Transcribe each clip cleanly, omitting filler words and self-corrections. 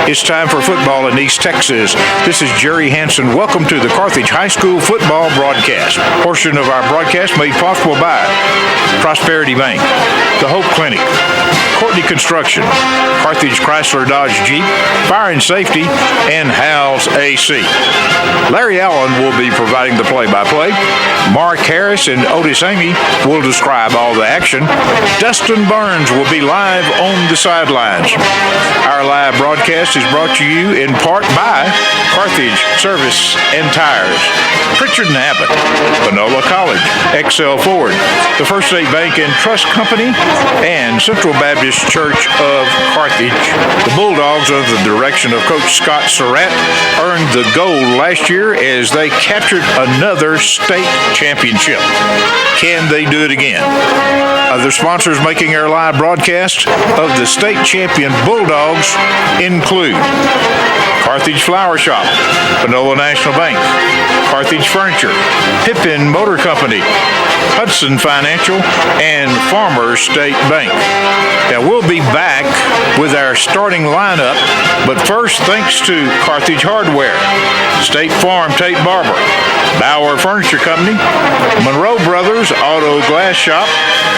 It's time for football in East Texas. This is Jerry Hansen. Welcome to the Carthage High School football broadcast. Portion of our broadcast made possible by Prosperity Bank, the Hope Clinic, Courtney Construction, Carthage Chrysler Dodge Jeep, Fire and Safety, and Hal's AC. Larry Allen will be providing the play-by-play. Mark Harris and Otis Amy will describe all the action. Dustin Burns will be live on the sidelines. Our live broadcast is brought to you in part by Carthage Service and Tires, Pritchard and Abbott, Panola College, Excel Ford, the First State Bank and Trust Company, and Central Baptist Church of Carthage. The Bulldogs, under the direction of Coach Scott Surratt, earned the gold last year as they captured another state championship. Can they do it again? Other sponsors making our live broadcast of the state champion Bulldogs include Carthage Flower Shop, Panola National Bank, Carthage Furniture, Pippin Motor Company, Hudson Financial, and Farmers State Bank. Now, we'll be back with our starting lineup, but first, thanks to Carthage Hardware, State Farm Tate Barber, Bauer Furniture Company, Monroe Brothers Auto Glass Shop,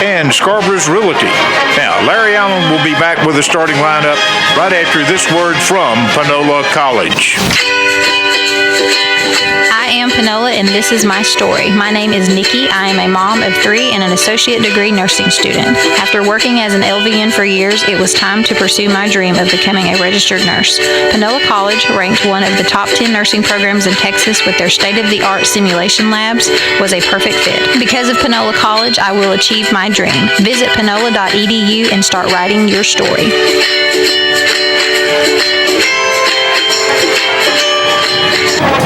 and Scarborough's Realty. Now, Larry Allen will be back with the starting lineup right after this word from Panola College. I am Panola, and this is my story. My name is Nikki. I am a mom of 3 and an associate degree nursing student. After working as an LVN for years, it was time to pursue my dream of becoming a registered nurse. Panola College, ranked one of the top 10 nursing programs in Texas with their state-of-the-art simulation labs, was a perfect fit. Because of Panola College, I will achieve my dream. Visit panola.edu and start writing your story.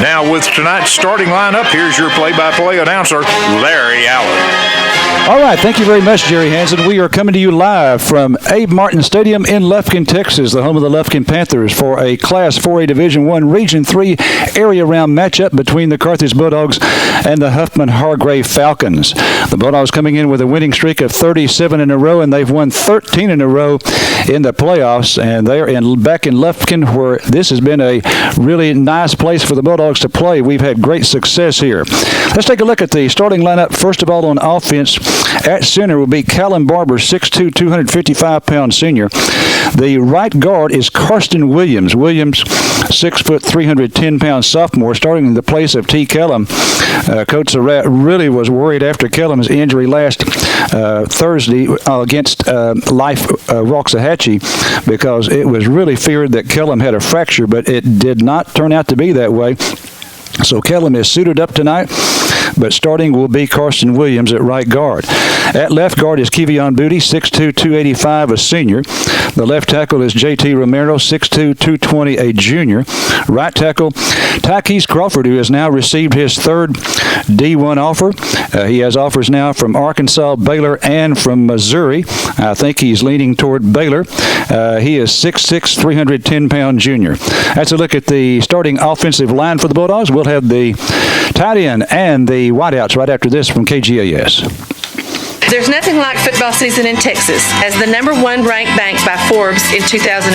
Now, with tonight's starting lineup, here's your play-by-play announcer, Larry Allen. All right, thank you very much, Jerry Hansen. We are coming to you live from Abe Martin Stadium in Lufkin, Texas, the home of the Lufkin Panthers, for a Class 4A Division I Region 3 area round matchup between the Carthage Bulldogs and the Huffman Hargrave Falcons. The Bulldogs coming in with a winning streak of 37 in a row, and they've won 13 in a row in the playoffs, and they're back in Lufkin, where this has been a really nice place for the Bulldogs to play. We've had great success here. Let's take a look at the starting lineup. First of all, on offense, at center will be Callum Barber, 6'2", 255-pound senior. The right guard is Karsten Williams. Williams, 6 foot, 310-pound sophomore, starting in the place of T. Kellum. Coach Surratt really was worried after Kellum's injury last Thursday against Life Waxahachie, because it was really feared that Kellum had a fracture, but it did not turn out to be that way. So Kellum is suited up tonight, but starting will be Karsten Williams at right guard. At left guard is Kevion Booty, 6'2", 285, a senior. The left tackle is J.T. Romero, 6'2", 220, a junior. Right tackle, Tykees Crawford, who has now received his third D1 offer. He has offers now from Arkansas, Baylor, and from Missouri. I think he's leaning toward Baylor. He is 6'6", 310-pound junior. That's a look at the starting offensive line for the Bulldogs. We'll have the tight end and the wideouts right after this from KGAS. There's nothing like football season in Texas. As the #1 ranked bank by Forbes in 2012,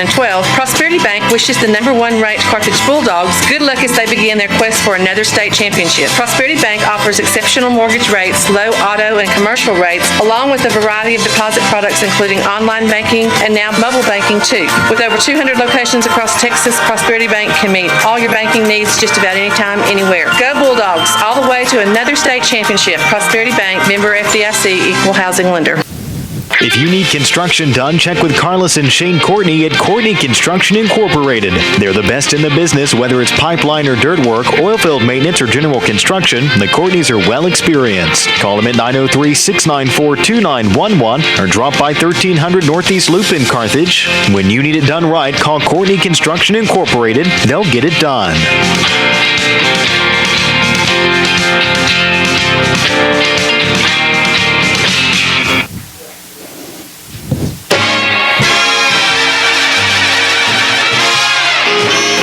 Prosperity Bank wishes the #1 ranked Carthage Bulldogs good luck as they begin their quest for another state championship. Prosperity Bank offers exceptional mortgage rates, low auto and commercial rates, along with a variety of deposit products including online banking and now mobile banking too. With over 200 locations across Texas, Prosperity Bank can meet all your banking needs just about anytime, anywhere. Go Bulldogs, all the way to another state championship. Prosperity Bank, member FDIC, equal housing lender. If you need construction done, check with Carlos and Shane Courtney at Courtney Construction Incorporated. They're the best in the business, whether it's pipeline or dirt work, oilfield maintenance, or general construction. The Courtneys are well experienced. Call them at 903-694-2911 or drop by 1300 Northeast Loop in Carthage. When you need it done right, call Courtney Construction Incorporated. They'll get it done.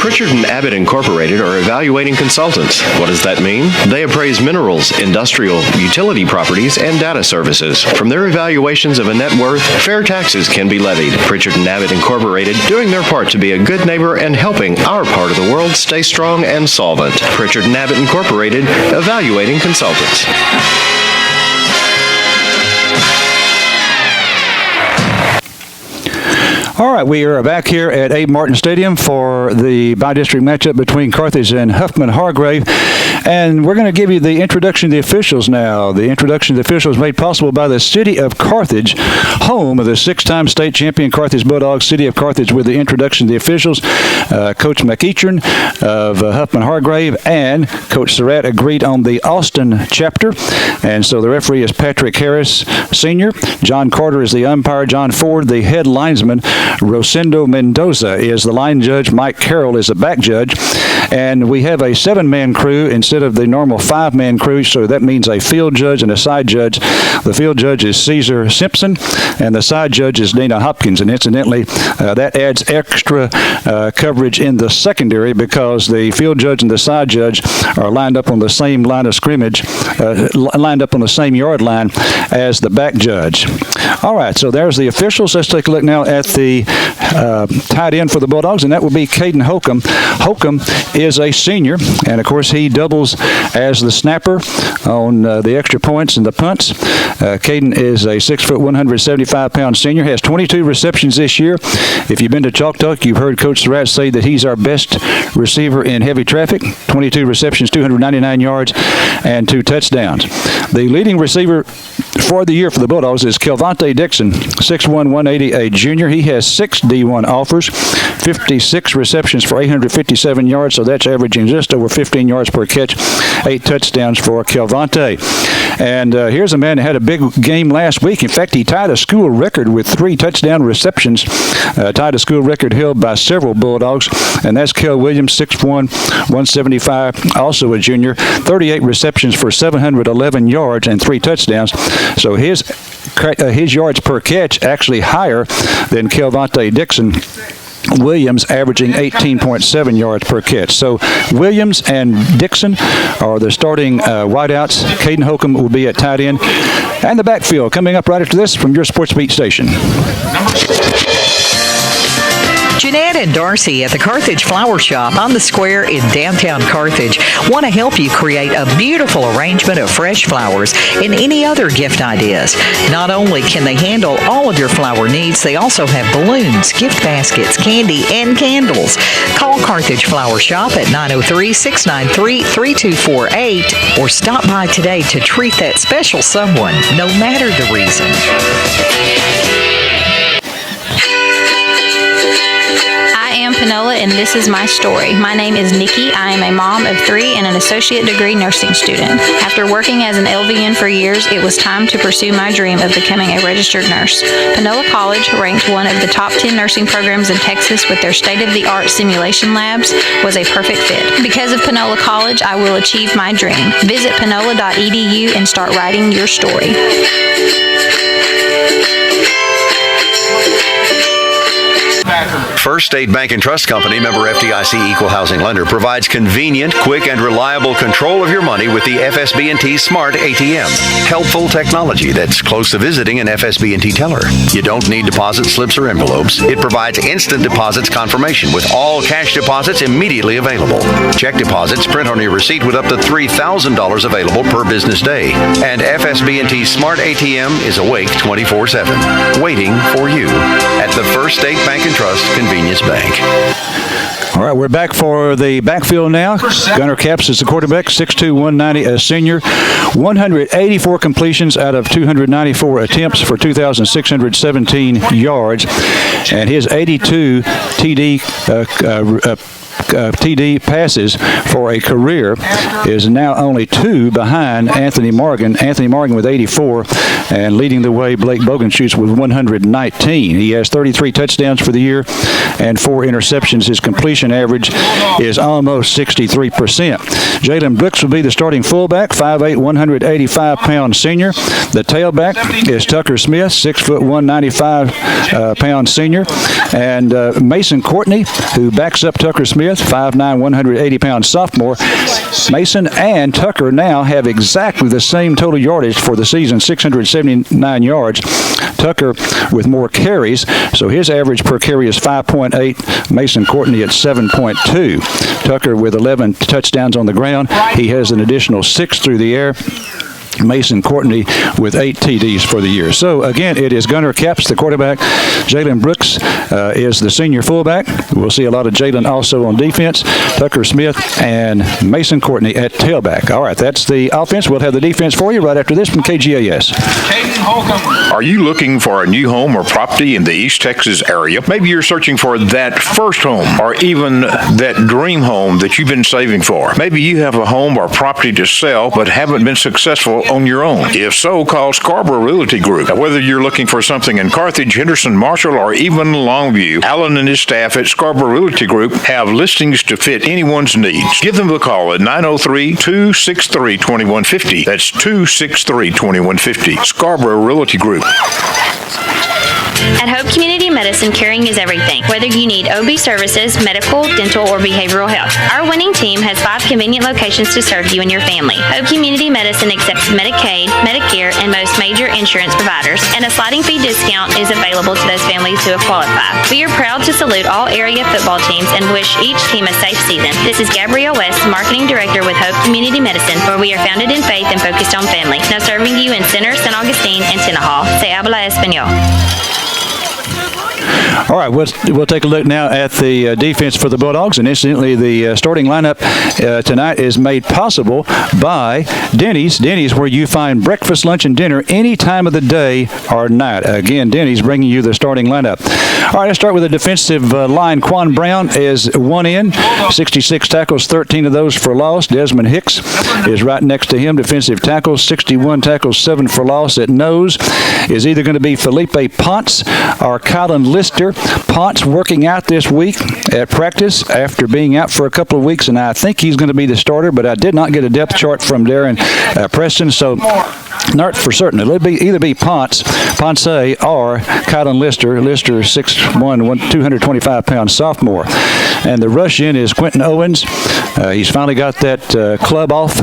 Pritchard and Abbott Incorporated are evaluating consultants. What does that mean? They appraise minerals, industrial, utility properties, and data services. From their evaluations of a net worth, fair taxes can be levied. Pritchard and Abbott Incorporated doing their part to be a good neighbor and helping our part of the world stay strong and solvent. Pritchard and Abbott Incorporated, evaluating consultants. All right, we are back here at Abe Martin Stadium for the by-district matchup between Carthage and Huffman Hargrave. And we're going to give you the introduction to the officials now. The introduction to the officials made possible by the City of Carthage, home of the six-time state champion Carthage Bulldogs. City of Carthage with the introduction to the officials. Coach McEachern of Huffman Hargrave and Coach Surratt agreed on the Austin chapter. And so the referee is Patrick Harris, Sr. John Carter is the umpire. John Ford, the head linesman. Rosendo Mendoza is the line judge. Mike Carroll is the back judge. And we have a seven-man crew instead of the normal five-man crew, so that means a field judge and a side judge. The field judge is Caesar Simpson, and the side judge is Dana Hopkins. And incidentally, that adds extra coverage in the secondary because the field judge and the side judge are lined up on the same line of scrimmage, lined up on the same yard line as the back judge. All right, so there's the officials. Let's take a look now at the tight end for the Bulldogs, and that would be Caden Holcomb. Holcomb is a senior, and of course he doubles as the snapper on the extra points and the punts. Caden is a 6 foot, 175-pound senior, has 22 receptions this year. If you've been to Chalk Talk, you've heard Coach Surratt say that he's our best receiver in heavy traffic. 22 receptions, 299 yards, and 2 touchdowns. The leading receiver for the year for the Bulldogs is Kelvonte Dixon, 6'1", 180, a junior. He has 6 D1 offers, 56 receptions for 857 yards, so that's averaging just over 15 yards per catch, 8 touchdowns for Kelvonte. And here's a man that had a big game last week. In fact, he tied a school record with 3 touchdown receptions, tied a school record held by several Bulldogs, and that's Kel Williams, 6'1", 175, also a junior, 38 receptions for 711 yards and 3 touchdowns. So his yards per catch actually higher than Kelvonte Dixon. Williams averaging 18.7 yards per catch. So Williams and Dixon are the starting wideouts. Caden Holcomb will be at tight end. And the backfield coming up right after this from your Sports Beat station. Jeanette and Darcy at the Carthage Flower Shop on the square in downtown Carthage want to help you create a beautiful arrangement of fresh flowers and any other gift ideas. Not only can they handle all of your flower needs, they also have balloons, gift baskets, candy, and candles. Call Carthage Flower Shop at 903-693-3248 or stop by today to treat that special someone, no matter the reason. I am Panola, and this is my story. My name is Nikki. I am a mom of 3 and an associate degree nursing student. After working as an LVN for years, it was time to pursue my dream of becoming a registered nurse. Panola College, ranked one of the top 10 nursing programs in Texas with their state-of-the-art simulation labs, was a perfect fit. Because of Panola College, I will achieve my dream. Visit panola.edu and start writing your story. First State Bank and Trust Company, member FDIC equal housing lender, provides convenient, quick, and reliable control of your money with the FSB&T Smart ATM. Helpful technology that's close to visiting an FSB&T teller. You don't need deposit slips or envelopes. It provides instant deposits confirmation with all cash deposits immediately available. Check deposits print on your receipt with up to $3,000 available per business day. And FSB&T Smart ATM is awake 24/7, waiting for you at the First State Bank and Trust Convenience Bank. All right, we're back for the backfield now. Gunnar Capps is the quarterback, 6'2", 190, a senior. 184 completions out of 294 attempts for 2,617 yards. And his 82 TD passes for a career is now only 2 behind Anthony Morgan. Anthony Morgan with 84, and leading the way, Blake Bogenschutz with 119. He has 33 touchdowns for the year and 4 interceptions. His completion average is almost 63%. Jalen Brooks will be the starting fullback, 5'8", 185-pound senior. The tailback is Tucker Smith, 6 foot, 195-pound senior. And Mason Courtney, who backs up Tucker Smith, Smith, 5'9", 180-pound sophomore. Mason and Tucker now have exactly the same total yardage for the season, 679 yards. Tucker with more carries, so his average per carry is 5.8. Mason Courtney at 7.2. Tucker with 11 touchdowns on the ground. He has an additional 6 through the air. Mason Courtney with 8 TDs for the year. So, again, it is Gunnar Capps, the quarterback. Jalen Brooks is the senior fullback. We'll see a lot of Jalen also on defense. Tucker Smith and Mason Courtney at tailback. All right, that's the offense. We'll have the defense for you right after this from KGAS. Are you looking for a new home or property in the East Texas area? Maybe you're searching for that first home or even that dream home that you've been saving for. Maybe you have a home or property to sell but haven't been successful on your own. If so, call Scarborough Realty Group. Now, whether you're looking for something in Carthage, Henderson, Marshall, or even Longview, Alan and his staff at Scarborough Realty Group have listings to fit anyone's needs. Give them a call at 903-263-2150. That's 263-2150. Scarborough Realty Group. At Hope Community Medicine, caring is everything, whether you need OB services, medical, dental, or behavioral health. Our winning team has 5 convenient locations to serve you and your family. Hope Community Medicine accepts Medicaid, Medicare, and most major insurance providers, and a sliding fee discount is available to those families who have qualified. We are proud to salute all area football teams and wish each team a safe season. This is Gabrielle West, Marketing Director with Hope Community Medicine, where we are founded in faith and focused on family. Now serving you in Center, San Augustine, and Tenaha. Se habla español. All right, we'll take a look now at the defense for the Bulldogs. And incidentally, the starting lineup tonight is made possible by Denny's. Denny's, where you find breakfast, lunch, and dinner any time of the day or night. Again, Denny's bringing you the starting lineup. All right, let's start with the defensive line. Quan Brown is one in, 66 tackles, 13 of those for loss. Desmond Hicks is right next to him, defensive tackles, 61 tackles, 7 for loss. At nose is either going to be Felipe Ponce or Colin Lister. Ponce working out this week at practice after being out for a couple of weeks, and I think he's going to be the starter, but I did not get a depth chart from Darren Preston, so not for certain. It'll either be Ponce or Colin Lister. Lister, 6'1", 225-pound sophomore. And the rush in is Quentin Owens. He's finally got that club off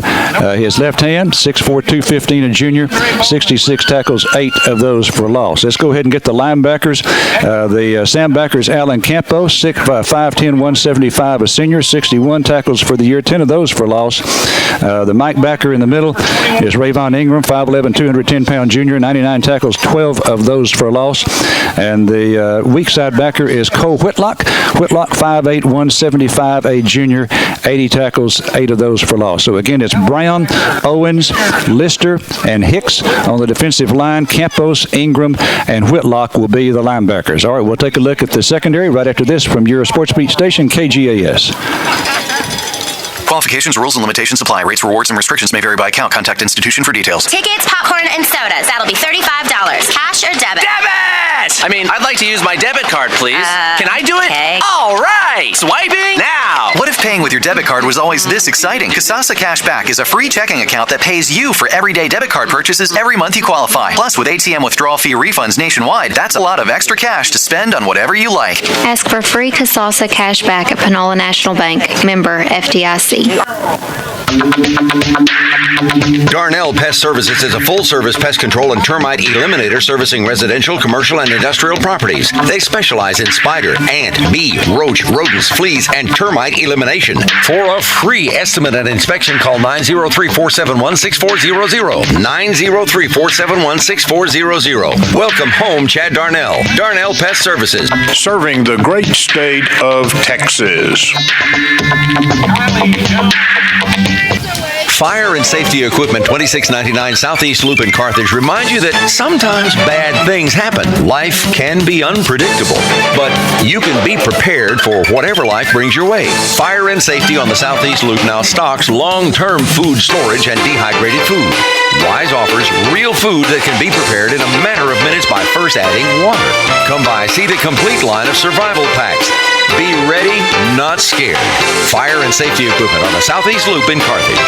his left hand, 6'4", 215, a junior, 66 tackles, 8 of those for loss. Let's go ahead and get the linebackers. The Sam backers, Alan Campo, 5'10", 175, a senior, 61 tackles for the year, 10 of those for loss. The Mike backer in the middle is Rayvon Ingram, 5'11", 210-pound junior, 99 tackles, 12 of those for loss. And the weak side backer is Cole Whitlock. Whitlock, 5'8", 175, a junior, 80 tackles, 8 of those for loss. So again, it's Brown, Owens, Lister, and Hicks on the defensive line. Campos, Ingram, and Whitlock will be the linebackers. All right, we'll take a look at the secondary right after this from your Sports Beat station, KGAS. Qualifications, rules, and limitations apply. Rates, rewards, and restrictions may vary by account. Contact institution for details. Tickets, popcorn, and sodas. That'll be $35. Cash or debit? Debit! I mean, I'd like to use my debit card, please. Can I do it? Okay. All right! Swiping now! What if paying with your debit card was always this exciting? Kasasa Cashback is a free checking account that pays you for everyday debit card purchases every month you qualify. Plus, with ATM withdrawal fee refunds nationwide, that's a lot of extra cash to spend on whatever you like. Ask for free Kasasa Cashback at Panola National Bank. Member FDIC. Darnell Pest Services is a full-service pest control and termite eliminator servicing residential, commercial, and industrial properties. They specialize in spider, ant, bee, roach, rodents, fleas, and termite elimination. For a free estimate and inspection, call 903-471-6400. 903-471-6400. Welcome home, Chad Darnell. Darnell Pest Services. Serving the great state of Texas. Fire and Safety Equipment, 2699 Southeast Loop in Carthage, reminds you that sometimes bad things happen. Life can be unpredictable, but you can be prepared for whatever life brings your way. Fire and Safety on the Southeast Loop now stocks long-term food storage and dehydrated food. Wise offers real food that can be prepared in a matter of minutes by first adding water. Come by, see the complete line of survival packs. Be ready, not scared. Fire and Safety Equipment on the Southeast Loop in Carthage.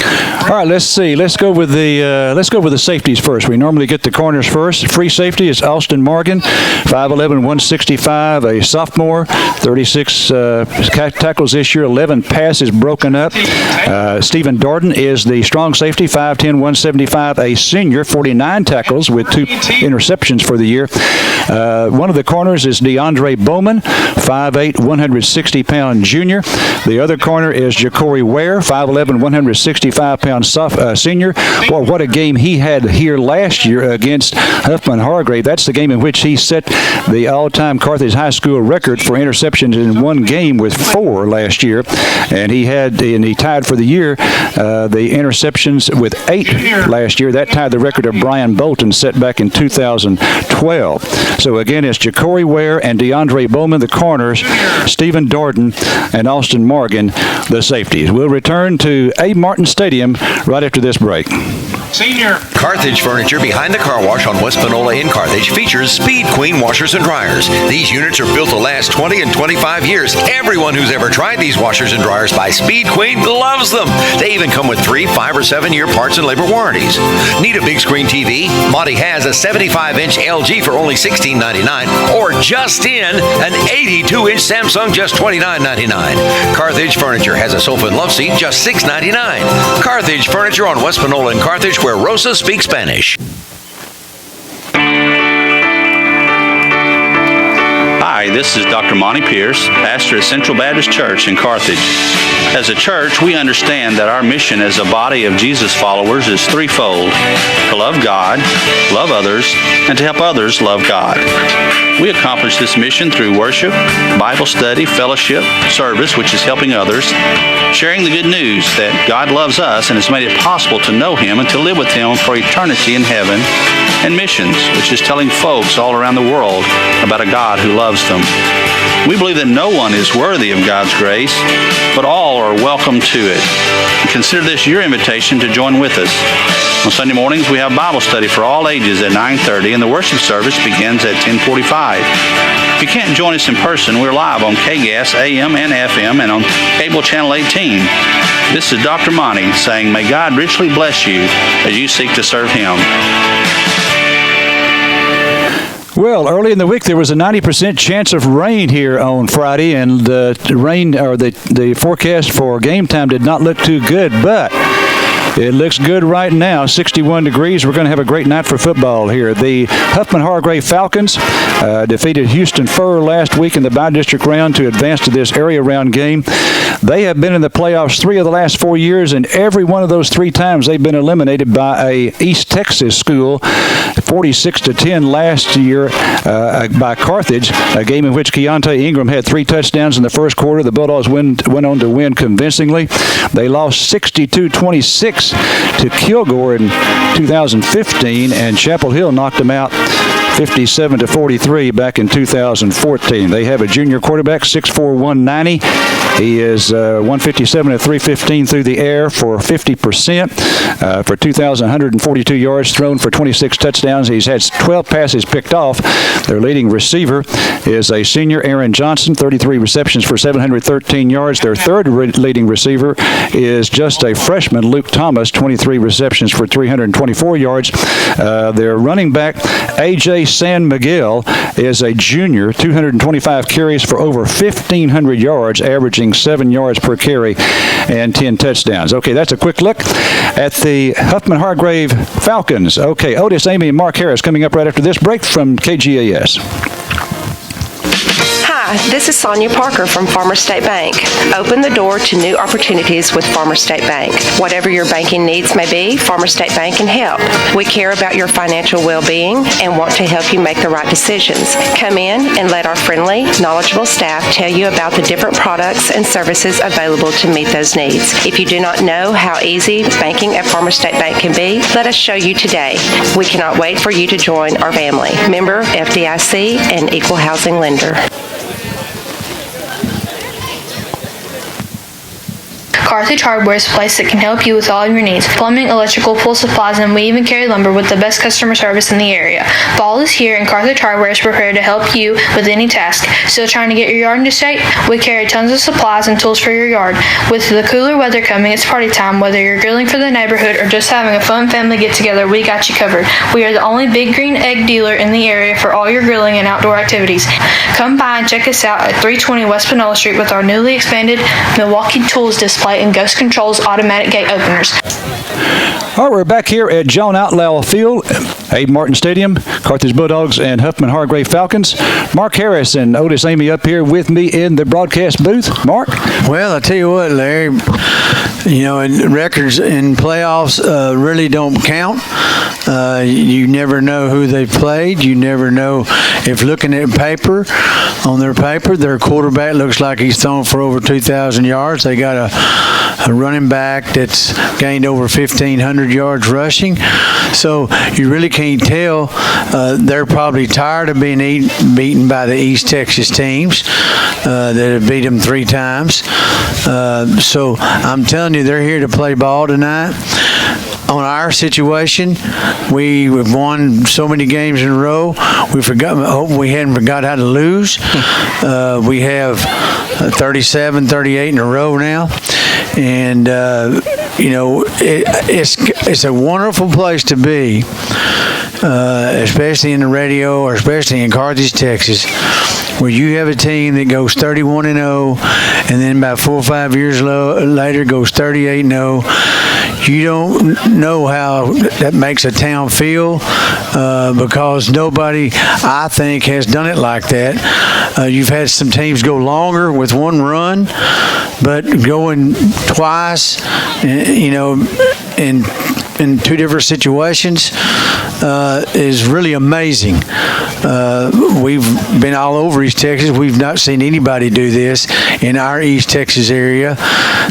All right, let's see. Let's go with the safeties first. We normally get the corners first. Free safety is Austin Morgan, 5'11", 165, a sophomore, 36 tackles this year, 11 passes broken up. Stephen Darden is the strong safety, 5'10", 175, a senior, 49 tackles with 2 interceptions for the year. One of the corners is DeAndre Bowman, 5'8", 160-pound junior. The other corner is Ja'Cory Ware, 5'11", 165-pound senior. Boy, what a game he had here last year against Huffman Hargrave. That's the game in which he set the all-time Carthage High School record for interceptions in one game with 4 last year. And he tied for the year the interceptions with 8 last year. That tied the record of Brian Bolton set back in 2012. So again, it's Ja'Cory Ware and DeAndre Bowman, the corners, Stephen Darden and Austin Morgan, the safeties. We'll return to Abe Martin Stadium right after this break. Senior. Carthage Furniture behind the car wash on West Panola in Carthage features Speed Queen washers and dryers. These units are built to last 20 and 25 years. Everyone who's ever tried these washers and dryers by Speed Queen loves them. They even come with 3, 5, or 7-year parts and labor warranties. Need a big screen TV? Monty has a 75-inch LG for only $16.99, or just in an 82-inch Samsung, just $29.99. Carthage Furniture has a sofa and love seat, just $6.99. Carthage Furniture on West Panola in Carthage, where Rosa speaks Spanish. Hi, this is Dr. Monty Pierce, pastor at Central Baptist Church in Carthage. As a church, we understand that our mission as a body of Jesus followers is threefold: to love God, love others, and to help others love God. We accomplish this mission through worship, Bible study, fellowship, service, which is helping others, sharing the good news that God loves us and has made it possible to know Him and to live with Him for eternity in heaven, and missions, which is telling folks all around the world about a God who loves them. We believe that no one is worthy of God's grace, but all are welcome to it. Consider this your invitation to join with us. On Sunday mornings, we have Bible study for all ages at 9:30, and the worship service begins at 10:45. If you can't join us in person, we're live on KGAS, AM and FM, and on cable channel 18. This is Dr. Monty saying, may God richly bless you as you seek to serve Him. Well, early in the week there was a 90% chance of rain here on Friday, and the rain or the forecast for game time did not look too good, but it looks good right now. 61 degrees. We're going to have a great night for football here. The Huffman Hargrave Falcons defeated Houston Fur last week in the bi-district round to advance to this area round game. They have been in the playoffs 3 of the last 4 years, and every one of those 3 times they've been eliminated by a East Texas school, 46-10 last year by Carthage, a game in which Keontae Ingram had 3 touchdowns in the first quarter. The Bulldogs went on to win convincingly. They lost 62-26 to Kilgore in 2015, and Chapel Hill knocked them out 57-43 back in 2014. They have a junior quarterback, 6'4", 190. He is 157 and 315 through the air for 50%, for 2,142 yards thrown for 26 touchdowns. He's had 12 passes picked off. Their leading receiver is a senior, Aaron Johnson, 33 receptions for 713 yards. Their third leading receiver is just a freshman, Luke Thomas, 23 receptions for 324 yards. Their running back, A.J. San Miguel, is a junior, 225 carries for over 1,500 yards, averaging 7 yards per carry and 10 touchdowns. Okay, that's a quick look at the Huffman Hargrave Falcons. Okay, Otis, Amy, and Mark Harris coming up right after this break from KGAS. Hi, this is Sonia Parker from Farmer State Bank. Open the door to new opportunities with Farmer State Bank. Whatever your banking needs may be, Farmer State Bank can help. We care about your financial well-being and want to help you make the right decisions. Come in and let our friendly, knowledgeable staff tell you about the different products and services available to meet those needs. If you do not know how easy banking at Farmer State Bank can be, let us show you today. We cannot wait for you to join our family. Member FDIC and Equal Housing Lender. Carthage Hardware is a place that can help you with all of your needs. Plumbing, electrical, pool supplies, and we even carry lumber with the best customer service in the area. Fall is here and Carthage Hardware is prepared to help you with any task. Still trying to get your yard into shape? We carry tons of supplies and tools for your yard. With the cooler weather coming, it's party time. Whether you're grilling for the neighborhood or just having a fun family get-together, we got you covered. We are the only Big Green Egg dealer in the area for all your grilling and outdoor activities. Come by and check us out at 320 West Panola Street with our newly expanded Milwaukee Tools display and Ghost Control's automatic gate openers. All right, we're back here at John Outlaw Field, Abe Martin Stadium, Carthage Bulldogs and Huffman Hargrave Falcons. Mark Harris and Otis Amy up here with me in the broadcast booth. Mark? Well, I tell you what, Larry, you know, records in playoffs really don't count. You never know who they've played. You never know if looking at paper, on their paper, their quarterback looks like he's thrown for over 2,000 yards. They got a running back that's gained over 1,500 yards rushing. So you really can't tell. They're probably tired of being beaten by the East Texas teams that have beat them 3 times. So I'm telling you, they're here to play ball tonight. On our situation, we've won so many games in a row. We hadn't forgot how to lose. We have 37, 38 in a row now. And, you know, it's a wonderful place to be, especially in the radio or especially in Carthage, Texas, where you have a team that goes 31-0 and then about 4 or 5 years later goes 38-0. You don't know how that makes a town feel because nobody, I think, has done it like that. You've had some teams go longer with one run, but going twice, you know, in 2 different situations is really amazing. We've been all over East Texas. We've not seen anybody do this in our East Texas area.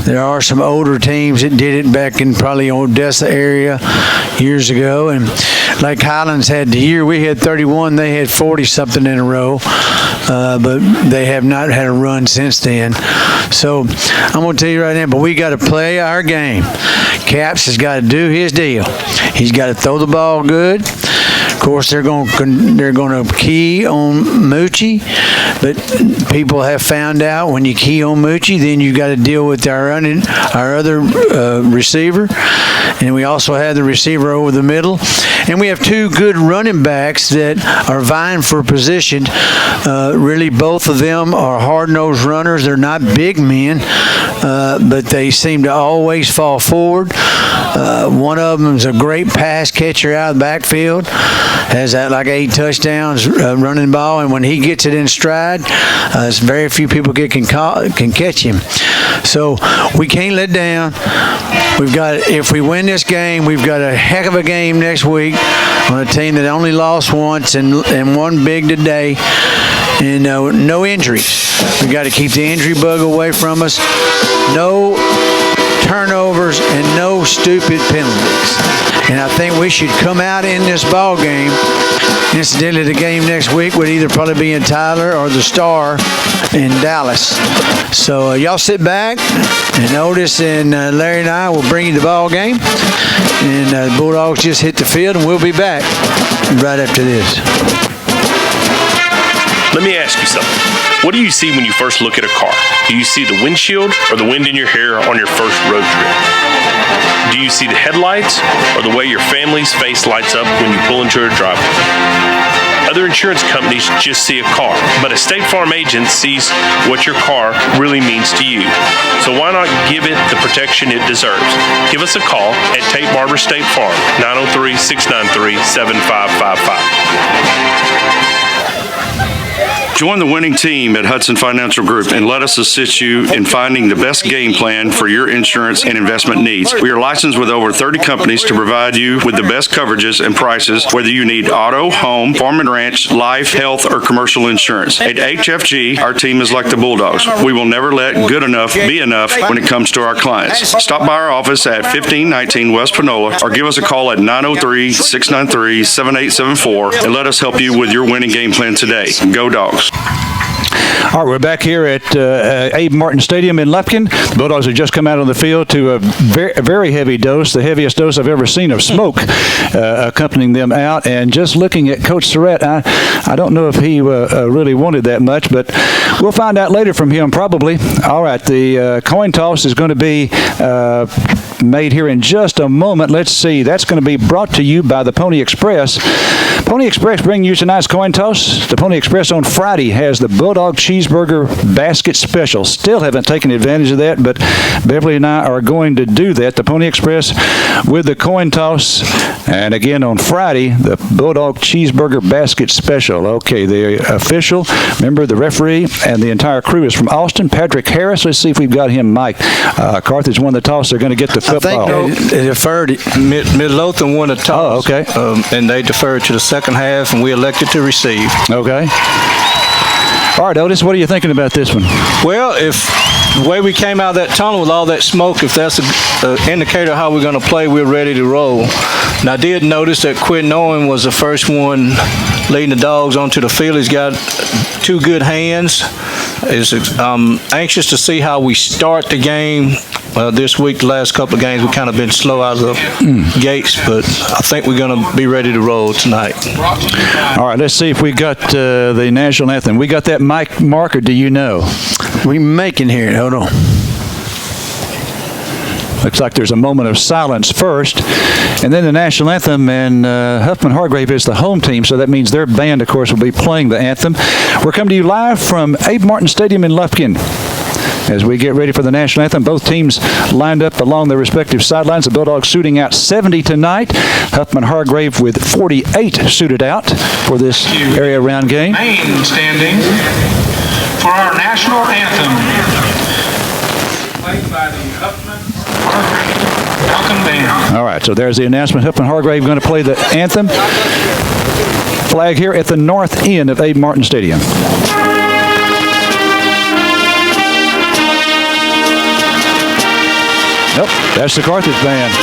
There are some older teams that did it back in probably Odessa area years ago, and Lake Highlands had the year we had 31, they had 40-something in a row, but they have not had a run since then. So I'm going to tell you right now, but we got to play our game. Caps has got to do his deal. He's got to throw the ball good. Of course, they're going to key on Moochie, but people have found out when you key on Moochie, then you got to deal with our other receiver, and we also have the receiver over the middle, and we have 2 good running backs that are vying for position. Really, both of them are hard-nosed runners. They're not big men, but they seem to always fall forward. One of them is a great pass catcher out of the backfield, has like 8 touchdowns running the ball, and when he gets it in stride, very few people can catch him. So we can't let down. If we win this game, we've got a heck of a game next week on a team that only lost once and won big today, and no injuries. We got to keep the injury bug away from us. No turnovers and no stupid penalties. And I think we should come out in this ball game. Incidentally, the game next week would either probably be in Tyler or the Star in Dallas. So y'all sit back, and Otis and Larry and I will bring you the ball game. And the Bulldogs just hit the field, and we'll be back right after this. Let me ask you something. What do you see when you first look at a car? Do you see the windshield or the wind in your hair on your first road trip? Do you see the headlights or the way your family's face lights up when you pull into a driveway? Other insurance companies just see a car, but a State Farm agent sees what your car really means to you. So why not give it the protection it deserves? Give us a call at Tate Barber State Farm, 903-693-7555. Join the winning team at Hudson Financial Group and let us assist you in finding the best game plan for your insurance and investment needs. We are licensed with over 30 companies to provide you with the best coverages and prices, whether you need auto, home, farm and ranch, life, health, or commercial insurance. At HFG, our team is like the Bulldogs. We will never let good enough be enough when it comes to our clients. Stop by our office at 1519 West Panola or give us a call at 903-693-7874 and let us help you with your winning game plan today. Go Dogs. All right, we're back here at Abe Martin Stadium in Lufkin. The Bulldogs have just come out on the field to a very heavy dose, the heaviest dose I've ever seen of smoke accompanying them out. And just looking at Coach Surratt, I don't know if he really wanted that much, but we'll find out later from him probably. All right, the coin toss is going to be made here in just a moment. Let's see. That's going to be brought to you by the Pony Express. Pony Express bringing you tonight's coin toss. The Pony Express on Friday has the Bulldog Cheeseburger Basket Special. Still haven't taken advantage of that, but Beverly and I are going to do that. The Pony Express with the coin toss. And again on Friday, the Bulldog Cheeseburger Basket Special. Okay, the official, remember the referee and the entire crew is from Austin. Patrick Harris. Let's see if we've got him, Mike. Carthage won the toss. They're going to get the football. I think they deferred it. Midlothian won the toss. Oh, okay. And they deferred to the second half, and we elected to receive. Okay. All right, Otis, what are you thinking about this one? Well, if the way we came out of that tunnel with all that smoke, if that's an indicator of how we're going to play, we're ready to roll. And I did notice that Quinn Owen was the first one leading the dogs onto the field. He's got two good hands. I'm anxious to see how we start the game. This week, the last couple of games, we've kind of been slow out of the gates, but I think we're going to be ready to roll tonight. All right, let's see if we got the national anthem. We got that mic marker, do you know? We making here. Hold on. Looks like there's a moment of silence first, and then the national anthem, and Huffman Hargrave is the home team, so that means their band, of course, will be playing the anthem. We're coming to you live from Abe Martin Stadium in Lufkin. As we get ready for the national anthem, both teams lined up along their respective sidelines. The Bulldogs shooting out 70 tonight. Huffman Hargrave with 48 suited out for this area round game. Main standing for our national anthem, played by the Huffman Hargrave Falcon Band. All right, so there's the announcement. Huffman Hargrave going to play the anthem. Flag here at the north end of Abe Martin Stadium. Nope, that's the Carthage band.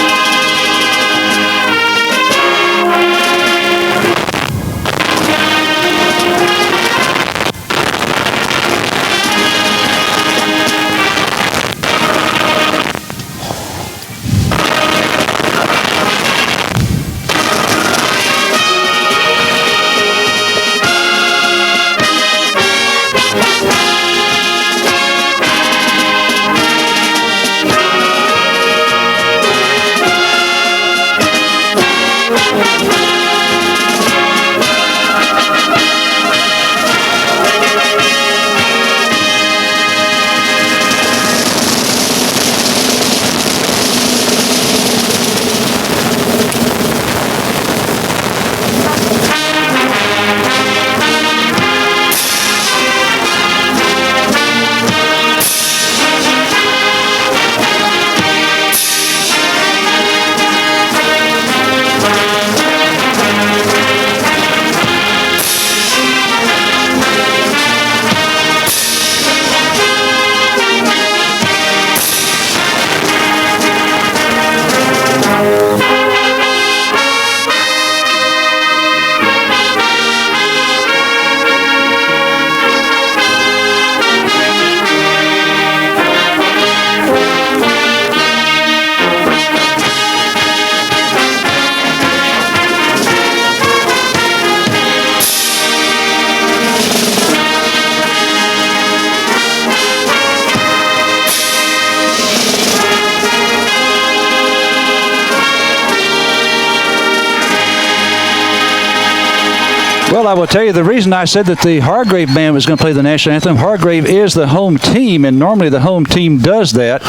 Well, I will tell you the reason I said that the Hargrave band was going to play the national anthem. Hargrave is the home team, and normally the home team does that.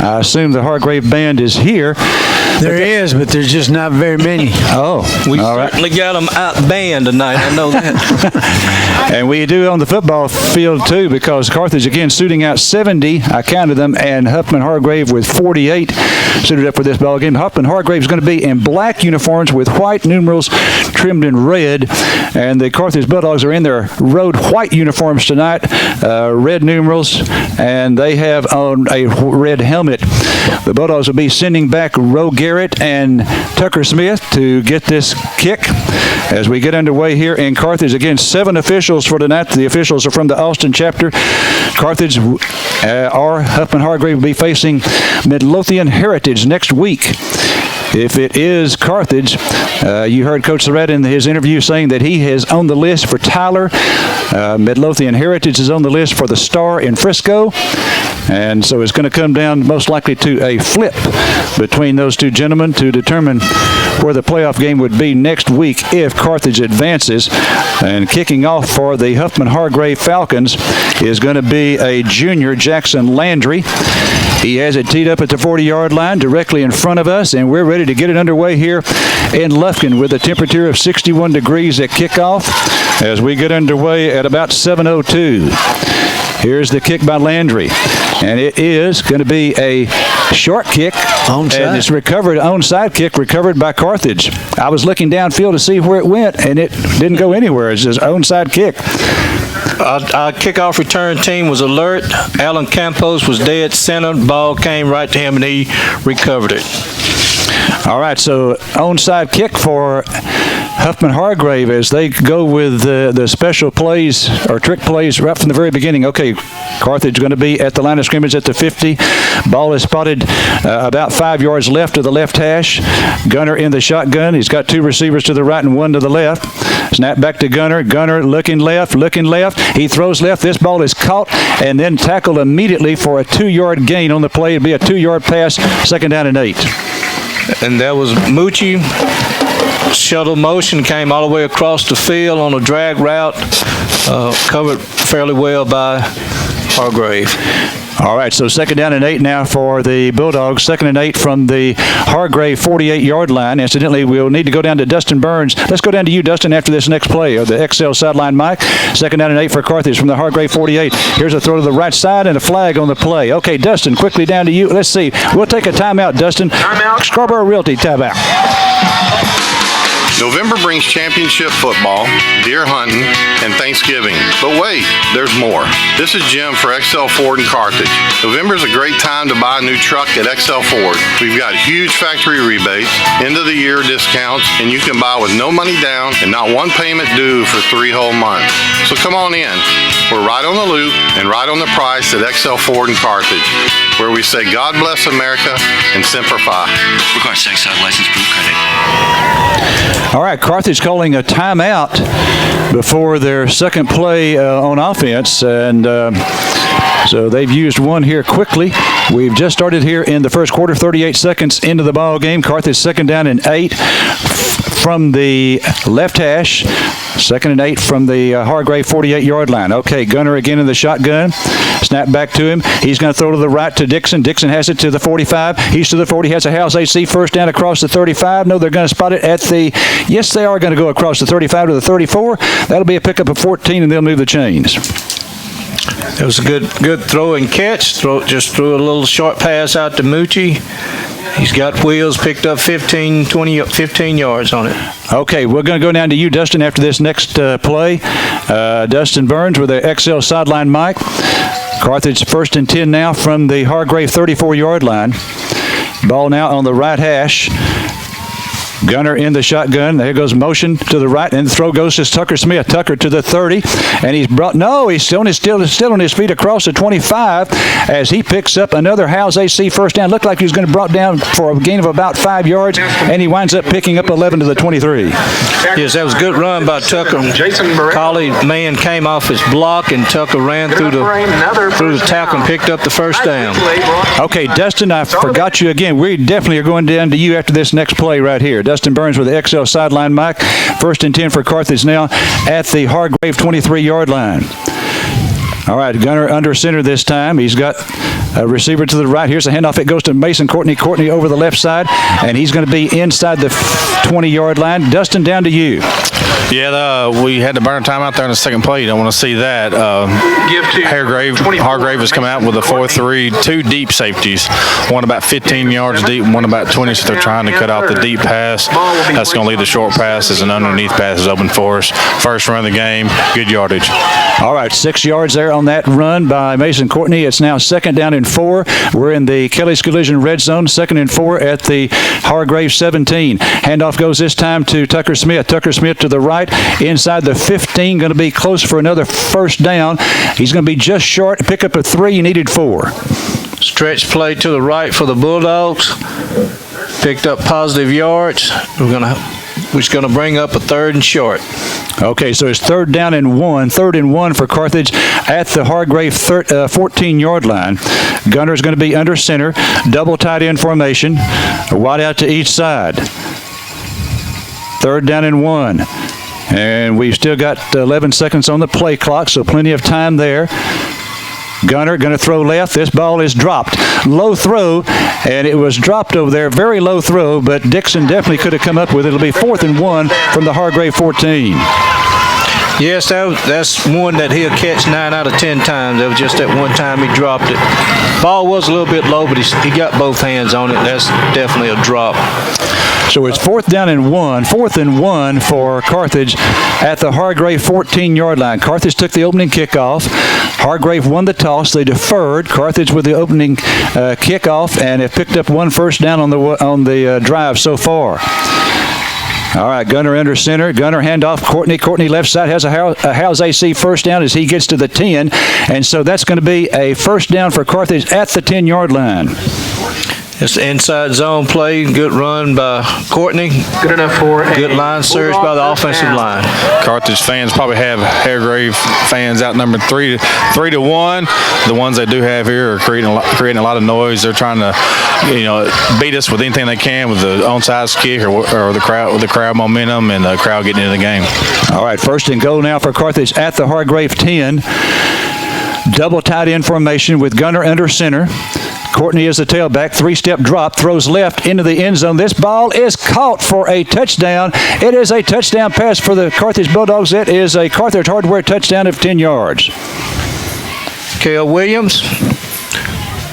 I assume the Hargrave band is here. There is, but there's just not very many. Oh, we certainly got them out banned tonight. I know that. And we do on the football field too, because Carthage again shooting out 70. I counted them, and Huffman Hargrave with 48 suited up for this ball game. Huffman Hargrave is going to be in black uniforms with white numerals trimmed in red, and the Carthage Bulldogs are in their road white uniforms tonight, red numerals, and they have on a red helmet moment. The Bulldogs will be sending back Roe Garrett and Tucker Smith to get this kick as we get underway here in Carthage. Again, 7 officials for tonight. The officials are from the Austin chapter. Carthage or Huffman Hargrave will be facing Midlothian Heritage next week. If it is Carthage, you heard Coach Surratt in his interview saying that he is on the list for Tyler. Midlothian Heritage is on the list for the Star in Frisco. And so it's going to come down most likely to a flip between those two gentlemen to determine where the playoff game would be next week if Carthage advances. And kicking off for the Huffman Hargrave Falcons is going to be a junior, Jackson Landry. He has it teed up at the 40-yard line directly in front of us, and we're ready to get it underway here in Lufkin with a temperature of 61 degrees at kickoff as we get underway at about 7:02. Here's the kick by Landry, and it is going to be a short kick, onside. And it's recovered, onside kick recovered by Carthage. I was looking downfield to see where it went, and it didn't go anywhere. It's just onside kick. Our kickoff return team was alert. Alan Campos was dead center. Ball came right to him, and he recovered it. All right, so onside kick for Huffman Hargrave as they go with the special plays or trick plays right from the very beginning. Okay, Carthage going to be at the line of scrimmage at the 50. Ball is spotted about 5 yards left of the left hash. Gunner in the shotgun. He's got 2 receivers to the right and 1 to the left. Snap back to Gunner. Gunner looking left. He throws left. This ball is caught and then tackled immediately for a 2-yard gain on the play. It'll be a 2-yard pass, 2nd down and 8. And there was Moochie. Shuttle motion came all the way across the field on a drag route, covered fairly well by Hargrave. All right, so 2nd down and 8 now for the Bulldogs. 2nd and 8 from the Hargrave 48-yard line. Incidentally, we'll need to go down to Dustin Burns. Let's go down to you, Dustin, after this next play. The XL sideline mic. 2nd down and 8 for Carthage from the Hargrave 48. Here's a throw to the right side and a flag on the play. Okay, Dustin, quickly down to you. Let's see. We'll take a timeout, Dustin. Timeout. Scarborough Realty timeout. November brings championship football, deer hunting, and Thanksgiving. But wait, there's more. This is Jim for XL Ford in Carthage. November is a great time to buy a new truck at XL Ford. We've got huge factory rebates, end of the year discounts, and you can buy with no money down and not one payment due for 3 whole months. So come on in. We're right on the loop and right on the price at XL Ford in Carthage, where we say God bless America and Semper Fi. Requires excise license proof credit. All right, Carthage calling a timeout before their second play on offense, and so they've used one here quickly. We've just started here in the first quarter, 38 seconds into the ball game. Carthage 2nd down and 8 from the left hash. 2nd and 8 from the Hargrave 48-yard line. Okay, Gunner again in the shotgun. Snap back to him. He's going to throw to the right to Dixon. Dixon has it to the 45. He's to the 40. Has a House AC first down across the 35. No, they're going to spot it at the... Yes, they are going to go across the 35 to the 34. That'll be a pickup of 14, and they'll move the chains. It was a good throw and catch. Just threw a little short pass out to Moochie. He's got wheels, picked up 15 yards on it. Okay, we're going to go down to you, Dustin, after this next play. Dustin Burns with the XL sideline mic. Carthage 1st and 10 now from the Hargrave 34-yard line. Ball now on the right hash. Gunner in the shotgun. There goes motion to the right, and the throw goes to Tucker Smith. Tucker to the 30, and he's still on his feet across the 25 as he picks up another House AC first down. Looked like he was going to be brought down for a gain of about 5 yards, and he winds up picking up 11 to the 23. Yes, that was a good run by Tucker. Collie man came off his block, and Tucker ran through the tackle and picked up the first down. Okay, Dustin, I forgot you again. We definitely are going down to you after this next play right here. Dustin Burns with the XL sideline mic. 1st and 10 for Carthage now at the Hargrave 23-yard line. All right, Gunner under center this time. He's got a receiver to the right. Here's a handoff. It goes to Mason Courtney. Courtney over the left side, and he's going to be inside the 20-yard line. Dustin, down to you. Yeah, we had to burn time out there in the second plate. I want to see that. Hargrave has come out with a 4-3, two deep safeties, one about 15 yards deep, one about 20, so they're trying to cut out the deep pass. That's going to leave the short passes, and underneath passes open for us. First run of the game, good yardage. All right, 6 yards there on that run by Mason Courtney. It's now 2nd down and 4. We're in the Kelly's Collision red zone, 2nd and 4 at the Hargrave 17. Handoff goes this time to Tucker Smith. Tucker Smith to the right, inside the 15, going to be close for another first down. He's going to be just short. Pick up a 3, he needed 4. Stretch play to the right for the Bulldogs. Picked up positive yards. Which is going to bring up a 3rd and short. Okay, so it's 3rd down and 1. 3rd and 1 for Carthage at the Hargrave 14-yard line. Gunner's going to be under center. Double tight end formation. Wide out to each side. 3rd down and 1. And we've still got 11 seconds on the play clock, so plenty of time there. Gunner going to throw left. This ball is dropped. Low throw, and it was dropped over there. Very low throw, but Dixon definitely could have come up with it. It'll be 4th and 1 from the Hargrave 14. Yes, that's one that he'll catch 9 out of 10 times. That was just that one time he dropped it. Ball was a little bit low, but he got both hands on it. That's definitely a drop. So it's 4th down and 1. 4th and 1 for Carthage at the Hargrave 14-yard line. Carthage took the opening kickoff. Hargrave won the toss. They deferred. Carthage with the opening kickoff, and have picked up 1 first down on the drive so far. All right, Gunner under center. Gunner handoff. Courtney left side has a Howes AC first down as he gets to the 10. And so that's going to be a first down for Carthage at the 10-yard line. It's the inside zone play. Good run by Courtney. Good enough for good line search by the offensive line. Carthage fans probably have Hargrave fans outnumbered 3-1. The ones they do have here are creating a lot of noise. They're trying to, beat us with anything they can with the onside kick or the crowd momentum and the crowd getting into the game. All right, 1st and goal now for Carthage at the Hargrave 10. Double tight end formation with Gunner under center. Courtney is the tailback, 3-step drop, throws left into the end zone. This ball is caught for a touchdown. It is a touchdown pass for the Carthage Bulldogs. It is a Carthage Hardware touchdown of 10 yards. Cale Williams,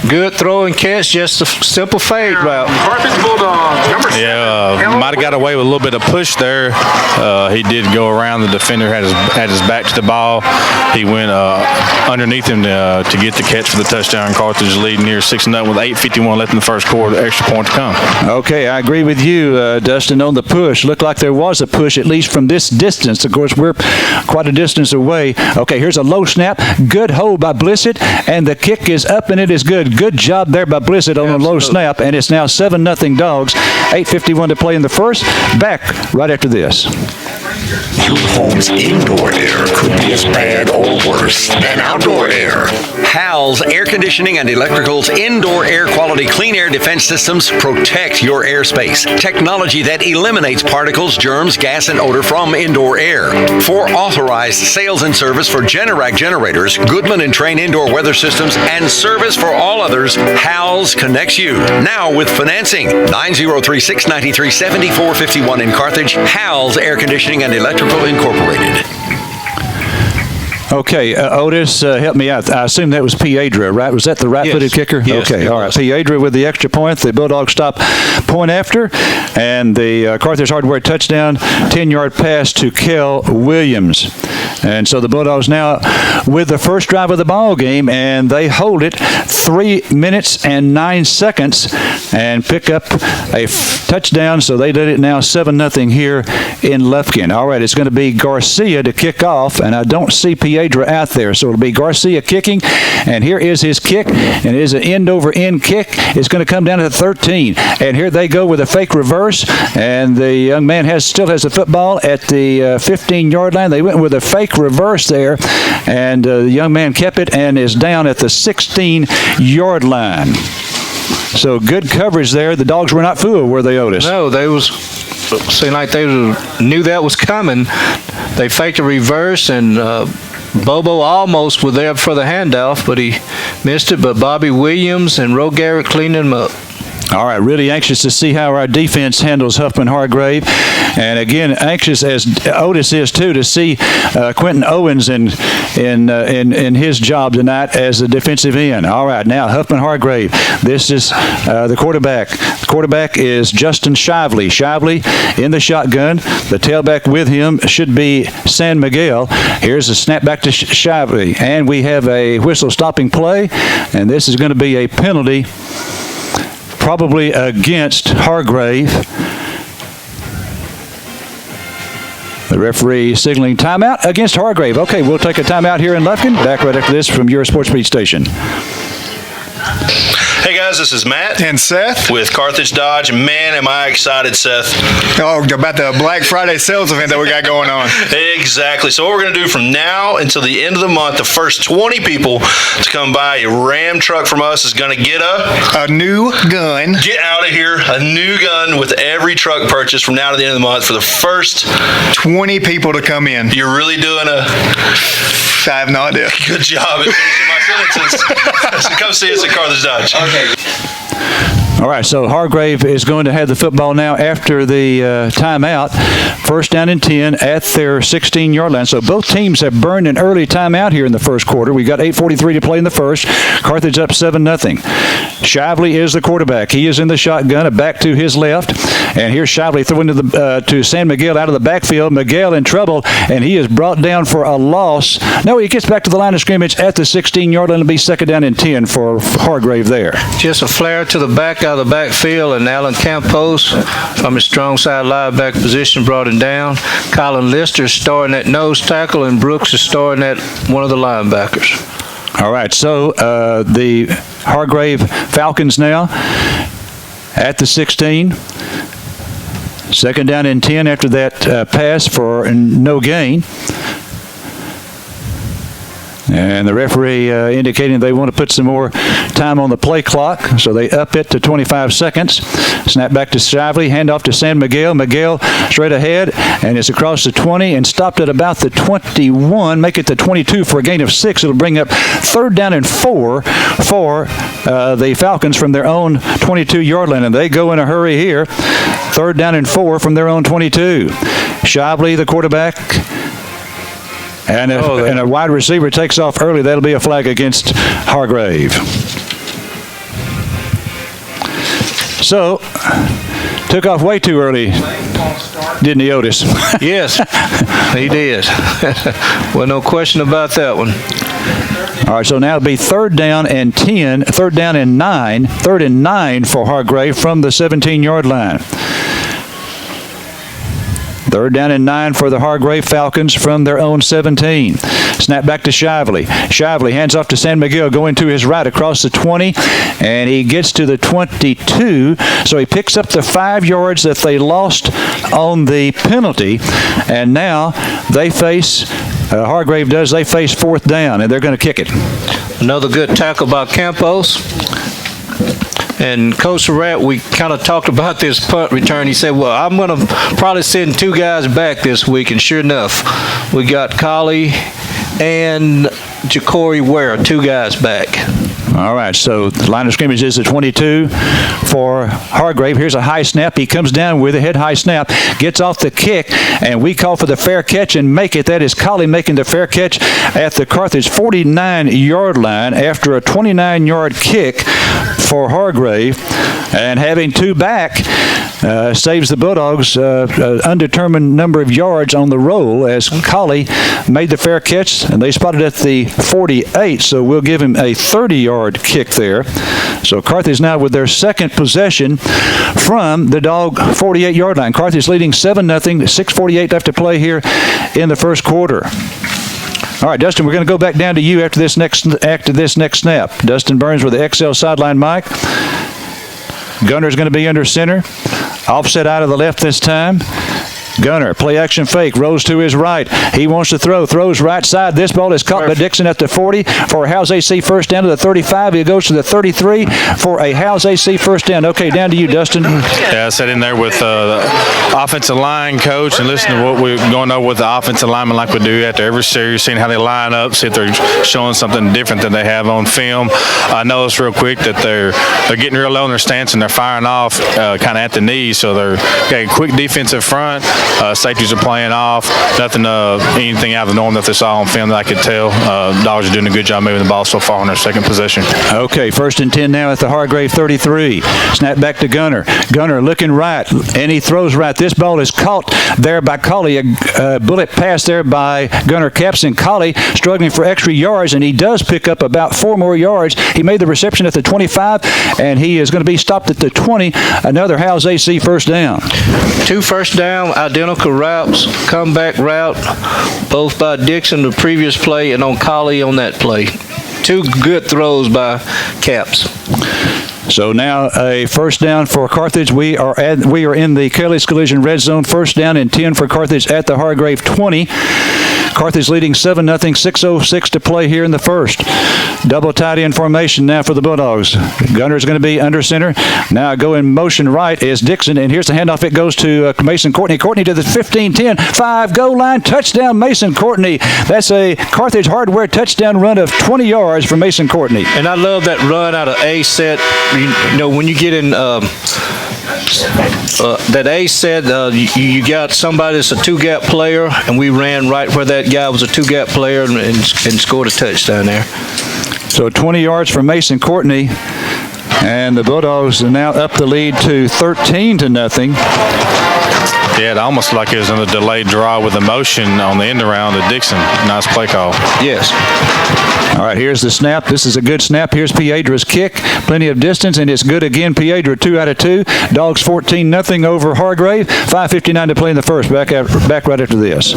good throw and catch, just a simple fade route. Carthage Bulldogs, number 7. Yeah, might have got away with a little bit of push there. He did go around. The defender had his back to the ball. He went underneath him to get the catch for the touchdown. Carthage leading near 6-0 with 8:51 left in the first quarter. Extra point to come. Okay, I agree with you, Dustin, on the push. Looked like there was a push, at least from this distance. Of course, we're quite a distance away. Okay, here's a low snap. Good hold by Blissett, and the kick is up, and it is good. Good job there by Blissett on a low snap, and it's now 7-0 Dogs. 8:51 to play in the first. Back right after this. Your home's indoor air could be as bad or worse than outdoor air. Howell's Air Conditioning and Electrical's indoor air quality clean air defense systems protect your airspace. Technology that eliminates particles, germs, gas, and odor from indoor air. For authorized sales and service for Generac generators, Goodman and Train indoor weather systems, and service for all others, Howell's connects you. Now with financing. 9036-937451 in Carthage. Howell's Air Conditioning and Electrical Incorporated. Okay, Otis, help me out. I assume that was Piedra, right? Was that the right-footed kicker? Yes, okay, all right. Piedra with the extra point. The Bulldogs stop point after. And the Carthage Hardware touchdown, 10-yard pass to Kel Williams. And so the Bulldogs now with the first drive of the ball game, and they hold it 3 minutes and 9 seconds and pick up a touchdown. So they did it now 7-0 here in Lufkin. All right, it's going to be Garcia to kick off, and I don't see Piedra out there. So it'll be Garcia kicking, and here is his kick, and it is an end-over-end kick. It's going to come down to the 13, and here they go with a fake reverse, and the young man still has the football at the 15-yard line. They went with a fake reverse there, and the young man kept it and is down at the 16-yard line. So good coverage there. The Dogs were not fooled, were they, Otis? No, seemed like they knew that was coming. They faked a reverse, and Bobo almost was there for the handoff, but he missed it. But Bobby Williams and Roe Garrett cleaned him up. All right, really anxious to see how our defense handles Huffman Hargrave. And again, anxious as Otis is too to see Quentin Owens in his job tonight as a defensive end. All right, now Huffman Hargrave. This is the quarterback. The quarterback is Justin Shively. Shively in the shotgun. The tailback with him should be San Miguel. Here's a snap back to Shively. And we have a whistle stopping play. And this is going to be a penalty probably against Hargrave. The referee signaling timeout against Hargrave. Okay, we'll take a timeout here in Lufkin. Back right after this from your Sports Beat station. Hey guys, this is Matt and Seth with Carthage Dodge. Man, am I excited, Seth. Oh, about the Black Friday sales event that we got going on. Exactly. So what we're going to do from now until the end of the month, the first 20 people to come buy a Ram truck from us is going to get a new gun. Get out of here. A new gun with every truck purchase from now to the end of the month for the first 20 people to come in. You're really doing I have no idea. Good job at finishing my sentences. So come see us at Carthage Dodge. Okay. All right, so Hargrave is going to have the football now after the timeout. First down and 10 at their 16-yard line. So both teams have burned an early timeout here in the first quarter. We've got 8:43 to play in the first. Carthage up 7-0. Shively is the quarterback. He is in the shotgun, a back to his left. And here's Shively throwing to San Miguel out of the backfield. Miguel in trouble, and he is brought down for a loss. No, he gets back to the line of scrimmage at the 16-yard line. It'll be second down and 10 for Hargrave there. Just a flare to the back out of the backfield, and Alan Campos from his strong side linebacker position brought him down. Colin Lister starting at nose tackle, and Brooks is starting at one of the linebackers. All right, so the Hargrave Falcons now at the 16. Second down and 10 after that pass for no gain. And the referee indicating they want to put some more time on the play clock, so they up it to 25 seconds. Snap back to Shively, hand off to San Miguel. Miguel straight ahead, and it's across the 20 and stopped at about the 21. Make it the 22 for a gain of 6. It'll bring up third down and 4 for the Falcons from their own 22-yard line, and they go in a hurry here. Third down and 4 from their own 22. Shively, the quarterback. And a wide receiver takes off early. That'll be a flag against Hargrave. So, took off way too early, didn't he, Otis? Yes, he did. Well, no question about that one. All right, so now it'll be third down and 9 for Hargrave from the 17-yard line. Third down and 9 for the Hargrave Falcons from their own 17. Snap back to Shively. Shively hands off to San Miguel, going to his right across the 20, and he gets to the 22. So he picks up the 5 yards that they lost on the penalty, and now they face, Hargrave does, they face fourth down, and they're going to kick it. Another good tackle by Campos. And Coach Surratt, we kind of talked about this punt return. He said, well, I'm going to probably send 2 guys back this week. And sure enough, we got Collie and Ja'Cory Ware, 2 guys back. All right, so the line of scrimmage is at 22 for Hargrave. Here's a high snap. He comes down with a head high snap, gets off the kick, and we call for the fair catch and make it. That is Collie making the fair catch at the Carthage 49-yard line after a 29-yard kick for Hargrave. And having 2 back saves the Bulldogs undetermined number of yards on the roll as Collie made the fair catch, and they spotted at the 48, so we'll give him a 30-yard kick there. So Carthage now with their second possession from the Dog 48-yard line. Carthage leading 7-0, 6:48 left to play here in the first quarter. All right, Dustin, we're going to go back down to you after this next snap. Dustin Burns with the XL sideline mic. Gunner's going to be under center. Offset out of the left this time. Gunner, play action fake, rolls to his right. He wants to throw, throws right side. This ball is caught by Dixon at the 40 for a Howes AC first down to the 35. He goes to the 33 for a Howes AC first down. Okay, down to you, Dustin. Yeah, I sat in there with the offensive line coach and listen to what we're going over with the offensive linemen like we do after every series, seeing how they line up, see if they're showing something different than they have on film. I noticed real quick that they're getting real low in their stance and they're firing off kind of at the knees, so they're got a quick defensive front. Safeties are playing off. Nothing, anything out of the norm that they saw on film that I could tell. Dogs are doing a good job moving the ball so far on their second possession. Okay, 1st and 10 now at the Hargrave 33. Snap back to Gunner. Gunner looking right, and he throws right. This ball is caught there by Colley. A bullet pass there by Gunner Capson. Colley struggling for extra yards, and he does pick up about 4 more yards. He made the reception at the 25, and he is going to be stopped at the 20. Another Howes AC first down. 2 first down, identical routes, comeback route, both by Dixon the previous play and on Colley on that play. 2 good throws by Caps. So now a first down for Carthage. We are in the Kelly's Collision red zone. First down and 10 for Carthage at the Hargrave 20. Carthage leading 7-0, 6:06 to play here in the first. Double tight end formation now for the Bulldogs. Gunner's going to be under center. Now go in motion right is Dixon, and here's the handoff. It goes to Mason Courtney. Courtney to the 15-10, 5 goal line, touchdown Mason Courtney. That's a Carthage Hardware touchdown run of 20 yards for Mason Courtney. And I love that run out of A set. You know, when you get in that A set, you got somebody that's a 2-gap player, and we ran right where that guy was a 2-gap player and scored a touchdown there. So 20 yards for Mason Courtney, and the Bulldogs are now up the lead to 13-0. Yeah, it almost like it was in a delayed draw with a motion on the end around to Dixon. Nice play call. Yes. All right, here's the snap. This is a good snap. Here's Piedra's kick. Plenty of distance, and it's good again. Piedra, 2 out of 2. Dogs 14-0 over Hargrave. 5:59 to play in the first. Back right after this.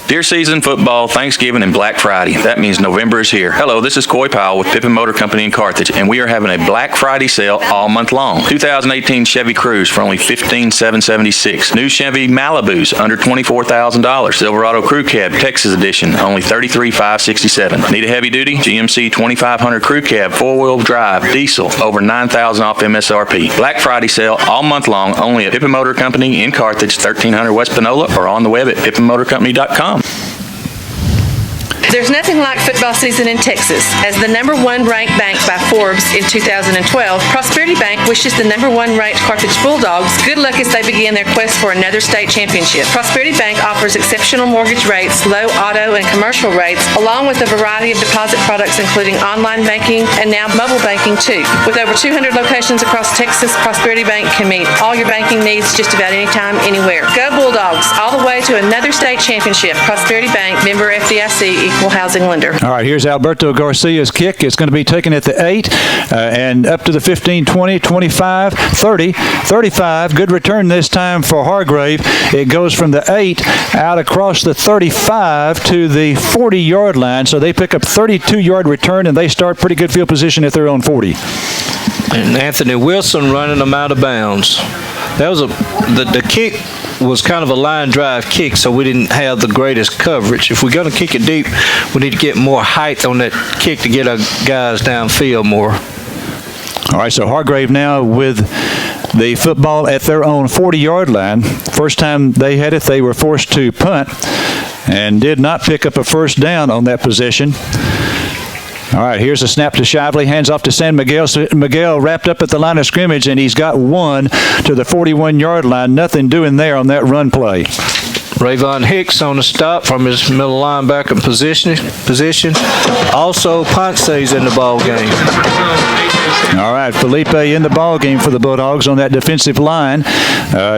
Deer season, football, Thanksgiving, and Black Friday. That means November is here. Hello, this is Coy Powell with Pippin Motor Company in Carthage, and we are having a Black Friday sale all month long. 2018 Chevy Cruze for only $15,776. New Chevy Malibus under $24,000. Silverado Crew Cab Texas Edition only $33,567. Need a heavy duty? GMC 2500 Crew Cab 4-wheel drive diesel over $9,000 off MSRP. Black Friday sale all month long only at Pippin Motor Company in Carthage, 1300 West Panola, or on the web at pippinmotorcompany.com. There's nothing like football season in Texas. As the #1 ranked bank by Forbes in 2012, Prosperity Bank wishes the #1 ranked Carthage Bulldogs good luck as they begin their quest for another state championship. Prosperity Bank offers exceptional mortgage rates, low auto and commercial rates, along with a variety of deposit products including online banking and now mobile banking too. With over 200 locations across Texas, Prosperity Bank can meet all your banking needs just about anytime, anywhere. Go Bulldogs, all the way to another state championship. Prosperity Bank, member FDIC, equal housing lender. All right, here's Alberto Garcia's kick. It's going to be taken at the 8 and up to the 15, 20, 25, 30, 35. Good return this time for Hargrave. It goes from the 8 out across the 35 to the 40-yard line. So they pick up 32-yard return, and they start pretty good field position at their own 40. And Anthony Wilson running them out of bounds. That was the kick was kind of a line drive kick, so we didn't have the greatest coverage. If we're going to kick it deep, we need to get more height on that kick to get our guys downfield more. All right, so Hargrave now with the football at their own 40-yard line. First time they had it, they were forced to punt and did not pick up a first down on that possession. All right, here's a snap to Shively, hands off to San Miguel. So Miguel wrapped up at the line of scrimmage, and he's got 1 to the 41-yard line. Nothing doing there on that run play. Rayvon Hicks on the stop from his middle linebacker position. Also, Ponce's in the ball game. All right, Felipe in the ball game for the Bulldogs on that defensive line.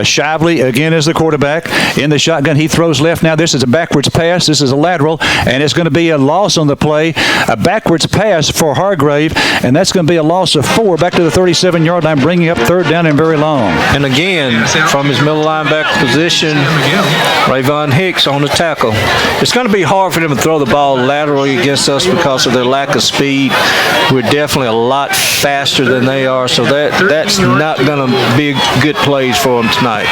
Shively again is the quarterback in the shotgun. He throws left now. This is a backwards pass. This is a lateral, and it's going to be a loss on the play. A backwards pass for Hargrave, and that's going to be a loss of 4 back to the 37-yard line, bringing up 3rd down and very long. And again, from his middle linebacker position, Rayvon Hicks on the tackle. It's going to be hard for them to throw the ball laterally against us because of their lack of speed. We're definitely a lot faster than they are, so that's not going to be good plays for them tonight.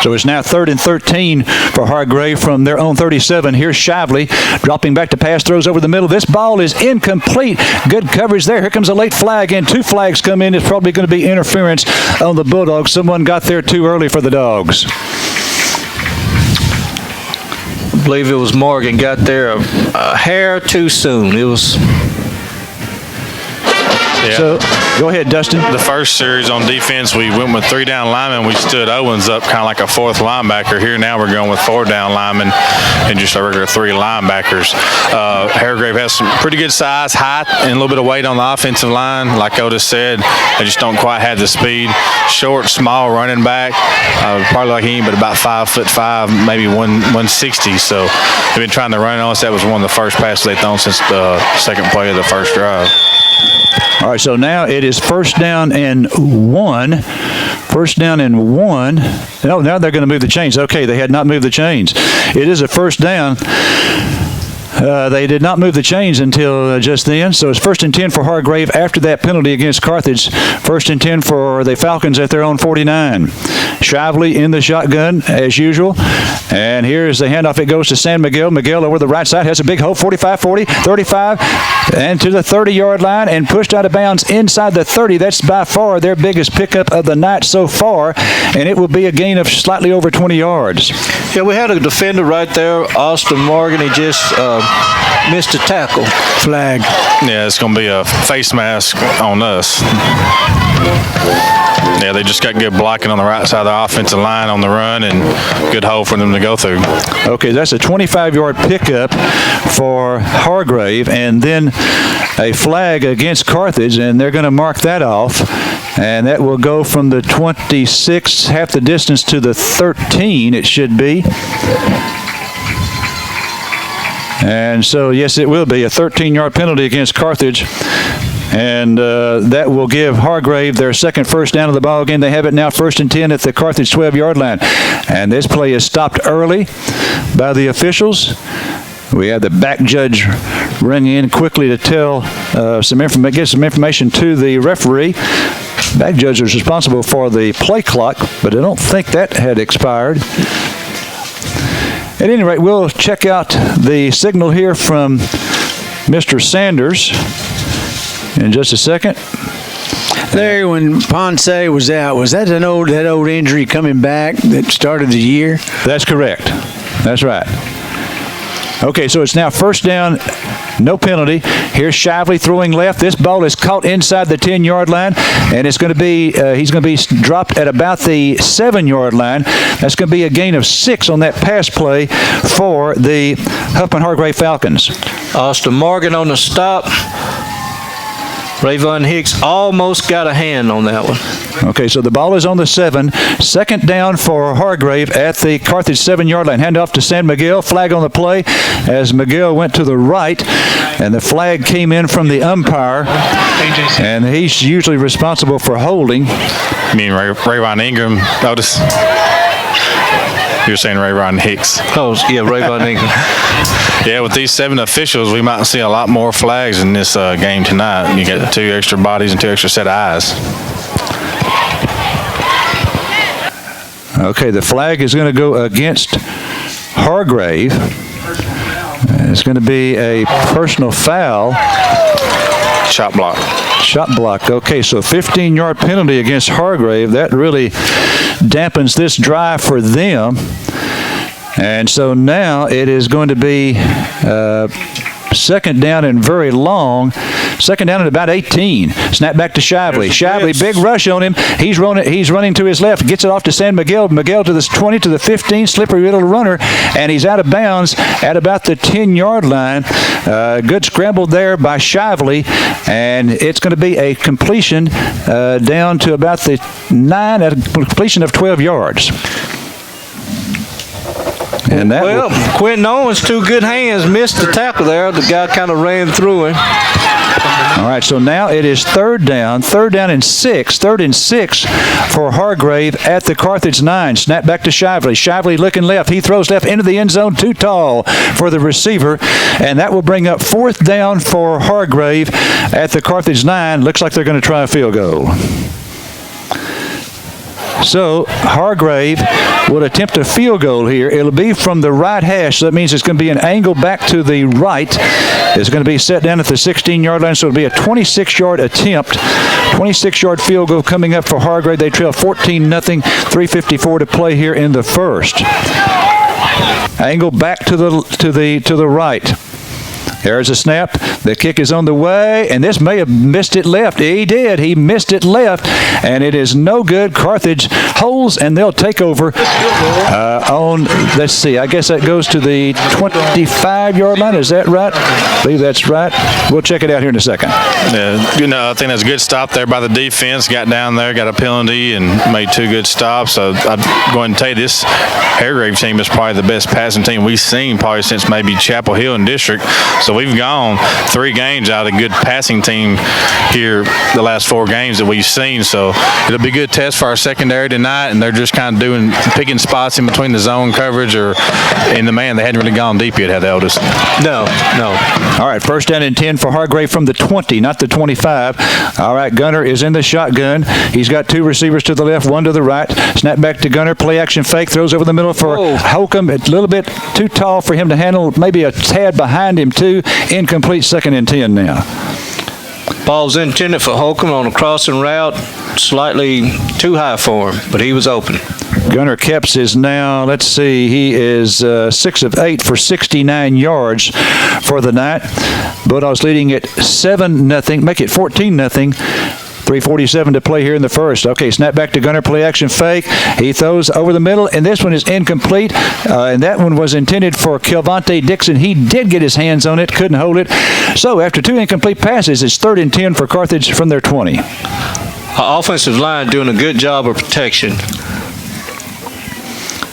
So it's now 3rd and 13 for Hargrave from their own 37. Here's Shively dropping back to pass, throws over the middle. This ball is incomplete. Good coverage there. Here comes a late flag in. 2 flags come in. It's probably going to be interference on the Bulldogs. Someone got there too early for the Dogs. I believe it was Morgan got there a hair too soon. It was... Yeah. So, go ahead, Dustin. The first series on defense, we went with 3 down linemen. We stood Owens up kind of like a 4th linebacker. Here now we're going with 4 down linemen and just a regular 3 linebackers. Hargrave has some pretty good size, height, and a little bit of weight on the offensive line. Like Otis said, they just don't quite have the speed. Short, small running back, probably like him, but about 5'5", maybe 160. So they've been trying to run on us. That was one of the first passes they've thrown since the second play of the first drive. All right, so now it is 1st down and 1. 1st down and 1. No, now they're going to move the chains. Okay, they had not moved the chains. It is a 1st down. They did not move the chains until just then, so it's 1st and 10 for Hargrave after that penalty against Carthage. 1st and 10 for the Falcons at their own 49. Shively in the shotgun, as usual. And here's the handoff. It goes to San Miguel. Miguel over the right side has a big hole, 45, 40, 35, and to the 30-yard line and pushed out of bounds inside the 30. That's by far their biggest pickup of the night so far, and it will be a gain of slightly over 20 yards. Yeah, we had a defender right there, Austin Morgan. He just missed a tackle. Flag. Yeah, it's going to be a face mask on us. Yeah, they just got good blocking on the right side of the offensive line on the run and good hole for them to go through. Okay, that's a 25-yard pickup for Hargrave, and then a flag against Carthage, and they're going to mark that off, and that will go from the 26, half the distance, to the 13, it should be. And so, yes, it will be a 13-yard penalty against Carthage. And that will give Hargrave their second 1st down of the ball game. They have it now 1st and 10 at the Carthage 12-yard line. And this play is stopped early by the officials. We had the back judge ring in quickly to tell get some information to the referee. Back judge was responsible for the play clock, but I don't think that had expired. At any rate, we'll check out the signal here from Mr. Sanders in just a second. There, when Ponce was out, was that that old injury coming back that started the year? That's correct. That's right. Okay, so it's now 1st down, no penalty. Here's Shively throwing left. This ball is caught inside the 10-yard line, and it's going to be he's going to be dropped at about the 7-yard line. That's going to be a gain of 6 on that pass play for the Huffman Hargrave Falcons. Austin Morgan on the stop. Rayvon Hicks almost got a hand on that one. Okay, so the ball is on the 7. 2nd down for Hargrave at the Carthage 7-yard line. Hand off to San Miguel. Flag on the play as Miguel went to the right, and the flag came in from the umpire, and he's usually responsible for holding. You mean Rayvon Ingram? Notice. You're saying Rayvon Hicks. Oh, yeah, Rayvon Ingram. Yeah, with these 7 officials, we might see a lot more flags in this game tonight. You get 2 extra bodies and 2 extra set of eyes. Okay, the flag is going to go against Hargrave. It's going to be a personal foul. Shot block. Shot block. Okay, so 15-yard penalty against Hargrave. That really dampens this drive for them. And so now it is going to be 2nd down and very long. 2nd down at about 18. Snap back to Shively. Shively, big rush on him. He's running to his left. Gets it off to San Miguel. Miguel to the 20, to the 15. Slippery little runner. And he's out of bounds at about the 10-yard line. Good scramble there by Shively. And it's going to be a completion down to about the 9, at a completion of 12 yards. And that Quentin Owens, 2 good hands, missed the tackle there. The guy kind of ran through him. All right, so now it is third down and six for Hargrave at the Carthage 9. Snap back to Shively. Shively looking left. He throws left into the end zone, too tall for the receiver, and that will bring up fourth down for Hargrave at the Carthage 9. Looks like they're going to try a field goal. So Hargrave will attempt a field goal here. It'll be from the right hash, so that means it's going to be an angle back to the right. It's going to be set down at the 16-yard line, so it'll be a 26-yard attempt. 26-yard field goal coming up for Hargrave. They trail 14-0, 3:54 to play here in the first. Angle back to the right. There's a snap. The kick is on the way, and this may have missed it left. He did. He missed it left, and it is no good. Carthage holds, and they'll take over on, let's see, I guess that goes to the 25-yard line. Is that right? I believe that's right. We'll check it out here in a second. I think that's a good stop there by the defense. Got down there, got a penalty, and made two good stops. So I'd go ahead and tell you this Hargrave team is probably the best passing team we've seen probably since maybe Chapel Hill and District. So we've gone 3 games out of a good passing team here the last 4 games that we've seen. So it'll be a good test for our secondary tonight, and they're just kind of picking spots in between the zone coverage or in the man. They hadn't really gone deep yet, had the eldest. No. All right, first down and 10 for Hargrave from the 20, not the 25. All right, Gunner is in the shotgun. He's got 2 receivers to the left, 1 to the right. Snap back to Gunner, play action fake, throws over the middle for Holcomb. It's a little bit too tall for him to handle, maybe a tad behind him too. Incomplete, second and 10 now. Ball's intended for Holcomb on a crossing route, slightly too high for him, but he was open. Gunner Kepps is now, let's see, he is 6 of 8 for 69 yards for the night. Bulldogs leading it 7-0, make it 14-0. 3:47 to play here in the first. Okay, snap back to Gunner, play action fake. He throws over the middle, and this one is incomplete. And that one was intended for Kelvonte Dixon. He did get his hands on it, couldn't hold it. So after 2 incomplete passes, it's 3rd and 10 for Carthage from their 20. Our offensive line doing a good job of protection.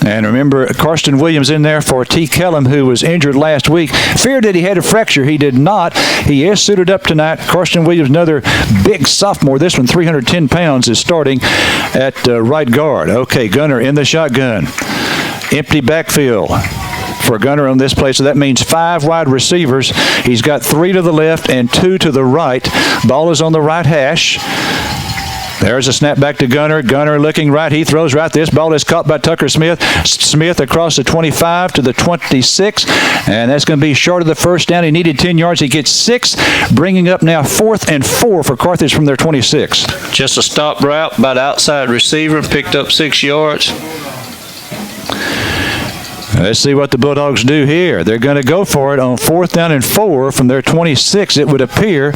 And remember, Karsten Williams in there for T. Kellum, who was injured last week. Feared that he had a fracture. He did not. He is suited up tonight. Karsten Williams, another big sophomore. This one, 310 pounds, is starting at right guard. Okay, Gunner in the shotgun. Empty backfield for Gunner on this play, so that means 5 wide receivers. He's got 3 to the left and 2 to the right. Ball is on the right hash. There's a snap back to Gunner. Gunner looking right. He throws right. This ball is caught by Tucker Smith. Smith across the 25 to the 26. And that's going to be short of the first down. He needed 10 yards. He gets 6, bringing up now 4th and 4 for Carthage from their 26. Just a stop route by the outside receiver. Picked up 6 yards. Let's see what the Bulldogs do here. They're going to go for it on 4th down and 4 from their 26, it would appear.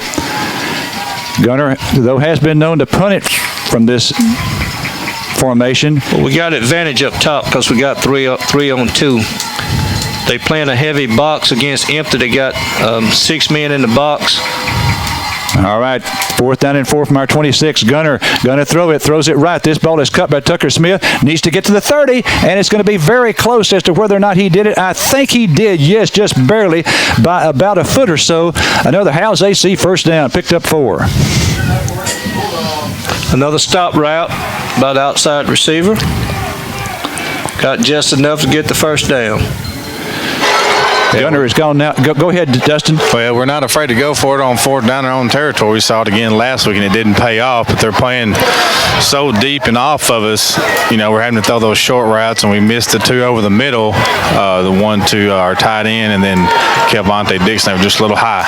Gunner, though, has been known to punt it from this formation. Well, we got advantage up top because we got 3 on 2. They playing a heavy box against Empty. They got 6 men in the box. All right, 4th down and 4 from our 26. Gunner gonna throw it, throws it right. This ball is cut by Tucker Smith. Needs to get to the 30, and it's going to be very close as to whether or not he did it. I think he did, yes, just barely, by about a foot or so. Another Howes AC first down, picked up 4. Another stop route by the outside receiver. Got just enough to get the first down. Gunner is gone now. Go ahead, Dustin. Well, we're not afraid to go for it on 4th down in our own territory. We saw it again last week, and it didn't pay off. But they're playing so deep and off of us. You know, we're having to throw those short routes, and we missed the 2 over the middle. The 1 to our tight end, and then Kelvonte Dixon. They were just a little high.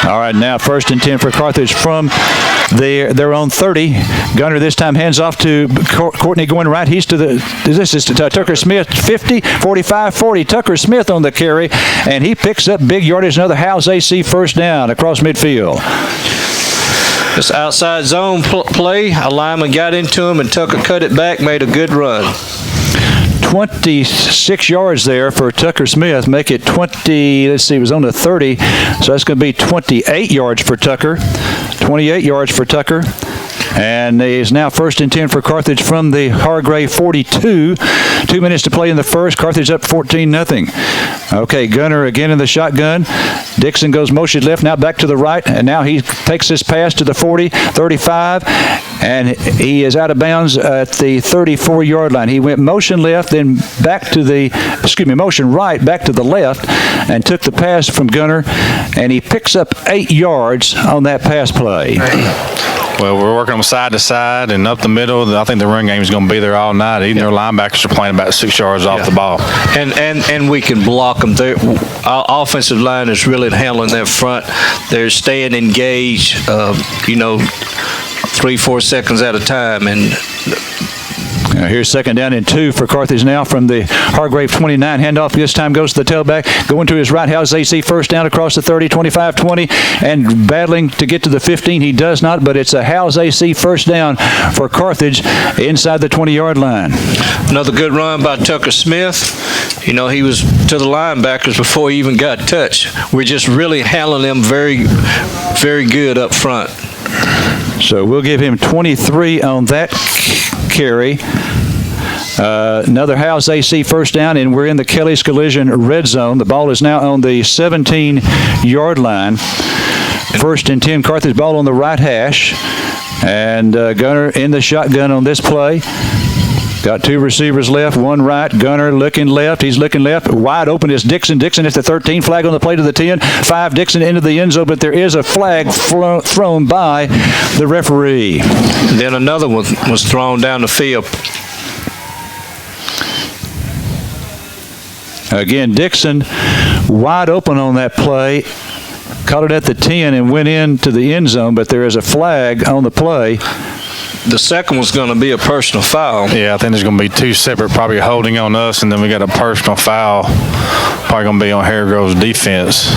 All right, now 1st and 10 for Carthage from their own 30. Gunner this time hands off to Courtney going right. He's to the. This is to Tucker Smith. 50, 45, 40. Tucker Smith on the carry. And he picks up big yardage, another Howes AC first down across midfield. This outside zone play, a lineman got into him and Tucker cut it back, made a good run. 26 yards there for Tucker Smith, make it 20, let's see, it was on the 30, so that's going to be 28 yards for Tucker. 28 yards for Tucker. And it is now 1st and 10 for Carthage from the Hargrave 42. 2 minutes to play in the first. Carthage up 14-0. Okay, Gunner again in the shotgun. Dixon goes motion left, now back to the right, and now he takes this pass to the 40, 35, and he is out of bounds at the 34-yard line. He went motion left, then motion right, back to the left, and took the pass from Gunner, and he picks up 8 yards on that pass play. Well, we're working them side to side and up the middle. I think the run game is going to be there all night. Even their linebackers are playing about 6 yards off the ball. And we can block them. Our offensive line is really handling their front. They're staying engaged, 3-4 seconds at a time. And here's 2nd down and 2 for Carthage now from the Hargrave 29. Handoff this time goes to the tailback. Going to his right. How's AC first down across the 30, 25, 20, and battling to get to the 15. He does not, but it's a How's AC first down for Carthage inside the 20-yard line. Another good run by Tucker Smith. He was to the linebackers before he even got touched. We're just really handling them very, very good up front. So we'll give him 23 on that carry. Another How's AC first down, and we're in the Kelly's Collision red zone. The ball is now on the 17-yard line. 1st and 10, Carthage ball on the right hash. And Gunner in the shotgun on this play. Got 2 receivers left, 1 right. Gunner looking left. He's looking left. Wide open is Dixon. Dixon is the 13. Flag on the play to the 10. 5 Dixon into the end zone, but there is a flag thrown by the referee. And then another one was thrown down the field. Again, Dixon wide open on that play. Caught it at the 10 and went into the end zone, but there is a flag on the play. The second one's going to be a personal foul. Yeah, I think there's going to be 2 separate, probably holding on us, and then we got a personal foul, probably going to be on Hargrove's defense.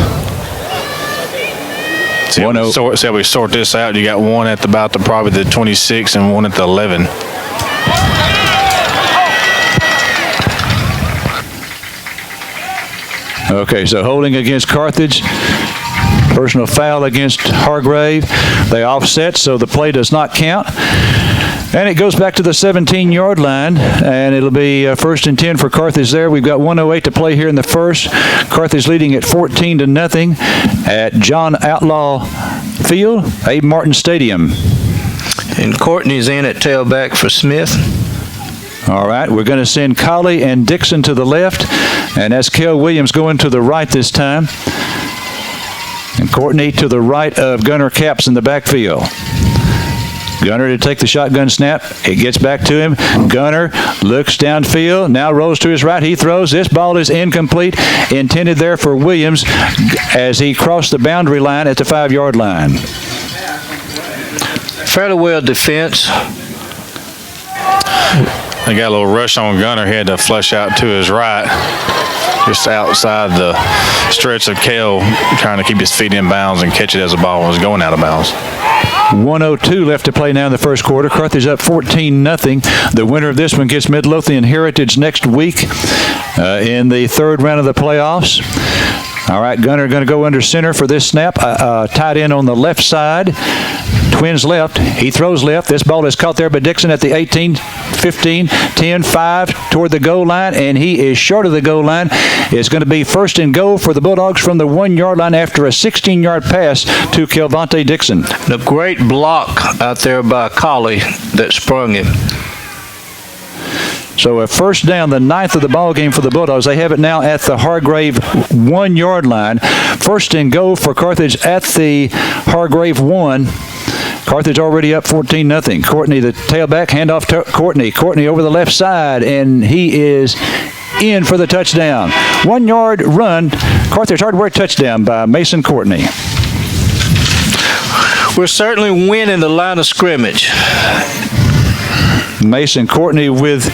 See how we sort this out. You got one at probably the 26 and one at the 11. Okay, so holding against Carthage. Personal foul against Hargrave. They offset, so the play does not count. And it goes back to the 17-yard line, and it'll be 1st and 10 for Carthage there. We've got 1:08 to play here in the first. Carthage leading at 14-0 at John Outlaw Field, Abe Martin Stadium. And Courtney's in at tailback for Smith. All right, we're going to send Colley and Dixon to the left, and that's Kel Williams going to the right this time. And Courtney to the right of Gunner Capps in the backfield. Gunner to take the shotgun snap. It gets back to him. Gunner looks downfield. Now rolls to his right. He throws. This ball is incomplete. Intended there for Williams as he crossed the boundary line at the 5-yard line. Fairly well defense. They got a little rush on Gunner. He had to flush out to his right, just outside the stretch of Kel, trying to keep his feet in bounds and catch it as the ball was going out of bounds. 1:02 left to play now in the first quarter. Carthage up 14-0. The winner of this one gets Midlothian Heritage next week in the 3rd round of the playoffs. All right, Gunner going to go under center for this snap. Tight end on the left side. Twins left. He throws left. This ball is caught there by Dixon at the 18, 15, 10, 5 toward the goal line, and he is short of the goal line. It's going to be 1st and goal for the Bulldogs from the 1-yard line after a 16-yard pass to Kelvonte Dixon. The great block out there by Colley that sprung him. So a 1st down, the 9th of the ball game for the Bulldogs. They have it now at the Hargrave 1-yard line. 1st and goal for Carthage at the Hargrave 1. Carthage already up 14-0. Courtney, the tailback, handoff to Courtney. Courtney over the left side, and he is in for the touchdown. 1-yard run, Carthage Hardware touchdown by Mason Courtney. We're certainly winning the line of scrimmage. Mason Courtney with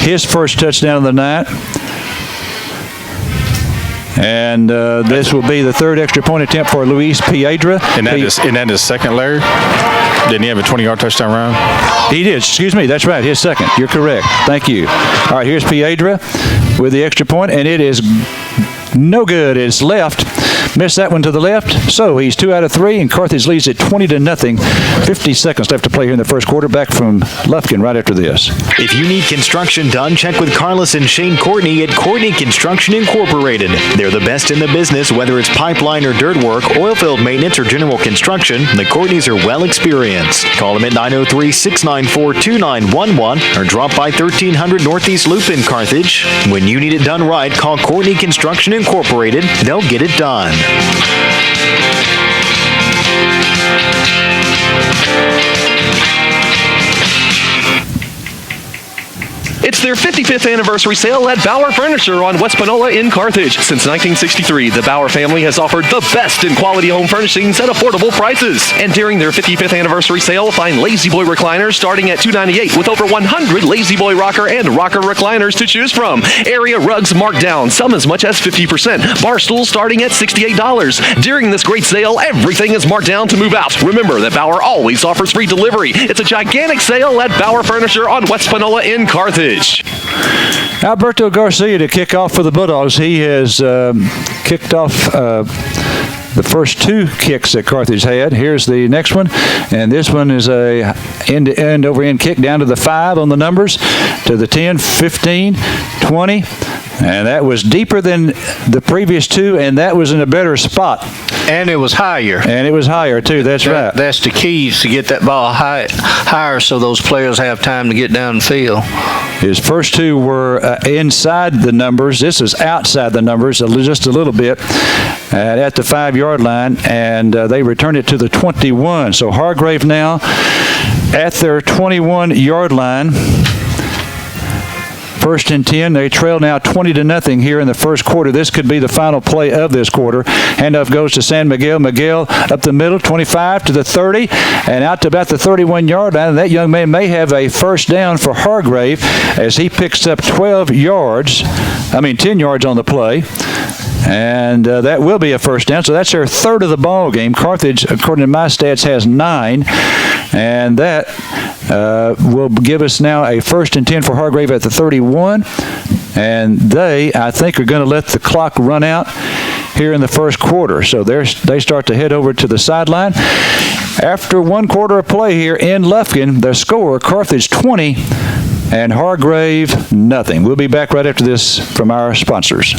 his first touchdown of the night. And this will be the 3rd extra point attempt for Luis Piedra. And that is second, Larry? Didn't he have a 20-yard touchdown run? He did. Excuse me. That's right. His second. You're correct. Thank you. All right, here's Piedra with the extra point, and it is no good. It's left. Missed that one to the left. So he's 2 out of 3, and Carthage leads it 20-0. 50 seconds left to play here in the first quarter. Back from Lufkin right after this. If you need construction done, check with Carlos and Shane Courtney at Courtney Construction Incorporated. They're the best in the business, whether it's pipeline or dirt work, oil field maintenance, or general construction. The Courtneys are well experienced. Call them at 903-694-2911 or drop by 1300 Northeast Loop in Carthage. When you need it done right, call Courtney Construction Incorporated. They'll get it done. It's their 55th anniversary sale at Bauer Furniture on West Panola in Carthage. Since 1963, the Bauer family has offered the best in quality home furnishings at affordable prices. And during their 55th anniversary sale, find Lazy Boy recliners starting at $298 with over 100 Lazy Boy rocker and rocker recliners to choose from. Area rugs marked down, some as much as 50%. Bar stools starting at $68. During this great sale, everything is marked down to move out. Remember that Bauer always offers free delivery. It's a gigantic sale at Bauer Furniture on West Panola in Carthage. Alberto Garcia to kick off for the Bulldogs. He has kicked off the first 2 kicks that Carthage had. Here's the next one, and this one is a end-to-end over-end kick down to the 5 on the numbers, to the 10, 15, 20, and that was deeper than the previous 2, and that was in a better spot. And it was higher. And it was higher, too. That's right. That's the key, is to get that ball higher so those players have time to get down the field. His first 2 were inside the numbers. This is outside the numbers just a little bit at the 5-yard line, and they returned it to the 21. So Hargrave now at their 21-yard line. First and 10. They trail now 20-0 here in the first quarter. This could be the final play of this quarter. Handoff goes to San Miguel. Miguel up the middle, 25 to the 30, and out to about the 31-yard line. And that young man may have a first down for Hargrave as he picks up 10 yards on the play. And that will be a first down. So that's their third of the ball game. Carthage, according to my stats, has 9. And that will give us now a first and 10 for Hargrave at the 31. And they, I think, are going to let the clock run out here in the first quarter. So they start to head over to the sideline. After 1 quarter of play here in Lufkin, the score, Carthage 20 and Hargrave nothing. We'll be back right after this from our sponsors.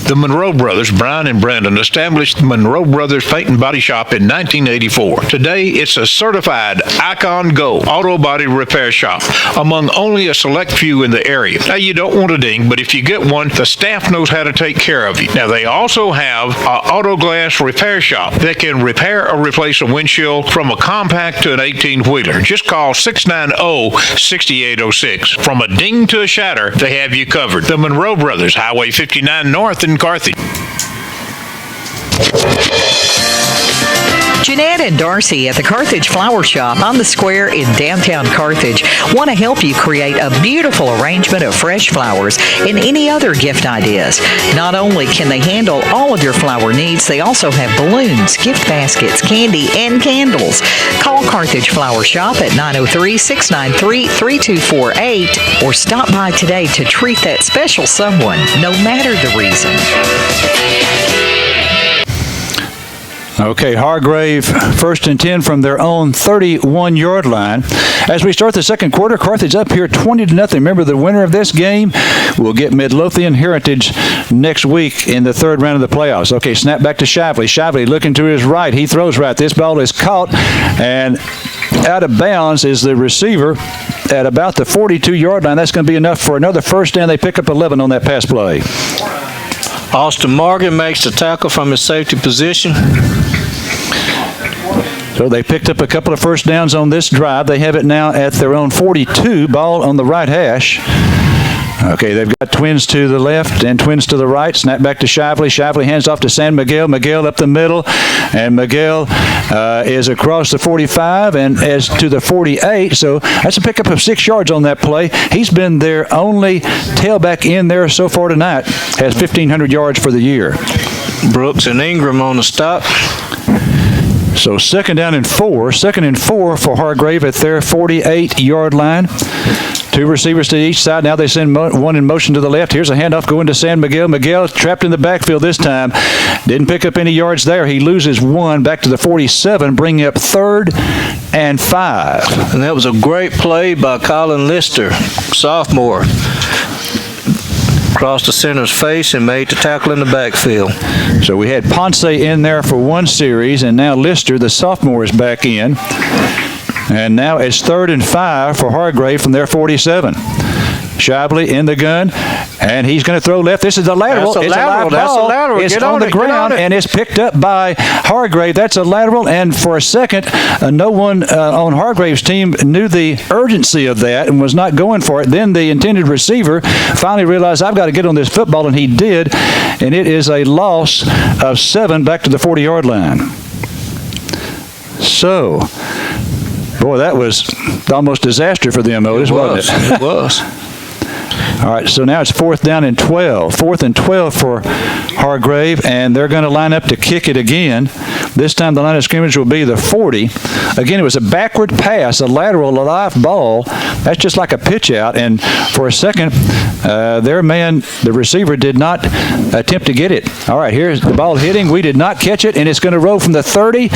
The Monroe brothers, Brian and Brendan, established the Monroe Brothers Paint and Body Shop in 1984. Today, it's a certified Icon Go auto body repair shop, among only a select few in the area. Now, you don't want a ding, but if you get one, the staff knows how to take care of you. Now, they also have an auto glass repair shop that can repair or replace a windshield from a compact to an 18-wheeler. Just call 690-6806. From a ding to a shatter, they have you covered. The Monroe Brothers, Highway 59 North in Carthage. Jeanette and Darcy at the Carthage Flower Shop on the square in downtown Carthage want to help you create a beautiful arrangement of fresh flowers and any other gift ideas. Not only can they handle all of your flower needs, they also have balloons, gift baskets, candy, and candles. Call Carthage Flower Shop at 903-693-3248 or stop by today to treat that special someone, no matter the reason. Okay, Hargrave, first and 10 from their own 31-yard line. As we start the second quarter, Carthage up here 20-0. Remember, the winner of this game will get Midlothian Heritage next week in the third round of the playoffs. Okay, snap back to Shively. Shively looking to his right. He throws right. This ball is caught, and out of bounds is the receiver at about the 42-yard line. That's going to be enough for another first down. They pick up 11 on that pass play. Austin Morgan makes the tackle from his safety position. So they picked up a couple of first downs on this drive. They have it now at their own 42, ball on the right hash. Okay, they've got twins to the left and twins to the right. Snap back to Shively. Shively hands off to San Miguel. Miguel up the middle, and Miguel is across the 45 and as to the 48. So that's a pickup of 6 yards on that play. He's been their only tailback in there so far tonight. Has 1,500 yards for the year. Brooks and Ingram on the stop. So second and four for Hargrave at their 48-yard line. 2 receivers to each side. Now they send one in motion to the left. Here's a handoff going to San Miguel. Miguel trapped in the backfield this time. Didn't pick up any yards there. He loses 1 back to the 47, bringing up 3rd and 5. And that was a great play by Colin Lister, sophomore. Crossed the center's face and made the tackle in the backfield. So we had Ponce in there for one series, and now Lister, the sophomore, is back in. And now it's 3rd and 5 for Hargrave from their 47. Shibley in the gun, and he's going to throw left. This is a lateral. That's a it's lateral. a live ball. That's a lateral. It's Get on on the it. Get ground, on it. and it's picked up by Hargrave. That's a lateral, and for a second, no one on Hargrave's team knew the urgency of that and was not going for it. Then the intended receiver finally realized, I've got to get on this football, and he did, and it is a loss of 7 back to the 40-yard line. So, boy, that was almost disaster for them, Otis, wasn't it? It was. All right, so now it's 4th down and 12. 4th and 12 for Hargrave, and they're going to line up to kick it again. This time the line of scrimmage will be the 40. Again, it was a backward pass, a lateral, a live ball. That's just like a pitch out, and for a second, their man, the receiver, did not attempt to get it. All right, here's the ball hitting. We did not catch it, and it's going to roll from the 30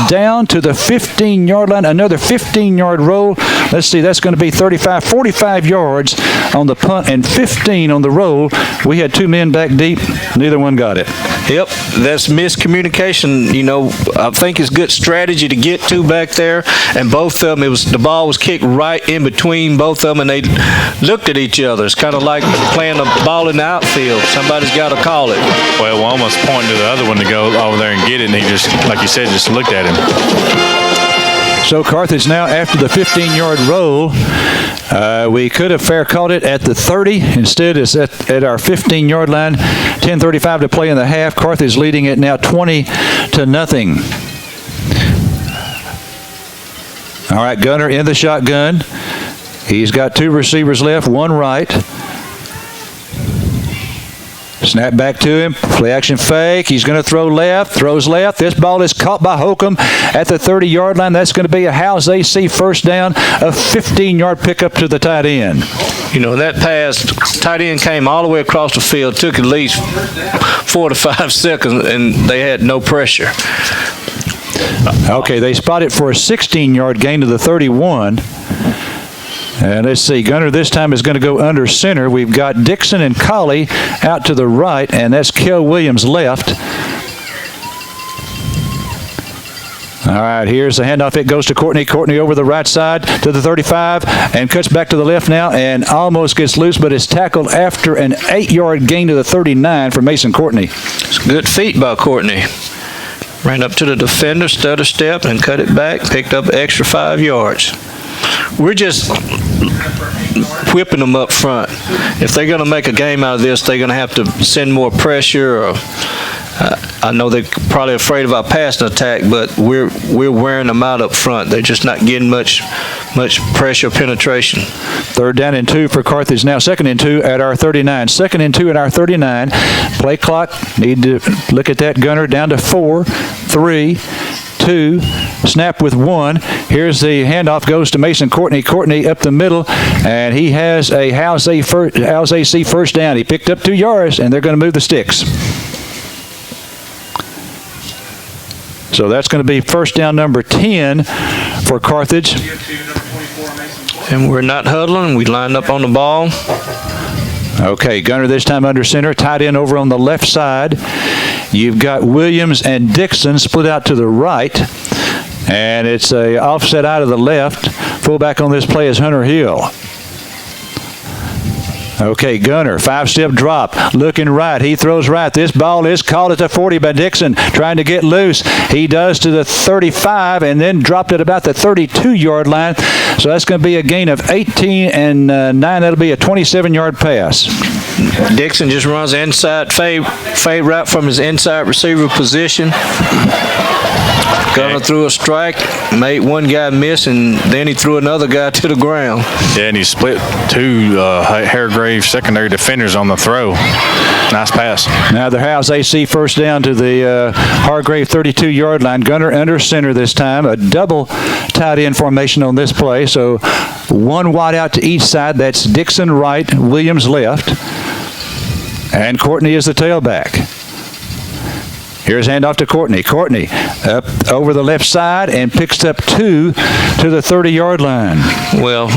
down to the 15-yard line. Another 15-yard roll. Let's see, that's going to be 35, 45 yards on the punt and 15 on the roll. We had 2 men back deep. Neither one got it. Yep, that's miscommunication. You know, I think it's good strategy to get 2 back there, and both of them, the ball was kicked right in between both of them, and they looked at each other. It's kind of like playing a ball in the outfield. Somebody's got to call it. Well, we almost pointed to the other one to go over there and get it, and he just, like you said, just looked at him. So Carthage now after the 15-yard roll. We could have fair caught it at the 30. Instead, it's at our 15-yard line. 10:35 to play in the half. Carthage leading it now 20-0. All right, Gunner in the shotgun. He's got 2 receivers left, 1 right. Snap back to him. Play action fake. He's going to throw left. Throws left. This ball is caught by Holcomb at the 30-yard line. That's going to be a Howes AC first down. A 15-yard pickup to the tight end. You know, that pass, tight end came all the way across the field, took at least 4 to 5 seconds, and they had no pressure. Okay, they spot it for a 16-yard gain to the 31. And let's see, Gunner this time is going to go under center. We've got Dixon and Colley out to the right, and that's Kel Williams left. All right, here's the handoff. It goes to Courtney. Courtney over the right side to the 35 and cuts back to the left now and almost gets loose, but is tackled after an 8-yard gain to the 39 for Mason Courtney. It's good feet by Courtney. Ran up to the defender, stutter step, and cut it back, picked up extra 5 yards. We're just whipping them up front. If they're going to make a game out of this, they're going to have to send more pressure. Or, I know they're probably afraid of our passing attack, but we're wearing them out up front. They're just not getting much pressure penetration. 3rd down and 2 for Carthage now. 2nd and 2 at our 39. 2nd and 2 at our 39. Play clock. Need to look at that, Gunner. Down to 4, 3, 2, snap with 1. Here's the handoff, goes to Mason Courtney. Courtney up the middle, and he has a Howes AC first down. He picked up 2 yards, and they're going to move the sticks. So that's going to be first down number 10 for Carthage. And we're not huddling. We lined up on the ball. Okay, Gunner this time under center, tight end over on the left side. You've got Williams and Dixon split out to the right, and it's a offset out of the left. Fullback on this play is Hunter Hill. Okay, Gunner, 5-step drop, looking right. He throws right. This ball is caught at the 40 by Dixon, trying to get loose. He does to the 35 and then dropped at about the 32-yard line. So that's going to be a gain of 18 and 9. That'll be a 27-yard pass. Dixon just runs inside, fade right from his inside receiver position. Gunner threw a strike, made one guy miss, and then he threw another guy to the ground. Yeah, and he split 2 Hargrave secondary defenders on the throw. Nice pass. Now the Howes AC first down to the Hargrave 32-yard line. Gunner under center this time. A double tight end formation on this play. So 1 wide out to each side. That's Dixon right, Williams left. And Courtney is the tailback. Here's handoff to Courtney. Courtney up over the left side and picks up 2 to the 30-yard line. Well,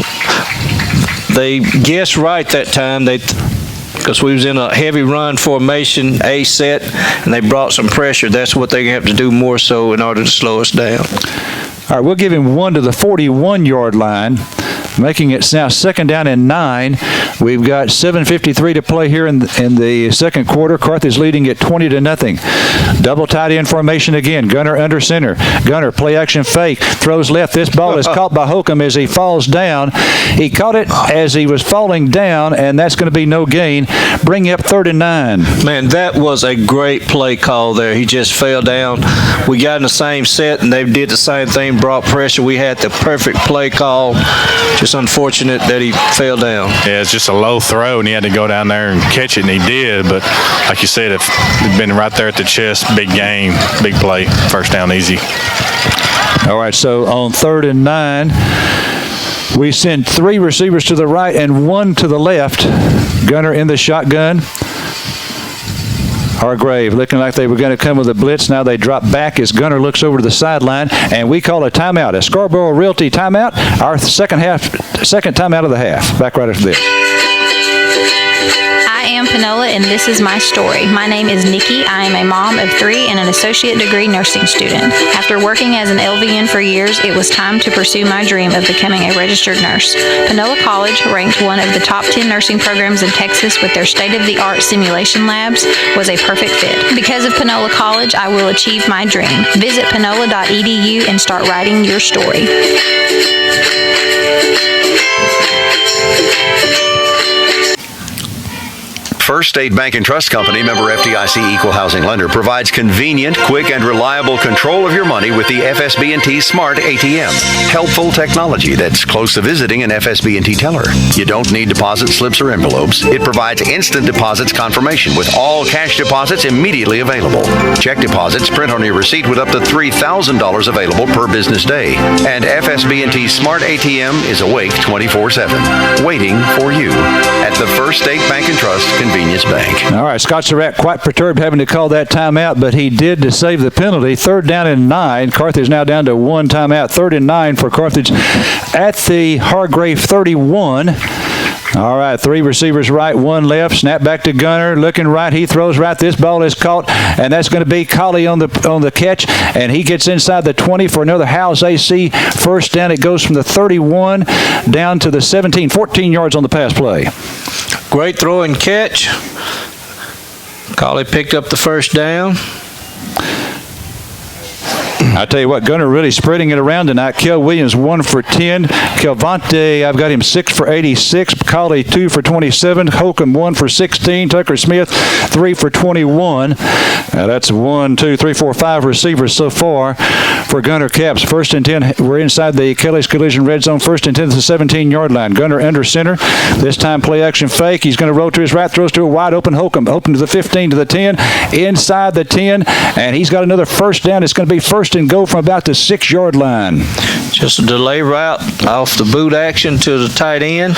they guessed right that time. Because we was in a heavy run formation, A set, and they brought some pressure. That's what they have to do more so in order to slow us down. All right, we'll give him 1 to the 41-yard line, making it now 2nd down and 9. We've got 7:53 to play here in the second quarter. Carthage leading at 20-0. Double tight end formation again. Gunner under center. Gunner play action fake. Throws left. This ball is caught by Holcomb as he falls down. He caught it as he was falling down, and that's going to be no gain. Bring up 3rd and 9. Man, that was a great play call there. He just fell down. We got in the same set, and they did the same thing, brought pressure. We had the perfect play call. Just unfortunate that he fell down. Yeah, it's just a low throw, and he had to go down there and catch it, and he did. But like you said, if he'd been right there at the chest, big game, big play, first down easy. All right, so on 3rd and 9, we send 3 receivers to the right and 1 to the left. Gunner in the shotgun. Hargrave looking like they were going to come with a blitz. Now they drop back as Gunner looks over to the sideline, and we call a timeout, a Scarborough Realty timeout, our second timeout of the half. Back right after this. I am Panola, and this is my story. My name is Nikki. I am a mom of 3 and an associate degree nursing student. After working as an LVN for years, it was time to pursue my dream of becoming a registered nurse. Panola College, ranked one of the top 10 nursing programs in Texas with their state-of-the-art simulation labs, was a perfect fit. Because of Panola College, I will achieve my dream. Visit panola.edu and start writing your story. First State Bank and Trust Company, member FDIC equal housing lender, provides convenient, quick, and reliable control of your money with the FSB&T Smart ATM. Helpful technology that's close to visiting an FSB&T teller. You don't need deposit slips or envelopes. It provides instant deposits confirmation with all cash deposits immediately available. Check deposits print on your receipt with up to $3,000 available per business day. And FSB&T Smart ATM is awake 24/7, waiting for you at the First State Bank and Trust Convenience Bank. All right, Scott Surratt quite perturbed having to call that timeout, but he did to save the penalty. 3rd down and 9. Carthage now down to 1 timeout. 3rd and 9 for Carthage at the Hargrave 31. All right, 3 receivers right, 1 left. Snap back to Gunner, looking right. He throws right. This ball is caught, and that's going to be Colley on the catch, and he gets inside the 20 for another Howes AC first down. It goes from the 31 down to the 17, 14 yards on the pass play. Great throw and catch. Colley picked up the first down. I tell you what, Gunner really spreading it around tonight. Kel Williams 1 for 10. Kelvonte, I've got him 6 for 86. Colley 2 for 27. Holcomb 1 for 16. Tucker Smith 3 for 21. That's 1, 2, 3, 4, 5 receivers so far for Gunner Caps. 1st and 10. We're inside the Kelly's Collision red zone. 1st and 10 to the 17-yard line. Gunner under center. This time play action fake. He's going to roll to his right. Throws to a wide open Holcomb. Open to the 15 to the 10. Inside the 10. And he's got another first down. It's going to be 1st and go from about the 6-yard line. Just a delay route off the boot action to the tight end.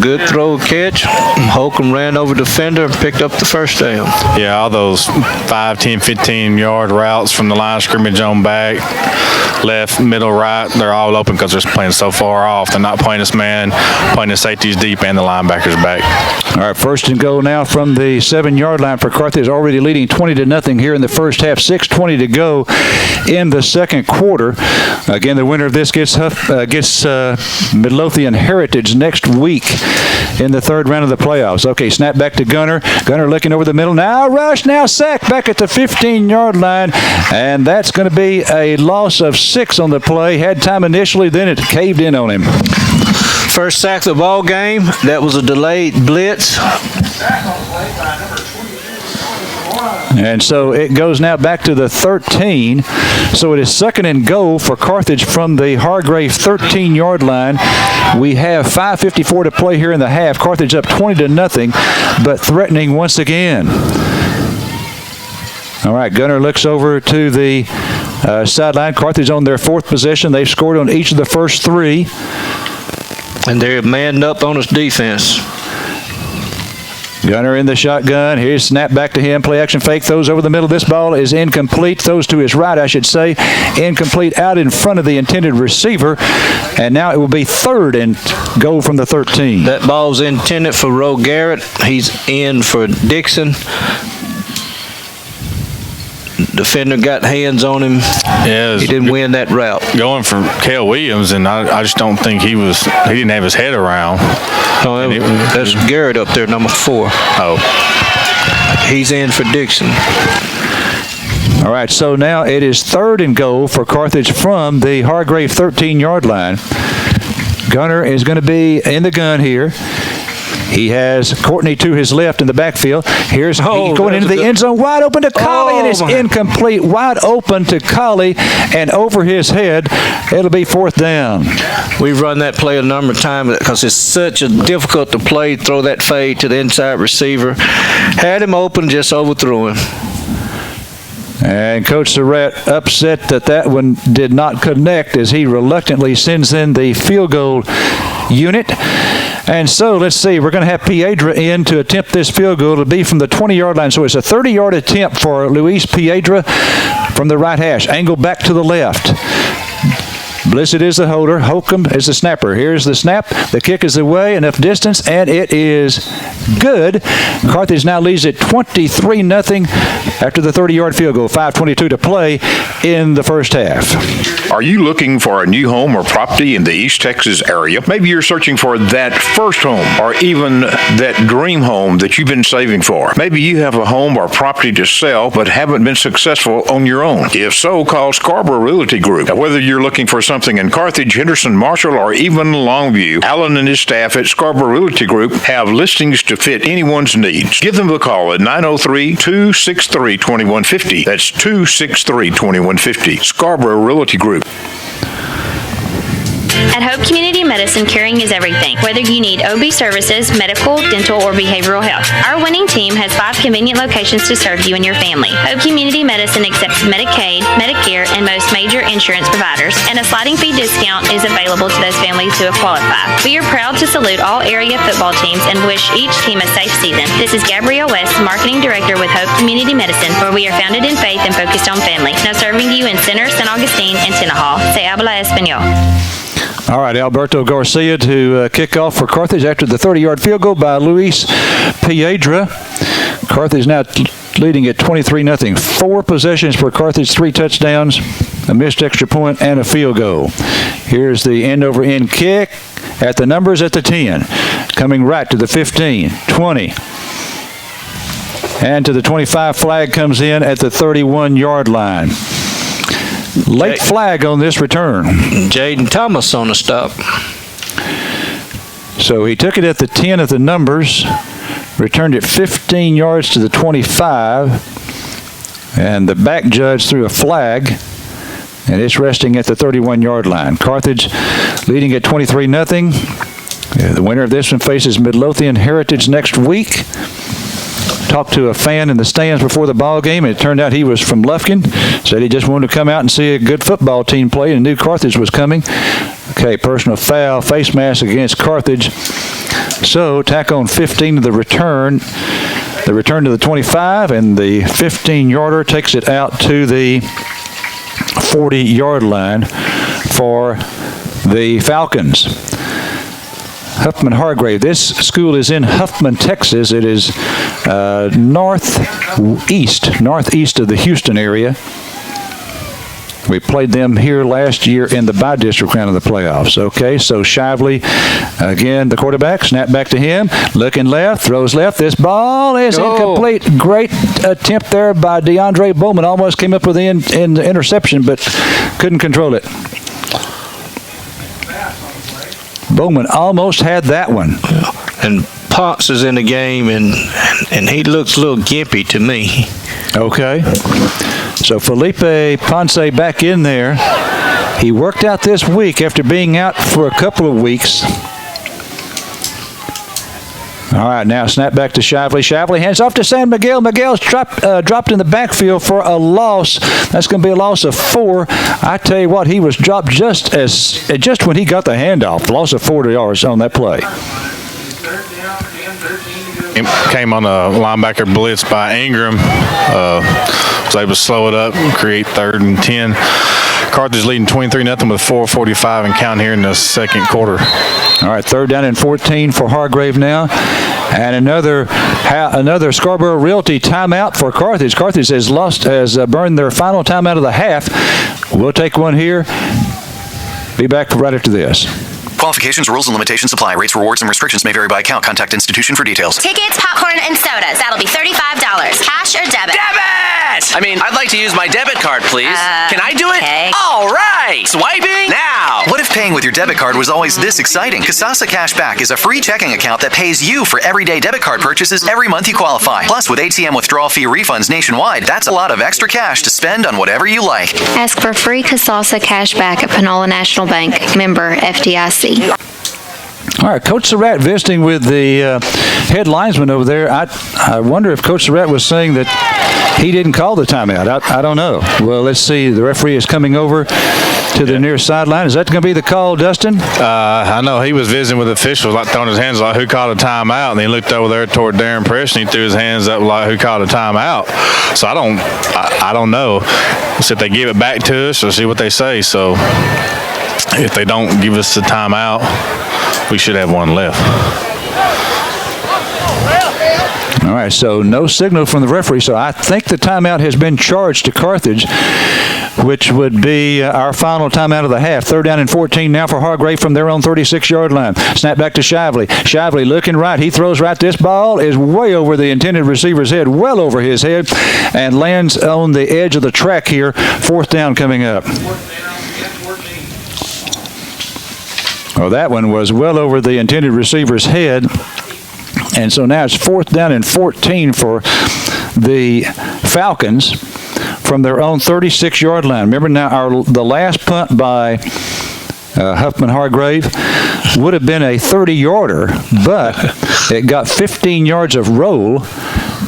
Good throw catch. Holcomb ran over the defender and picked up the first down. Yeah, all those 5, 10, 15-yard routes from the line of scrimmage on back, left, middle, right, they're all open because they're playing so far off. They're not playing us man, playing the safeties deep and the linebackers back. All right, 1st and goal now from the 7-yard line for Carthage, already leading 20-0 here in the first half. 6:20 to go in the second quarter. Again, the winner of this gets Midlothian Heritage next week in the 3rd round of the playoffs. Okay, snap back to Gunner. Gunner looking over the middle. Now rush, now sack back at the 15-yard line. And that's going to be a loss of 6 on the play. Had time initially, then it caved in on him. First sack of the ball game. That was a delayed blitz. And so it goes now back to the 13. So it is 2nd and goal for Carthage from the Hargrave 13-yard line. We have 5:54 to play here in the half. Carthage up 20-0, but threatening once again. All right, Gunner looks over to the sideline. Carthage on their 4th possession. They've scored on each of the first 3. And they're manned up on its defense. Gunner in the shotgun. Here's snap back to him. Play action fake. Throws over the middle. This ball is incomplete. Throws to his right, I should say. Incomplete out in front of the intended receiver. And now it will be 3rd and goal from the 13. That ball's intended for Roe Garrett. He's in for Dixon. Defender got hands on him. Yeah, he didn't win that route. Going for Cale Williams, and I just don't think he didn't have his head around. Oh, that's Garrett up there, number 4. Oh. He's in for Dixon. All right, so now it is 3rd and goal for Carthage from the Hargrave 13-yard line. Gunner is going to be in the gun here. He has Courtney to his left in the backfield. Here's going into the end zone, wide open to Colley, and it's incomplete. Wide open to Colley, and over his head, it'll be 4th down. We've run that play a number of times because it's such a difficult to play. Throw that fade to the inside receiver. Had him open, just overthrew him. And Coach Surratt upset that one did not connect as he reluctantly sends in the field goal unit. And so, let's see, we're going to have Piedra in to attempt this field goal. It'll be from the 20-yard line. So it's a 30-yard attempt for Luis Piedra from the right hash. Angle back to the left. Blissett is the holder. Holcomb is the snapper. Here's the snap. The kick is away, enough distance, and it is good. Carthage now leads at 23-0 after the 30-yard field goal. 5:22 to play in the first half. Are you looking for a new home or property in the East Texas area? Maybe you're searching for that first home or even that dream home that you've been saving for. Maybe you have a home or property to sell but haven't been successful on your own. If so, call Scarborough Realty Group. Now, whether you're looking for something in Carthage, Henderson, Marshall, or even Longview, Allen and his staff at Scarborough Realty Group have listings to fit anyone's needs. Give them a call at 903-263-2150. That's 263-2150. Scarborough Realty Group. At Hope Community Medicine, caring is everything. Whether you need OB services, medical, dental, or behavioral health, our winning team has 5 convenient locations to serve you and your family. Hope Community Medicine accepts Medicaid, Medicare, and most major insurance providers, and a sliding fee discount is available to those families who have qualified. We are proud to salute all area football teams and wish each team a safe season. This is Gabrielle West, Marketing Director with Hope Community Medicine, where we are founded in faith and focused on family. Now serving you in Center, San Augustine, and Tenaha. Se habla español. All right, Alberto Garcia to kick off for Carthage after the 30-yard field goal by Luis Piedra. Carthage now leading at 23-0. 4 possessions for Carthage, 3 touchdowns, a missed extra point, and a field goal. Here's the end-over-end kick at the numbers at the 10. Coming right to the 15, 20. And to the 25, flag comes in at the 31-yard line. Late flag on this return. Jaden Thomas on the stop. So he took it at the 10 of the numbers, returned it 15 yards to the 25, and the back judge threw a flag, and it's resting at the 31-yard line. Carthage leading at 23-0. The winner of this one faces Midlothian Heritage next week. Talked to a fan in the stands before the ball game, and it turned out he was from Lufkin. Said he just wanted to come out and see a good football team play, and knew Carthage was coming. Okay, personal foul, face mask against Carthage. So tack on 15 to the return. The return to the 25, and the 15-yarder takes it out to the 40-yard line for the Falcons. Huffman Hargrave. This school is in Huffman, Texas. It is northeast of the Houston area. We played them here last year in the by-district round of the playoffs. Okay, so Shively, again, the quarterback, snap back to him, looking left, throws left. This ball is incomplete. Great attempt there by DeAndre Bowman. Almost came up with the interception, but couldn't control it. Bowman almost had that one. And Potts is in the game, and he looks a little gimpy to me. Okay. So Felipe Ponce back in there. He worked out this week after being out for a couple of weeks. All right, now snap back to Shively. Shively hands off to San Miguel. Miguel's dropped in the backfield for a loss. That's going to be a loss of 4. I tell you what, he was dropped just when he got the handoff. Loss of 40 yards on that play. came on a linebacker blitz by Ingram. Was able to slow it up and create 3rd and 10. Carthage leading 23-0 with 4:45 and count here in the second quarter. All right, 3rd down and 14 for Hargrave now. And another Scarborough Realty timeout for Carthage. Carthage has burned their final timeout of the half. We'll take one here. Be back right after this. Qualifications, rules, and limitations apply. Rates, rewards, and restrictions may vary by account. Contact institution for details. Tickets, popcorn, and sodas. That'll be $35. Cash or debit? Debit! I mean, I'd like to use my debit card, please. Can I do it? Okay. All right! Swiping now! What if paying with your debit card was always this exciting? Kasasa Cashback is a free checking account that pays you for everyday debit card purchases every month you qualify. Plus, with ATM withdrawal fee refunds nationwide, that's a lot of extra cash to spend on whatever you like. Ask for free Kasasa Cashback at Panola National Bank. Member FDIC. All right, Coach Surratt visiting with the head linesman over there. I wonder if Coach Surratt was saying that he didn't call the timeout. I don't know. Well, let's see. The referee is coming over to the near sideline. Is that going to be the call, Dustin? I know he was visiting with officials, like throwing his hands like, who called a timeout? And he looked over there toward Darren Preston. He threw his hands up like, who called a timeout? So I don't know. So if they give it back to us or see what they say. So if they don't give us the timeout, we should have one left. All right, so no signal from the referee. So I think the timeout has been charged to Carthage, which would be our final timeout of the half. 3rd down and 14 now for Hargrave from their own 36-yard line. Snap back to Shively. Shively looking right. He throws right. This ball is way over the intended receiver's head, well over his head, and lands on the edge of the track here. 4th down coming up. Well, that one was well over the intended receiver's head. And so now it's 4th down and 14 for the Falcons from their own 36-yard line. Remember now, the last punt by Huffman Hargrave would have been a 30-yarder, but it got 15 yards of roll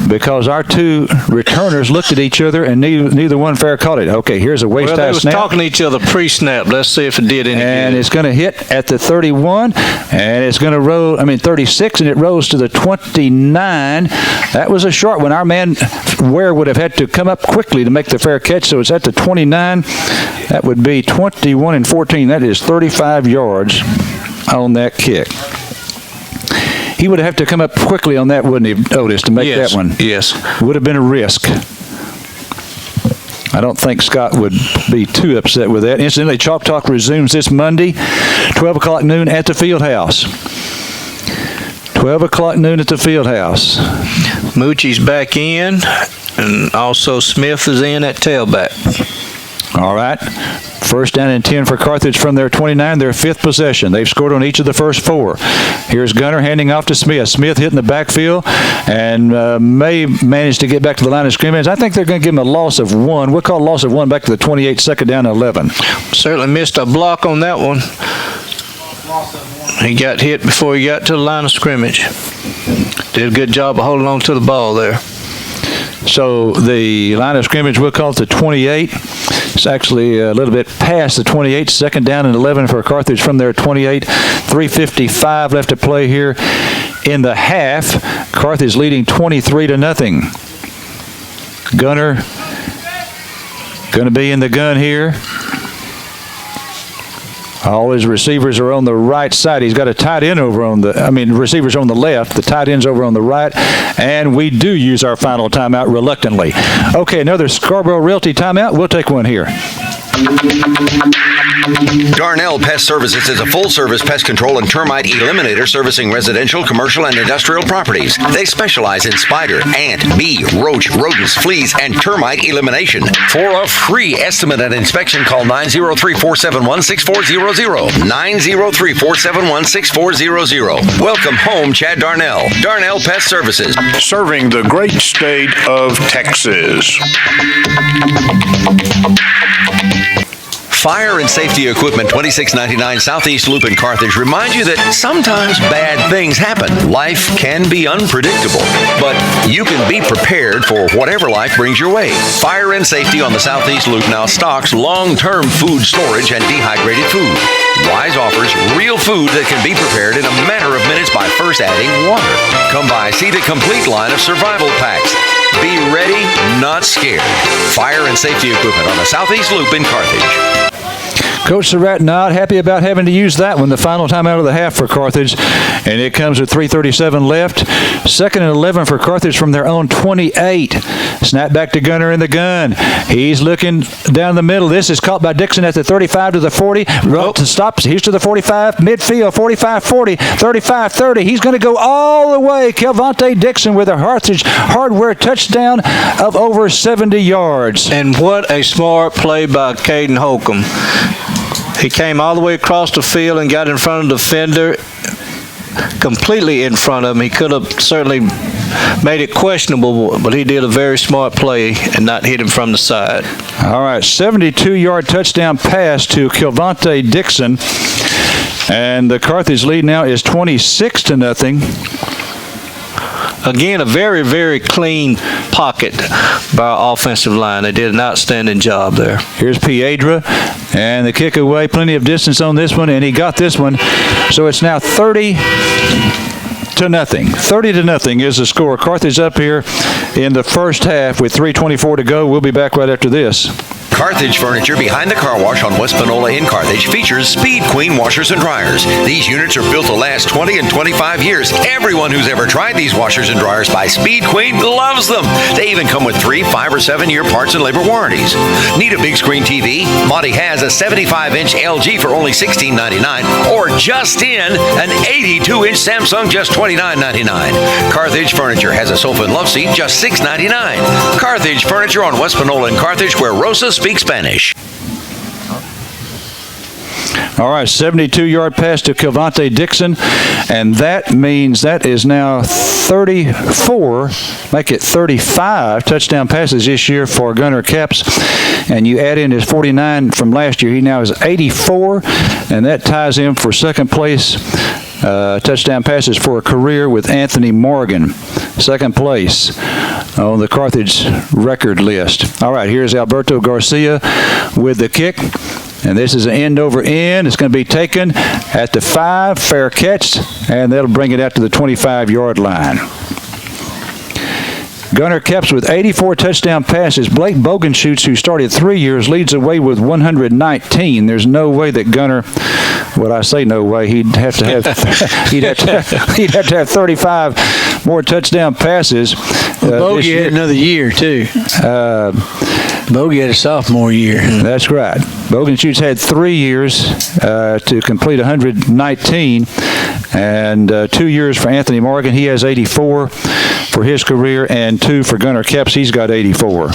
because our two returners looked at each other and neither one fair caught it. Okay, here's a waist-high snap. Well, they was talking to each other pre-snap. Let's see if it did anything. And it's going to hit at the 31, and it's going to roll, 36, and it rolls to the 29. That was a short one. Our man, Ware, would have had to come up quickly to make the fair catch, so it's at the 29. That would be 21 and 14. That is 35 yards on that kick. He would have to come up quickly on that, wouldn't he, Otis, to make that one? Yes. Would have been a risk. I don't think Scott would be too upset with that. Incidentally, Chalk Talk resumes this Monday, 12 o'clock noon at the Fieldhouse. 12 o'clock noon at the Fieldhouse. Moochie's back in, and also Smith is in at tailback. All right. 1st down and 10 for Carthage from their 29, their 5th possession. They've scored on each of the first 4. Here's Gunner handing off to Smith. Smith hitting the backfield and may manage to get back to the line of scrimmage. I think they're going to give him a loss of 1. We'll call a loss of 1 back to the 28, 2nd down and 11. Certainly missed a block on that one. He got hit before he got to the line of scrimmage. Did a good job of holding on to the ball there. So the line of scrimmage, we'll call it the 28. It's actually a little bit past the 28. 2nd down and 11 for Carthage from their 28. 3:55 left to play here in the half. Carthage leading 23-0. Gunner going to be in the gun here. All his receivers are on the right side. He's got a tight end over on receivers on the left. The tight end's over on the right. And we do use our final timeout reluctantly. Okay, another Scarborough Realty timeout. We'll take one here. Darnell Pest Services is a full-service pest control and termite eliminator servicing residential, commercial, and industrial properties. They specialize in spider, ant, bee, roach, rodents, fleas, and termite elimination. For a free estimate and inspection, call 903-471-6400. 903-471-6400. Welcome home, Chad Darnell. Darnell Pest Services. Serving the great state of Texas. Fire and Safety Equipment, 2699 Southeast Loop in Carthage, remind you that sometimes bad things happen. Life can be unpredictable, but you can be prepared for whatever life brings your way. Fire and Safety on the Southeast Loop now stocks long-term food storage and dehydrated food. Wise offers real food that can be prepared in a matter of minutes by first adding water. Come by, see the complete line of survival packs. Be ready, not scared. Fire and safety equipment on the Southeast Loop in Carthage. Coach Surratt not happy about having to use that one, the final time out of the half for Carthage, and it comes with 3:37 left. 2nd and 11 for Carthage from their own 28. Snap back to Gunner in the gun. He's looking down the middle. This is caught by Dixon at the 35 to the 40. Stops. He's to the 45, midfield, 45-40, 35-30. He's going to go all the way. Kelvonte Dixon with a Carthage Hardware touchdown of over 70 yards. And what a smart play by Caden Holcomb. He came all the way across the field and got in front of the defender, completely in front of him. He could have certainly made it questionable, but he did a very smart play and not hit him from the side. All right, 72-yard touchdown pass to Kelvonte Dixon. And the Carthage lead now is 26-0. Again, a very, very clean pocket by our offensive line. They did an outstanding job there. Here's Piedra, and the kick away. Plenty of distance on this one, and he got this one. So it's now 30-0. 30-0 is the score. Carthage up here in the first half with 3:24 to go. We'll be back right after this. Carthage Furniture behind the car wash on West Panola in Carthage features Speed Queen washers and dryers. These units are built to last 20 and 25 years. Everyone who's ever tried these washers and dryers by Speed Queen loves them. They even come with 3, 5, or 7-year parts and labor warranties. Need a big screen TV? Monty has a 75-inch LG for only $16.99, or just in an 82-inch Samsung just $29.99. Carthage Furniture has a sofa and love seat just $6.99. Carthage Furniture on West Panola in Carthage, where Rosa speak Spanish. All right, 72-yard pass to Kelvonte Dixon, and that means that is now 34, make it 35 touchdown passes this year for Gunnar Capps, and you add in his 49 from last year, he now is 84, and that ties him for second place touchdown passes for a career with Anthony Morgan, second place on the Carthage record list. All right, here's Alberto Garcia with the kick. And this is an end over end. It's going to be taken at the 5, fair catch, and that'll bring it out to the 25-yard line. Gunnar Capps with 84 touchdown passes. Blake Bogenschutz, who started 3 years, leads away with 119. There's no way that Gunnar, well, I say no way, he'd have to have 35 more touchdown passes. Bogey had another year too. Bogey had a sophomore year. That's right. Bogenschutz had 3 years to complete 119, and 2 years for Anthony Morgan. He has 84 for his career, and 2 for Gunnar Capps. He's got 84.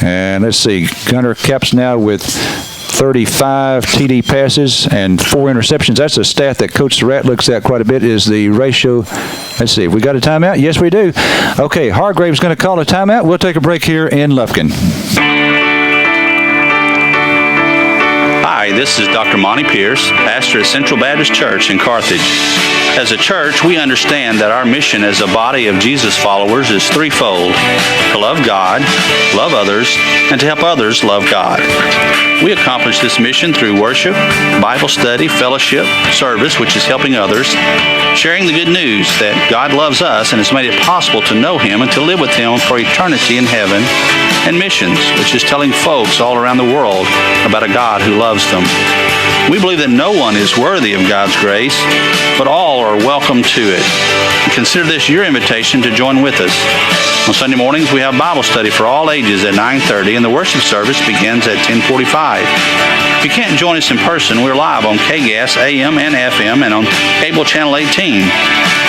And let's see, Gunnar Capps now with 35 TD passes and 4 interceptions. That's a stat that Coach Surratt looks at quite a bit, is the ratio. Let's see, have we got a timeout? Yes, we do. Okay, Hargrave's going to call a timeout. We'll take a break here in Lufkin. Hi, this is Dr. Monty Pierce, pastor at Central Baptist Church in Carthage. As a church, we understand that our mission as a body of Jesus followers is threefold: to love God, love others, and to help others love God. We accomplish this mission through worship, Bible study, fellowship, service, which is helping others, sharing the good news that God loves us and has made it possible to know Him and to live with Him for eternity in heaven, and missions, which is telling folks all around the world about a God who loves them. We believe that no one is worthy of God's grace, but all are welcome to it. And consider this your invitation to join with us. On Sunday mornings, we have Bible study for all ages at 9:30, and the worship service begins at 10:45. If you can't join us in person, we're live on KGAS, AM and FM, and on cable channel 18.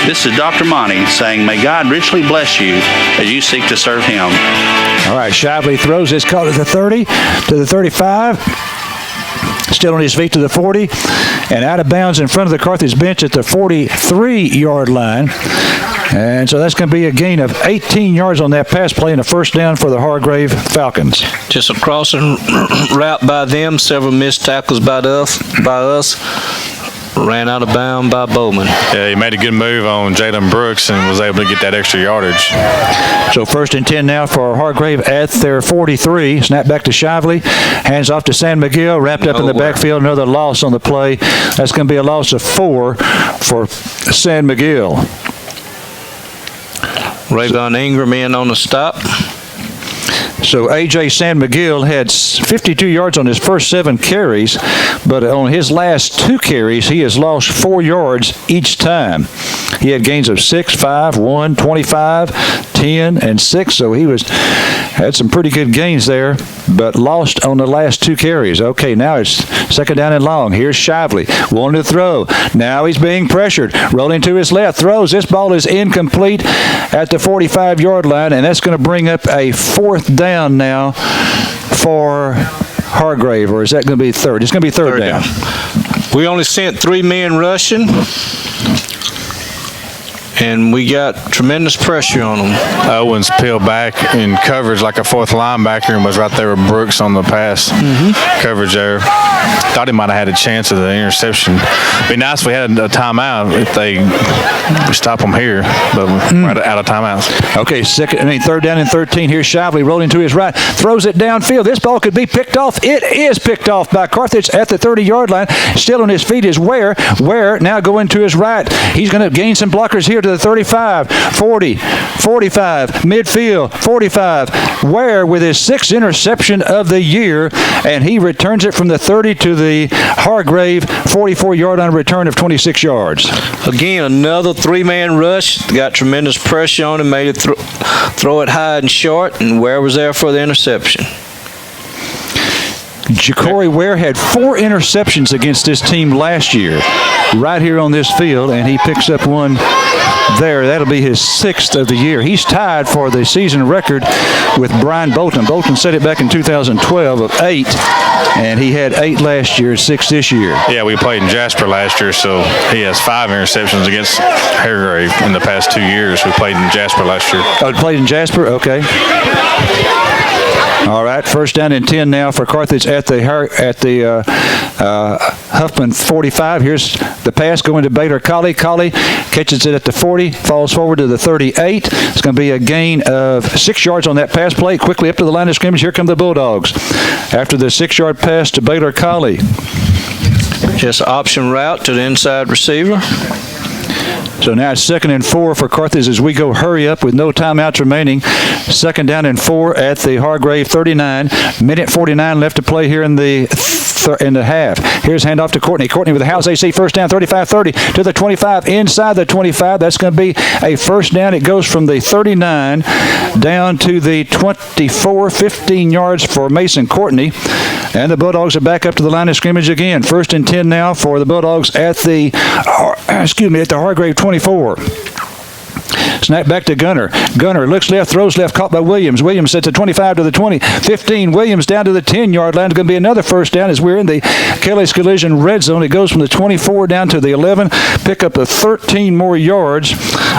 This is Dr. Monty saying, may God richly bless you as you seek to serve Him. All right, Shively throws this call to the 30, to the 35. Still on his feet to the 40, and out of bounds in front of the Carthage bench at the 43-yard line. And so that's going to be a gain of 18 yards on that pass play and a first down for the Hargrave Falcons. Just a crossing route by them, several missed tackles by us. ran out of bounds by Bowman. Yeah, he made a good move on Jalen Brooks and was able to get that extra yardage. So 1st and 10 now for Hargrave at their 43. Snap back to Shively. Hands off to San Miguel. Wrapped up in the backfield. Another loss on the play. That's going to be a loss of 4 for San Miguel. Rayvon Ingram in on the stop. So A.J. San Miguel had 52 yards on his first 7 carries, but on his last 2 carries, he has lost 4 yards each time. He had gains of 6, 5, 1, 25, 10, and 6, so he had some pretty good gains there, but lost on the last 2 carries. Okay, now it's 2nd down and long. Here's Shively, wanting to throw. Now he's being pressured, rolling to his left, throws. This ball is incomplete at the 45-yard line, and that's going to bring up a 4th down now for Hargrave, or is that going to be 3rd? It's going to be third down. We only sent 3 men rushing, and we got tremendous pressure on them. Owens peeled back in coverage like a 4th linebacker and was right there with Brooks on the pass coverage there. Thought he might have had a chance of the interception. It'd be nice if we had a timeout if they stop them here, but we're out of timeouts. Okay, 3rd down and 13. Here's Shively rolling to his right, throws it downfield. This ball could be picked off. It is picked off by Carthage at the 30-yard line. Still on his feet is Ware. Ware now going to his right. He's going to gain some blockers here to the 35, 40, 45, midfield, 45. Ware with his 6th interception of the year, and he returns it from the 30 to the Hargrave 44-yard line return of 26 yards. Again, another 3-man rush. Got tremendous pressure on him, made it throw it high and short, and Ware was there for the interception. Ja'Cory Ware had 4 interceptions against this team last year, right here on this field, and he picks up one there. That'll be his 6th of the year. He's tied for the season record with Brian Bolton. Bolton set it back in 2012 of 8, and he had 8 last year, 6 this year. Yeah, we played in Jasper last year, so he has 5 interceptions against Hargrave in the past 2 years. We played in Jasper last year. Oh, played in Jasper? Okay. All right, 1st down and 10 now for Carthage at the Huffman 45. Here's the pass going to Baylor Colley. Colley catches it at the 40, falls forward to the 38. It's going to be a gain of 6 yards on that pass play. Quickly up to the line of scrimmage. Here come the Bulldogs. After the 6-yard pass to Baylor Colley. Just option route to the inside receiver. So now it's 2nd and 4 for Carthage as we go hurry up with no timeouts remaining. 2nd down and 4 at the Hargrave 39. Minute 49 left to play here in the half. Here's handoff to Courtney. Courtney with the House AC 1st down, 35-30 to the 25. Inside the 25. That's going to be a 1st down. It goes from the 39 down to the 24, 15 yards for Mason Courtney. And the Bulldogs are back up to the line of scrimmage again. 1st and 10 now for the Bulldogs at the Hargrave 24. Snap back to Gunner. Gunner looks left, throws left, caught by Williams. Williams sets a 25 to the 20, 15. Williams down to the 10-yard line. It's going to be another 1st down as we're in the Kelly's Collision red zone. It goes from the 24 down to the 11. Pick up 13 more yards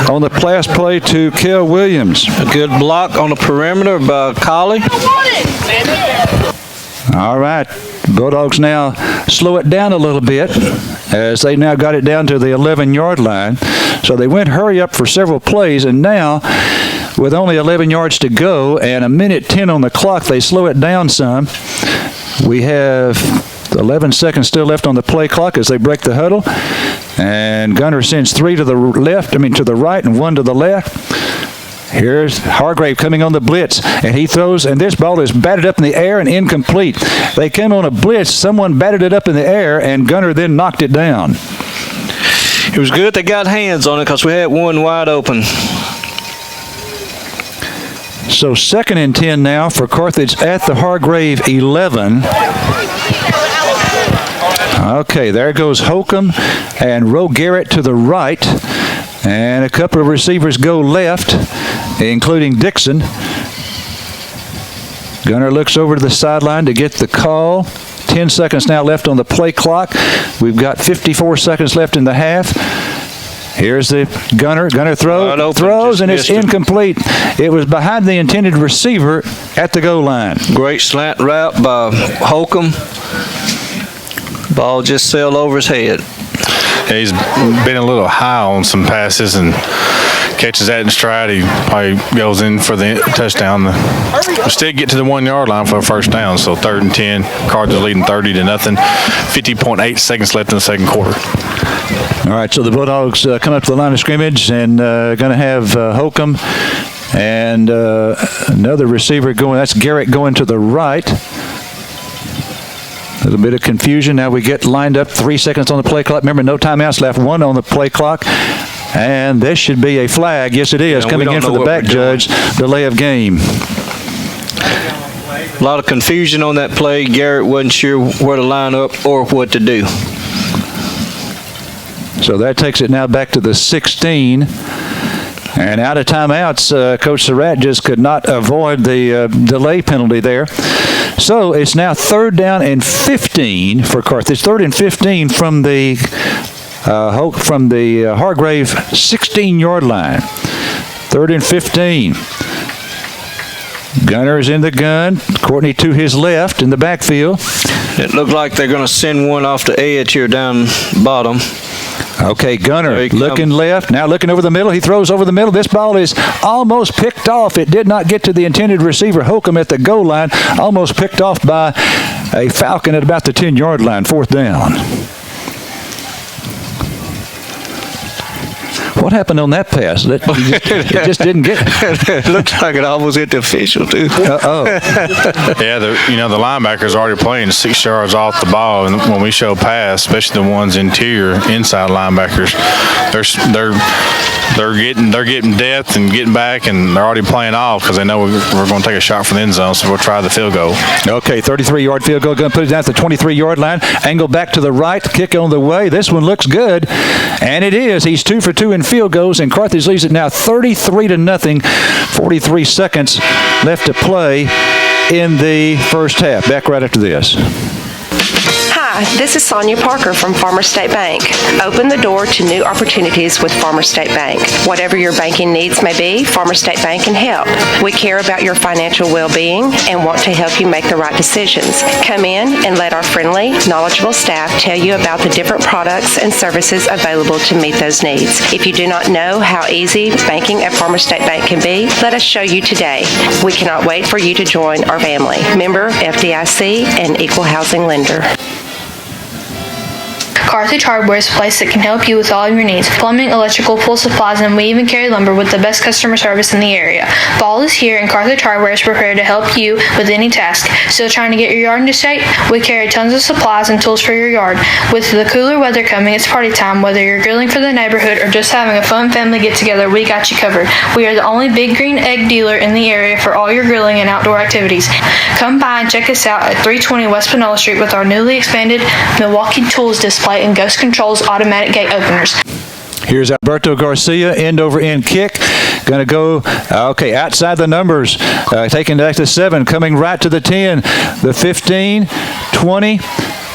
on the pass play to Kel Williams. A good block on the perimeter by Colley. All right. Bulldogs now slow it down a little bit as they now got it down to the 11-yard line. So they went hurry up for several plays, and now with only 11 yards to go and a minute 10 on the clock, they slow it down some. We have 11 seconds still left on the play clock as they break the huddle. And Gunner sends 3 to the right and 1 to the left. Here's Hargrave coming on the blitz, and he throws, and this ball is batted up in the air and incomplete. They came on a blitz, someone batted it up in the air, and Gunner then knocked it down. It was good they got hands on it because we had one wide open. So 2nd and 10 now for Carthage at the Hargrave 11. Okay, there goes Holcomb and Roe Garrett to the right. And a couple of receivers go left, including Dixon. Gunner looks over to the sideline to get the call. 10 seconds now left on the play clock. We've got 54 seconds left in the half. Here's the Gunner. Gunner throws, and it's incomplete. It was behind the intended receiver at the goal line. Great slant route by Holcomb. Ball just sailed over his head. he's been a little high on some passes and catches that in stride. He probably goes in for the touchdown. We still get to the 1 yard line for a first down, so 3rd and 10. Carthage leading 30-0. 50.8 seconds left in the second quarter. All right, so the Bulldogs come up to the line of scrimmage and going to have Holcomb and another receiver going. That's Garrett going to the right. A little bit of confusion. Now we get lined up. 3 seconds on the play clock. Remember, no timeouts left. 1 on the play clock. And this should be a flag. Yes, it is. Coming in for the back judge. Delay of game. A lot of confusion on that play. Garrett wasn't sure where to line up or what to do. So that takes it now back to the 16. And out of timeouts, Coach Surratt just could not avoid the delay penalty there. So it's now 3rd down and 15 for Carthage. 3rd and 15 from the Hargrave 16-yard line. 3rd and 15. Gunner's in the gun. Courtney to his left in the backfield. It looked like they're going to send one off the edge here down bottom. Okay, Gunner looking left, now looking over the middle. He throws over the middle. This ball is almost picked off. It did not get to the intended receiver, Holcomb, at the goal line. Almost picked off by a Falcon at about the 10-yard line, 4th down. What happened on that pass? It just didn't get it. It looks like it almost hit the official, too. Yeah, the linebackers are already playing 6 yards off the ball, and when we show pass, especially the ones inside linebackers, they're getting depth and getting back, and they're already playing off because they know we're going to take a shot from the end zone, so we'll try the field goal. Okay, 33-yard field goal, going to put it down at the 23-yard line. Angle back to the right, kick on the way. This one looks good, and it is. He's 2 for 2 in field goals, and Carthage leads it now 33-0. 43 seconds left to play in the first half. Back right after this. Hi, this is Sonia Parker from Farmer State Bank. Open the door to new opportunities with Farmer State Bank. Whatever your banking needs may be, Farmer State Bank can help. We care about your financial well-being and want to help you make the right decisions. Come in and let our friendly, knowledgeable staff tell you about the different products and services available to meet those needs. If you do not know how easy banking at Farmer State Bank can be, let us show you today. We cannot wait for you to join our family. Member FDIC and Equal Housing Lender. Carthage Hardware is a place that can help you with all of your needs. Plumbing, electrical, pool supplies, and we even carry lumber with the best customer service in the area. Fall is here and Carthage Hardware is prepared to help you with any task. Still trying to get your yard into shape? We carry tons of supplies and tools for your yard. With the cooler weather coming, it's party time. Whether you're grilling for the neighborhood or just having a fun family get-together, we got you covered. We are the only Big Green Egg dealer in the area for all your grilling and outdoor activities. Come by and check us out at 320 West Panola Street with our newly expanded Milwaukee Tools display and Ghost Control's automatic gate openers. Here's Alberto Garcia, end-over-end kick. Going to go, outside the numbers. Taking back to 7, coming right to the 10, the 15, 20,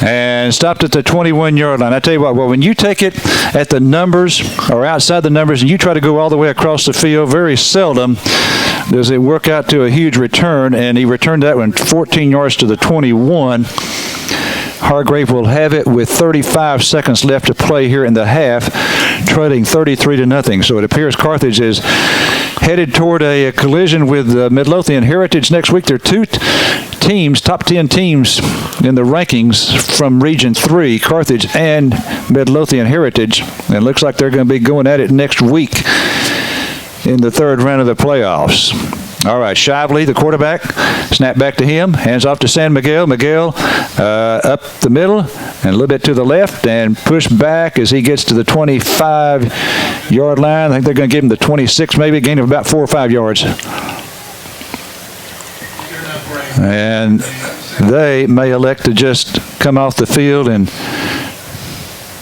and stopped at the 21-yard line. I tell you what, when you take it at the numbers or outside the numbers and you try to go all the way across the field, very seldom does it work out to a huge return, and he returned that one 14 yards to the 21. Hargrave will have it with 35 seconds left to play here in the half, trailing 33-0. So it appears Carthage is headed toward a collision with Midlothian Heritage next week. There are 2 teams, top 10 teams in the rankings from Region 3, Carthage and Midlothian Heritage. And it looks like they're going to be going at it next week in the 3rd round of the playoffs. All right, Shively, the quarterback, snap back to him, hands off to San Miguel. Miguel up the middle and a little bit to the left and push back as he gets to the 25-yard line. I think they're going to give him the 26, maybe a gain of about 4 or 5 yards. And they may elect to just come off the field and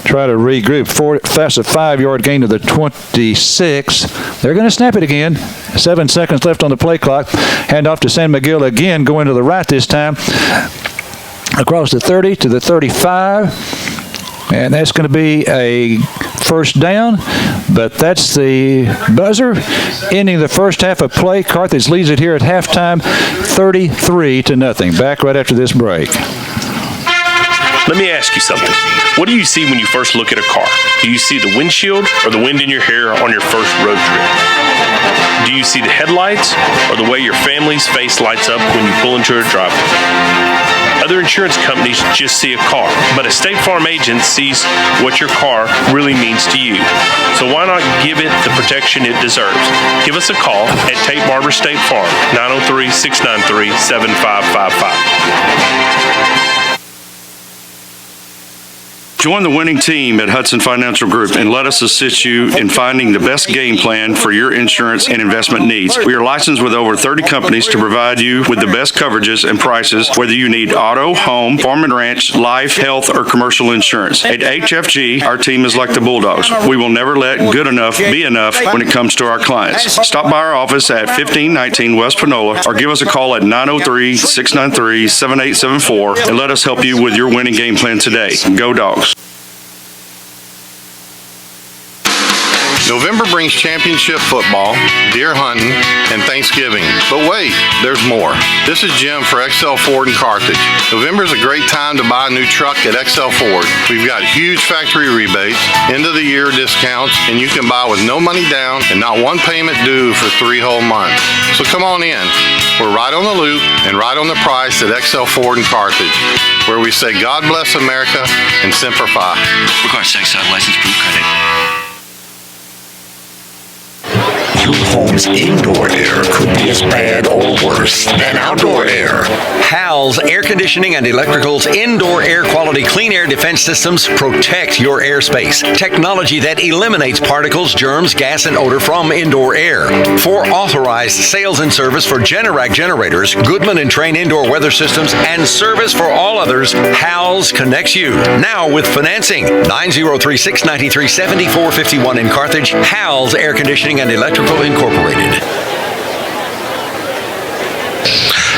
try to regroup. That's a 5-yard gain to the 26. They're going to snap it again. 7 seconds left on the play clock. Hand off to San Miguel again, going to the right this time. Across the 30 to the 35. And that's going to be a first down. But that's the buzzer. Ending the first half of play. Carthage leads it here at halftime, 33-0. Back right after this break. Let me ask you something. What do you see when you first look at a car? Do you see the windshield or the wind in your hair on your first road trip? Do you see the headlights or the way your family's face lights up when you pull into a driveway? Other insurance companies just see a car, but a State Farm agent sees what your car really means to you. So why not give it the protection it deserves? Give us a call at Tate Barber State Farm, 903-693-7555. Join the winning team at Hudson Financial Group and let us assist you in finding the best game plan for your insurance and investment needs. We are licensed with over 30 companies to provide you with the best coverages and prices, whether you need auto, home, farm and ranch, life, health, or commercial insurance. At HFG, our team is like the Bulldogs. We will never let good enough be enough when it comes to our clients. Stop by our office at 1519 West Panola or give us a call at 903-693-7874 and let us help you with your winning game plan today. Go Dogs. November brings championship football, deer hunting, and Thanksgiving. But wait, there's more. This is Jim for XL Ford in Carthage. November is a great time to buy a new truck at XL Ford. We've got huge factory rebates, end of the year discounts, and you can buy with no money down and not one payment due for 3 whole months. So come on in. We're right on the loop and right on the price at XL Ford in Carthage, where we say God bless America and Semper Fi. Regards to XL license proof credit. Your home's indoor air could be as bad or worse than outdoor air. Hal's Air Conditioning and Electrical's indoor air quality clean air defense systems protect your airspace. Technology that eliminates particles, germs, gas, and odor from indoor air. For authorized sales and service for Generac generators, Goodman and Train indoor weather systems, and service for all others, Hal's connects you. Now with financing. 903-693-7451 in Carthage. Hal's Air Conditioning and Electrical Incorporated.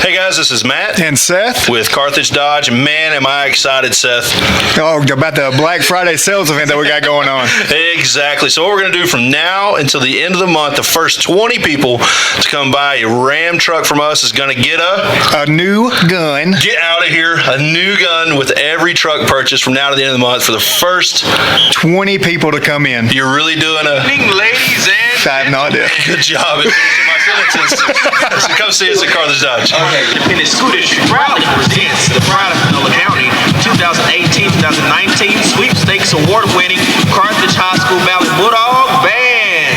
Hey guys, this is Matt and Seth with Carthage Dodge. Man, am I excited, Seth. Oh, about the Black Friday sales event that we got going on. Exactly. So what we're going to do from now until the end of the month, the first 20 people to come buy a Ram truck from us is going to get a new gun. Get out of here. A new gun with every truck purchase from now to the end of the month for the first 20 people to come in. You're really doing a... ladies and... I have no idea. Good job. So come see us at Carthage Dodge. Independent School District proudly presents the Pride of Panola County 2018-2019 Sweepstakes Award-winning Carthage High School Valley Bulldog Band.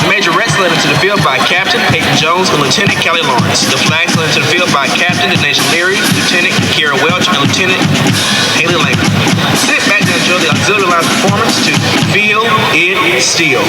The major wrestling into the field by Captain Peyton Jones and Lieutenant Kelly Lawrence. The flag slid into the field by Captain Dinesh Leary, Lieutenant Kira Welch, and Lieutenant Haley Lambert. Sit back and enjoy the auxiliary line performance to Feel It Still.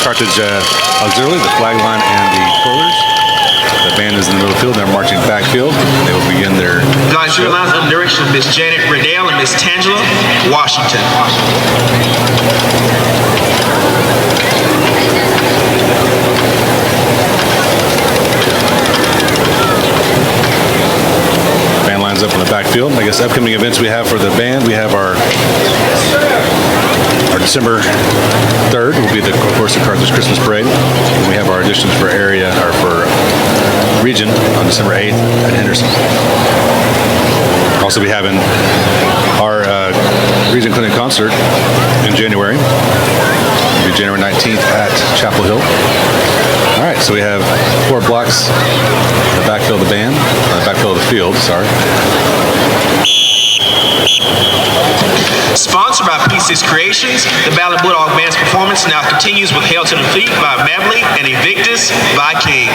Carthage Auxiliary, the flag line, and the twirlers. The band is in the middle of the field. They're marching backfield. They will begin their Guys, you're allowed under the direction of Miss Janet Riddell and Miss Tangela Washington. band lines up in the backfield. I guess upcoming events we have for the band, we have our December 3rd will be, of course, the Carthage Christmas Parade. And we have our auditions for area, or for region, on December 8th at Henderson. Also be having our region clinic concert in January. It'll be January 19th at Chapel Hill. All right, so we have 4 blocks, the backfield of the band, backfield of the field, sorry. Sponsored by P6 Creations, the Ballad Bulldog Band's performance now continues with Hail to the Feet by Mavely and Invictus by King.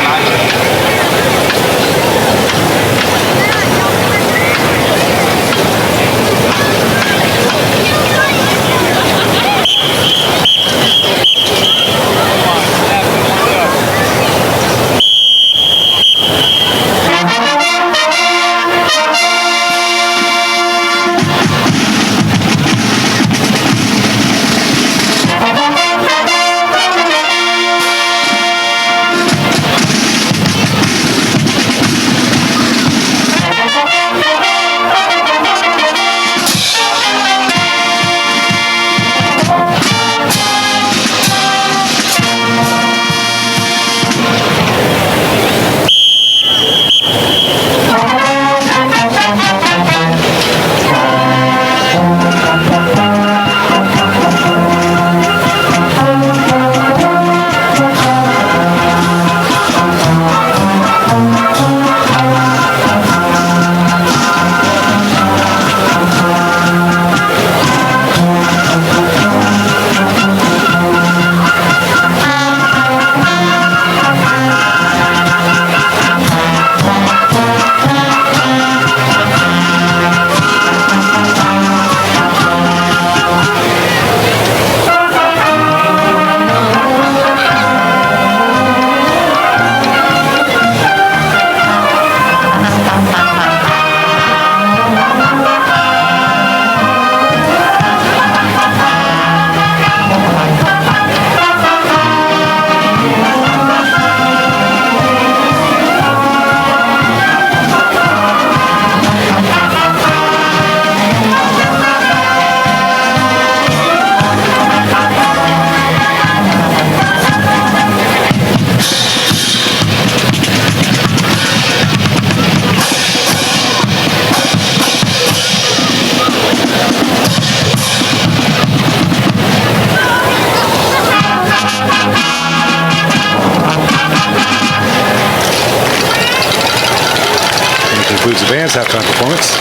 Includes the band's halftime performance.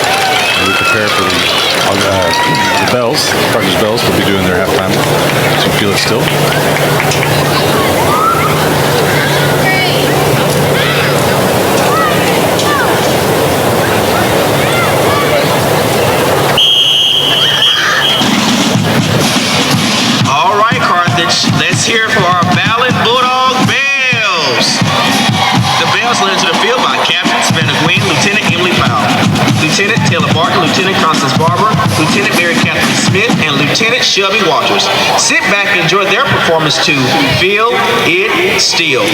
And we prepare for the Bells. Carthage Bells will be doing their halftime. So feel it still. All right, Carthage, let's hear it for our Ballad Bulldog Bells. The Bells led to the field by Captain Savannah Gwynn, Lieutenant Emily Powell, Lieutenant Taylor Barker, Lieutenant Constance Barber, Lieutenant Mary Catherine Smith, and Lieutenant Shelby Walters. Sit back and enjoy their performance to Feel It Still.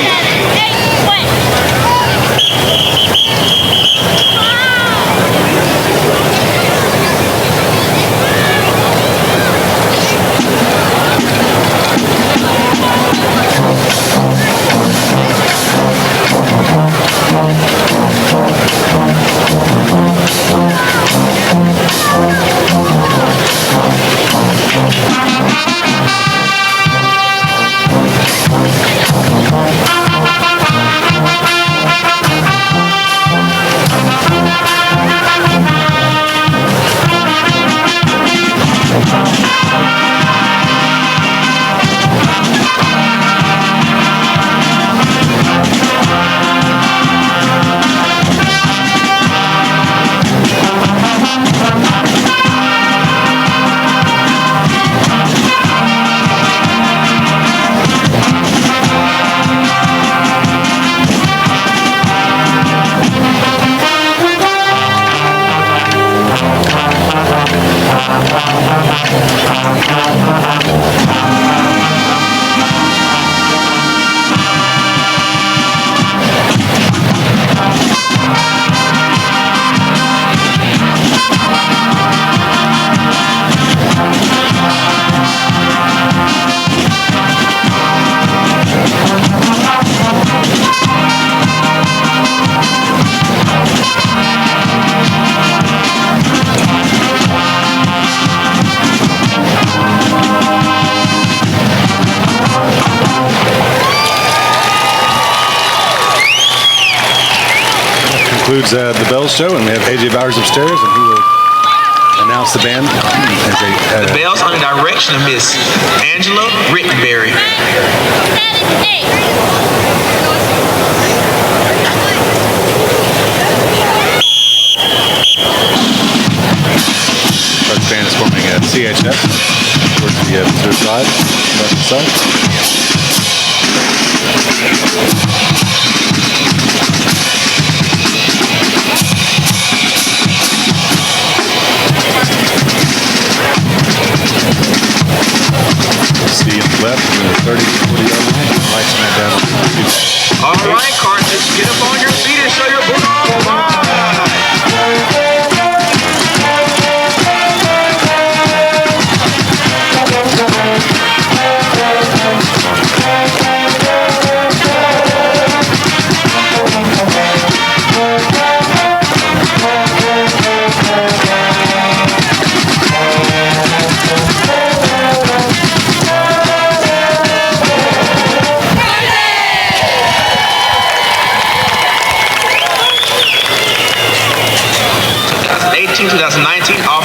Concludes the Bells show, and we have AJ Bowers upstairs, and he will announce the band as The Bells under the direction of Miss Angela Rittenberry. First band is forming a CHF towards the visitor side, left side. See on the left, and the 30 to 40 yard line, lights on that down. All right, Carthage, get up on your feet and show your Bulldogs why.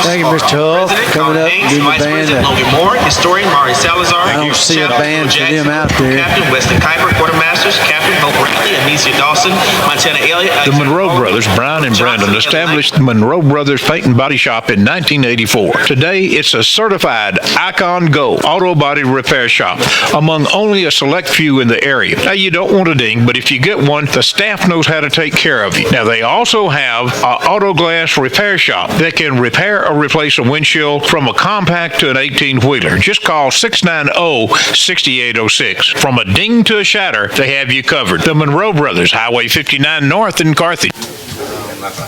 Thank you, Mr. Huff. Coming up, leading the band. Logan Moore, historian Mari Salazar. I don't see a band for them out there. Captain Weston Kuiper, quartermasters. Captain Hope Bradley, Anicia Dawson, Montana Elliott. The Monroe brothers, Brian and Brandon, established the Monroe Brothers Paint and Body Shop in 1984. Today, it's a certified Icon Go auto body repair shop, among only a select few in the area. Now, you don't want a ding, but if you get one, the staff knows how to take care of you. Now, they also have an auto glass repair shop that can repair or replace a windshield from a compact to an 18-wheeler. Just call 690-6806. From a ding to a shatter, they have you covered. The Monroe Brothers, Highway 59 North in Carthage.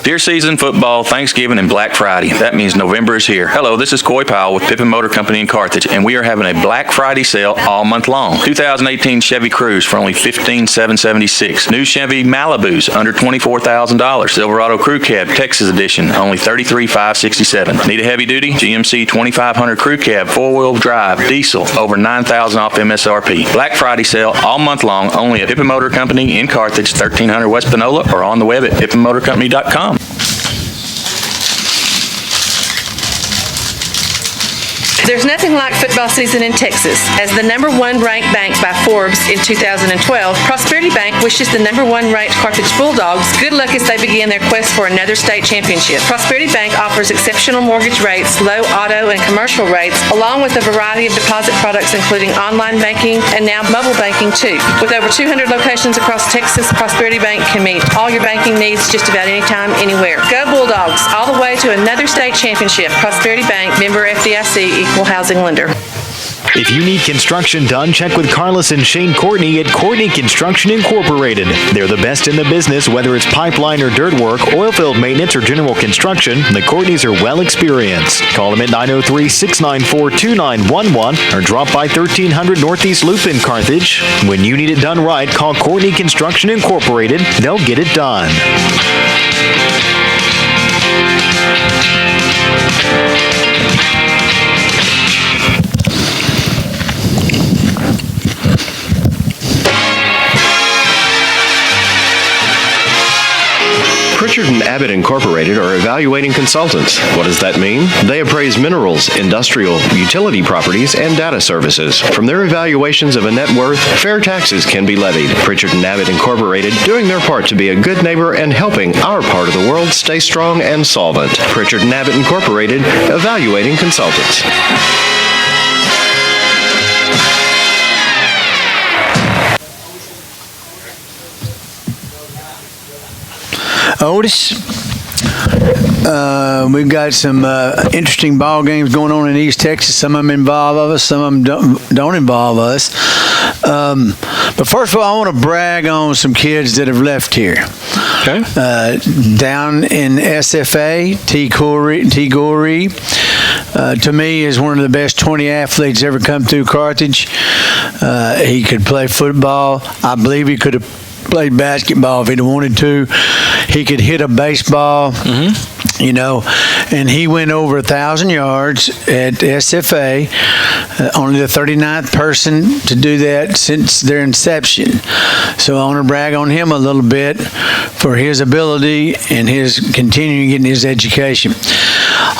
Deer season, football, Thanksgiving, and Black Friday. That means November is here. Hello, this is Coy Powell with Pippin Motor Company in Carthage, and we are having a Black Friday sale all month long. 2018 Chevy Cruze for only $15,776. New Chevy Malibus under $24,000. Silverado Crew Cab Texas Edition only $33,567. Need a heavy duty? GMC 2500 Crew Cab 4-wheel drive diesel over $9,000 off MSRP. Black Friday sale all month long only at Pippin Motor Company in Carthage, 1300 West Panola, or on the web at pippinmotorcompany.com. There's nothing like football season in Texas. As the #1 ranked bank by Forbes in 2012, Prosperity Bank wishes the #1 ranked Carthage Bulldogs good luck as they begin their quest for another state championship. Prosperity Bank offers exceptional mortgage rates, low auto and commercial rates, along with a variety of deposit products including online banking and now mobile banking too. With over 200 locations across Texas, Prosperity Bank can meet all your banking needs just about anytime, anywhere. Go Bulldogs, all the way to another state championship. Prosperity Bank, member FDIC, equal housing lender. If you need construction done, check with Carlos and Shane Courtney at Courtney Construction Incorporated. They're the best in the business, whether it's pipeline or dirt work, oilfield maintenance, or general construction. The Courtneys are well experienced. Call them at 903-694-2911 or drop by 1300 Northeast Loop in Carthage. When you need it done right, call Courtney Construction Incorporated. They'll get it done. Pritchard & Abbott Incorporated are evaluating consultants. What does that mean? They appraise minerals, industrial, utility properties, and data services. From their evaluations of a net worth, fair taxes can be levied. Pritchard & Abbott Incorporated doing their part to be a good neighbor and helping our part of the world stay strong and solvent. Pritchard & Abbott Incorporated, evaluating consultants. Otis, We've got some interesting ball games going on in East Texas. Some of them involve us, some of them don't involve us. But first of all, I want to brag on some kids that have left here. Okay. Down in SFA, T. Gorey, to me, is one of the best 20 athletes ever come through Carthage. He could play football. I believe he could have played basketball if he'd wanted to. He could hit a baseball. And he went over 1,000 yards at SFA, only the 39th person to do that since their inception. So I want to brag on him a little bit for his ability and his continuing getting his education.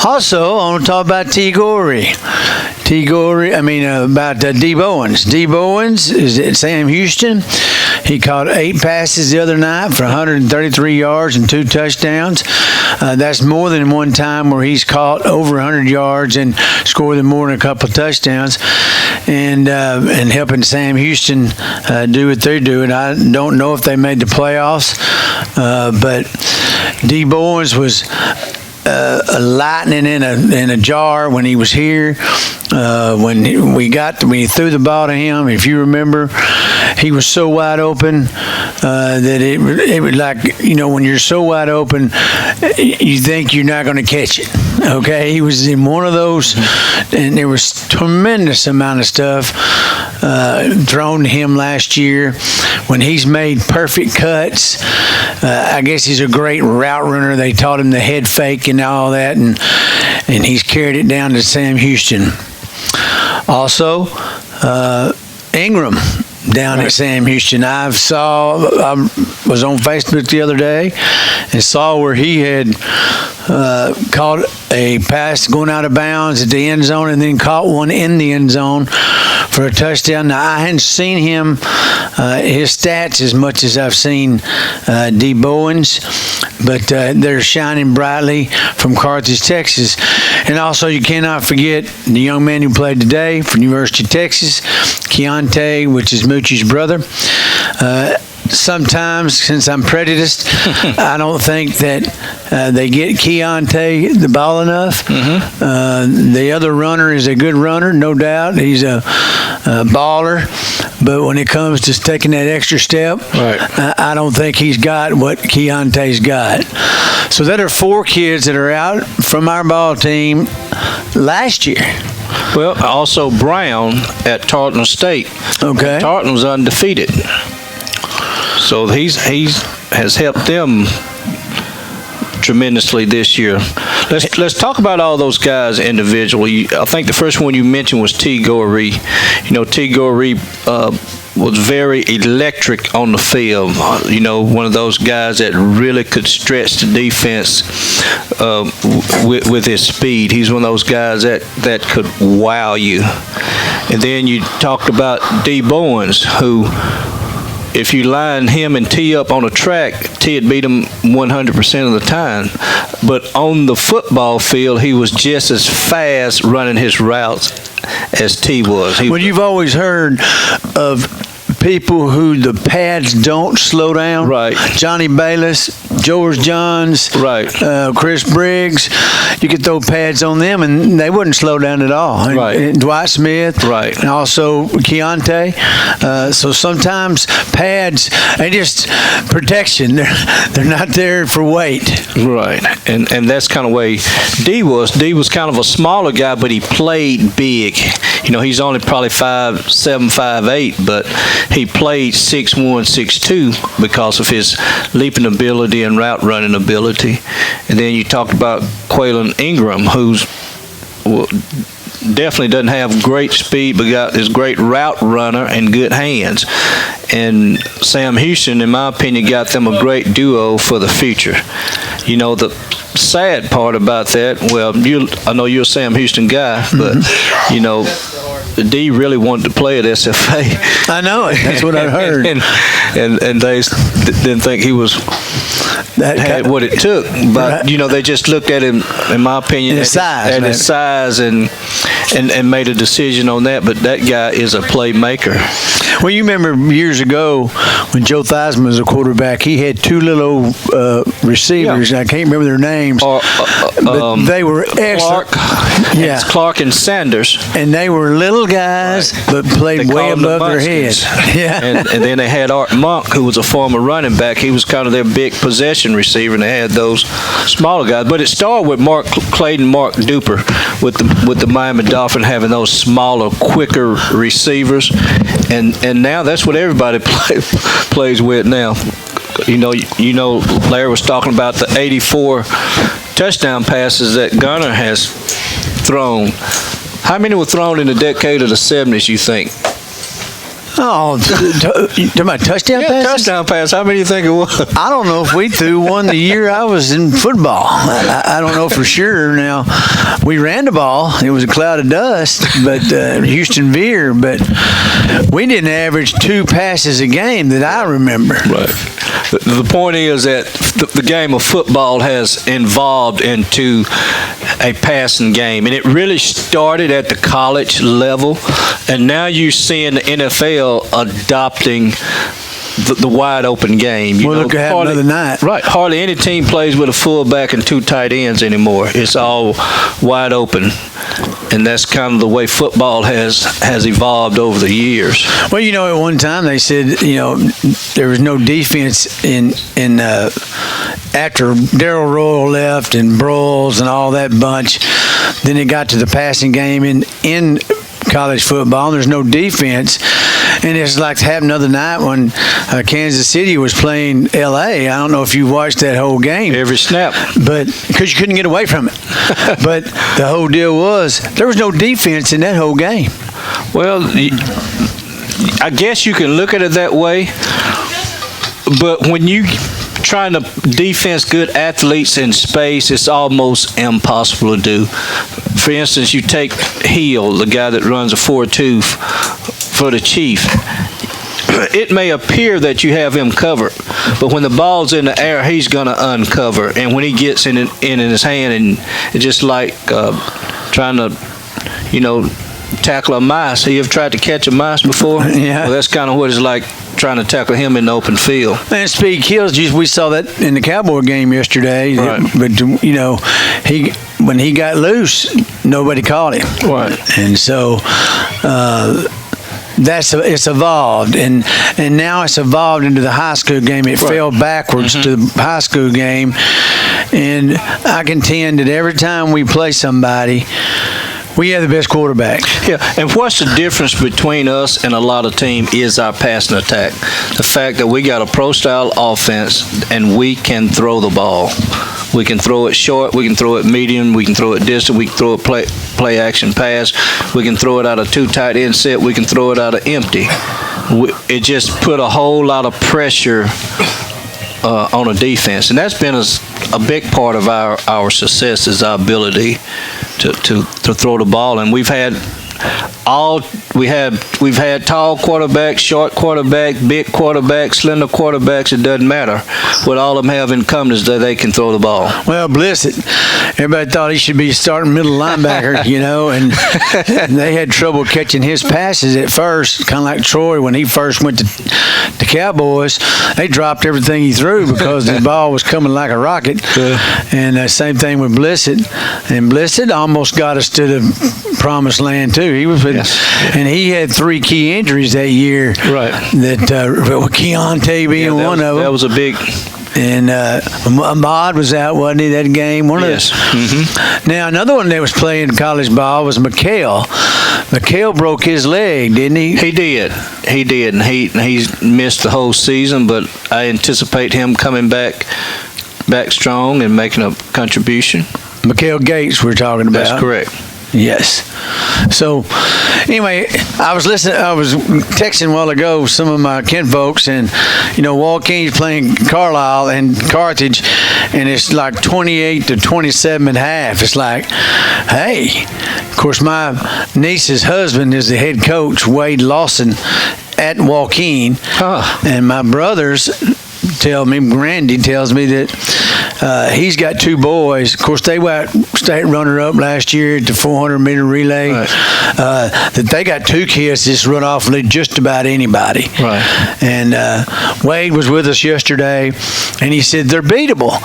Also, I want to talk about D. Bowens. D. Bowens is at Sam Houston. He caught 8 passes the other night for 133 yards and 2 touchdowns. That's more than one time where he's caught over 100 yards and scored them more than a couple of touchdowns, and helping Sam Houston do what they're doing. I don't know if they made the playoffs, but D. Bowens was a lightning in a jar when he was here. When we threw the ball to him, if you remember, he was so wide open that it was like, when you're so wide open, you think you're not going to catch it. Okay, he was in one of those, and there was tremendous amount of stuff thrown to him last year. When he's made perfect cuts, I guess he's a great route runner. They taught him the head fake and all that, and he's carried it down to Sam Houston. Also, Ingram down at Sam Houston. I was on Facebook the other day and saw where he had caught a pass going out of bounds at the end zone and then caught one in the end zone for a touchdown. Now, I hadn't seen him, his stats as much as I've seen D. Bowens, but they're shining brightly from Carthage, Texas. And also, you cannot forget the young man who played today from University of Texas, Keontae, which is Moochie's brother. Sometimes, since I'm prejudiced, I don't think that they get Keontae the ball enough. The other runner is a good runner, no doubt. He's a baller. But when it comes to taking that extra step, I don't think he's got what Keontae's got. So that are 4 kids that are out from our ball team last year. Well, also Brown at Tarleton State. Okay. Tarleton was undefeated. So he has helped them tremendously this year. Let's talk about all those guys individually. I think the first one you mentioned was T. Gorey. T. Gorey was very electric on the field. One of those guys that really could stretch the defense with his speed. He's one of those guys that could wow you. And then you talked about D. Bowens, who, if you line him and T up on a track, T would beat him 100% of the time. But on the football field, he was just as fast running his routes as T was. You've always heard of people who the pads don't slow down. Right. Johnny Bayless, George Johns, right. Chris Briggs. You could throw pads on them and they wouldn't slow down at all. Right. And Dwight Smith. Right. And also Keontae. So sometimes pads, they just protection. They're not there for weight. Right. And that's kind of way D was. D was kind of a smaller guy, but he played big. He's only probably 5'7", 5'8", but he played 6'1", 6'2", because of his leaping ability and route running ability. And then you talked about Quaylen Ingram, who's definitely doesn't have great speed, but is great route runner and good hands. And Sam Houston, in my opinion, got them a great duo for the future. The sad part about that, I know you're a Sam Houston guy, but D really wanted to play at SFA. I know it. That's what I heard. and they didn't think he was had what it took. But they just looked at him, in my opinion, his size and made a decision on that. But that guy is a playmaker. Well, you remember years ago when Joe Theismann was a quarterback, he had two little receivers. I can't remember their names, but they were excellent. Clark and Sanders. And they were little guys, but played way above their heads. And then they had Art Monk, who was a former running back. He was kind of their big possession receiver, and they had those smaller guys. But it started with Mark Duper with the Miami Dolphins having those smaller, quicker receivers, and now that's what everybody plays with now. You know, Larry was talking about the 84 touchdown passes that Gunner has thrown. How many were thrown in the decade of the 70s, you think? Oh, you talking about touchdown passes? Touchdown pass. How many do you think it was? I don't know if we threw one the year I was in football. I don't know for sure. Now, we ran the ball. It was a cloud of dust, but Houston Veer. But we didn't average 2 passes a game that I remember. Right. The point is that the game of football has evolved into a passing game, and it really started at the college level, and now you're seeing the NFL adopting the wide open game. Look at another night. Right. Hardly any team plays with a fullback and 2 tight ends anymore. It's all wide open. And that's kind of the way football has evolved over the years. Well, at one time they said, there was no defense in after Darrell Royal left and Broyles and all that bunch. Then it got to the passing game in college football, and there's no defense. And it's like happened the other night when Kansas City was playing L.A. I don't know if you watched that whole game. Every snap. But because you couldn't get away from it. But the whole deal was there was no defense in that whole game. Well, I guess you can look at it that way. But when you trying to defense good athletes in space, it's almost impossible to do. For instance, you take Hill, the guy that runs a 4.2 for the Chief. It may appear that you have him covered, but when the ball's in the air, he's going to uncover. And when he gets in his hand, and it's just like trying to, tackle a mouse. You ever tried to catch a mouse before? Yeah. Well, that's kind of what it's like trying to tackle him in the open field. And speed kills. We saw that in the Cowboy game yesterday. Right. But when he got loose, nobody caught him. Right. And so it's evolved, and now it's evolved into the high school game. It fell backwards to the high school game, and I contend that every time we play somebody, we have the best quarterback. Yeah, and what's the difference between us and a lot of teams is our passing attack. The fact that we got a pro-style offense and we can throw the ball. We can throw it short, we can throw it medium, we can throw it distant, we can throw it play action pass, we can throw it out of 2 tight end set, we can throw it out of empty. It just put a whole lot of pressure on a defense, and that's been a big part of our success is our ability to throw the ball. And we've had tall quarterbacks, short quarterback, big quarterbacks, slender quarterbacks. It doesn't matter. What all of them have in common is that they can throw the ball. Well, Blissett, everybody thought he should be starting middle linebacker, and they had trouble catching his passes at first, kind of like Troy when he first went to the Cowboys. They dropped everything he threw because the ball was coming like a rocket. And same thing with Blissett. And Blissett almost got us to the promised land too. He was and he had 3 key injuries that year. Right. That Keontae being one of them. That was a big. And Ahmad was out, wasn't he, that game? Yes. Now, another one that was playing college ball was McHale. McHale broke his leg, didn't he? He did, and he's missed the whole season, but I anticipate him coming back strong and making a contribution. McHale Gates we're talking about. That's correct. Yes. So, anyway, I was texting a while ago with some of my kinfolks, and Walkeen's playing Carlisle and Carthage, and it's like 28-27 at half. It's like, hey, of course, my niece's husband is the head coach, Wade Lawson, at Walkeen, and my brothers tell me, Randy tells me that he's got 2 boys. Of course, they were out state runner-up last year at the 400-meter relay. Right. That they got 2 kids that's run off just about anybody. Right. And Wade was with us yesterday, and he said they're beatable.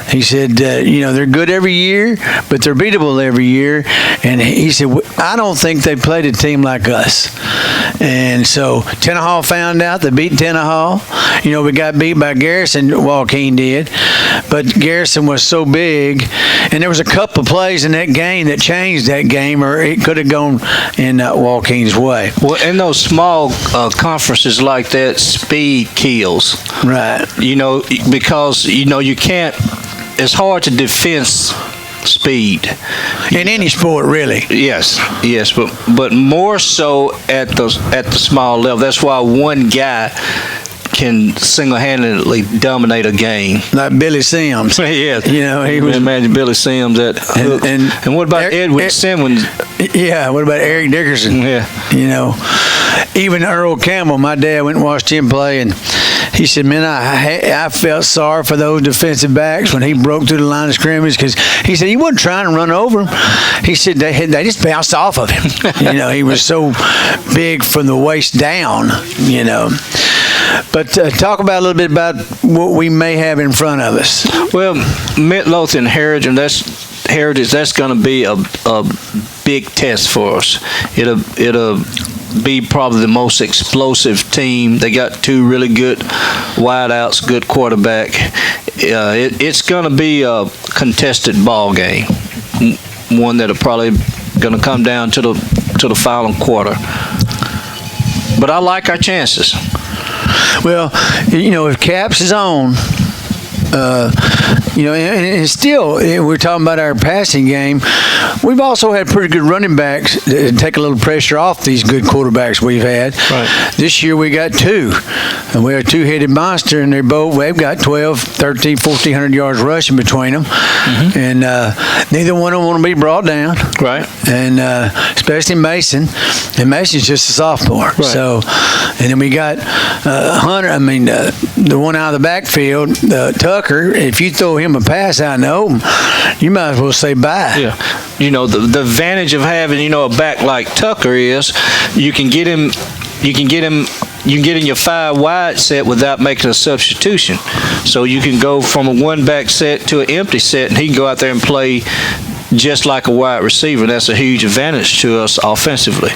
He said, they're good every year, but they're beatable every year. And he said, I don't think they played a team like us. And so Tenaha found out they beat Tenaha. We got beat by Garrison, Joaquin did. But Garrison was so big, and there was a couple of plays in that game that changed that game, or it could have gone in Joaquin's way. Well, in those small conferences like that, speed kills. Right. Because, you can't, it's hard to defend speed in any sport, really. Yes, but more so at the small level. That's why one guy can single-handedly dominate a game. Like Billy Sims. Yeah. He was. Imagine Billy Sims at hook. And what about Edwin Simmons? Yeah, what about Eric Dickerson? Yeah. Even Earl Campbell, my dad went and watched him play, and he said, man, I felt sorry for those defensive backs when he broke through the line of scrimmage, because he said he wasn't trying to run over them. He said they just bounced off of him. He was so big from the waist down, But talk about a little bit about what we may have in front of us. Well, Midlothian Heritage, that's going to be a big test for us. It'll be probably the most explosive team. They got 2 really good wideouts, good quarterback. It's going to be a contested ball game, one that'll probably going to come down to the final quarter. But I like our chances. Well, if Caps is on, and still, we're talking about our passing game. We've also had pretty good running backs that take a little pressure off these good quarterbacks we've had. Right. This year we got 2. And we're a 2-headed monster, and they've got 12, 13, 1,400 yards rushing between them. Mm-hmm. And neither one of them want to be brought down. Right. And especially Mason. And Mason's just a sophomore. Right. So, and then we got Hunter, the one out of the backfield, Tucker. If you throw him a pass out in the open, you might as well say bye. Yeah. The advantage of having, a back like Tucker is you can get him in your 5 wide set without making a substitution. So you can go from a 1-back set to an empty set, and he can go out there and play just like a wide receiver. That's a huge advantage to us offensively.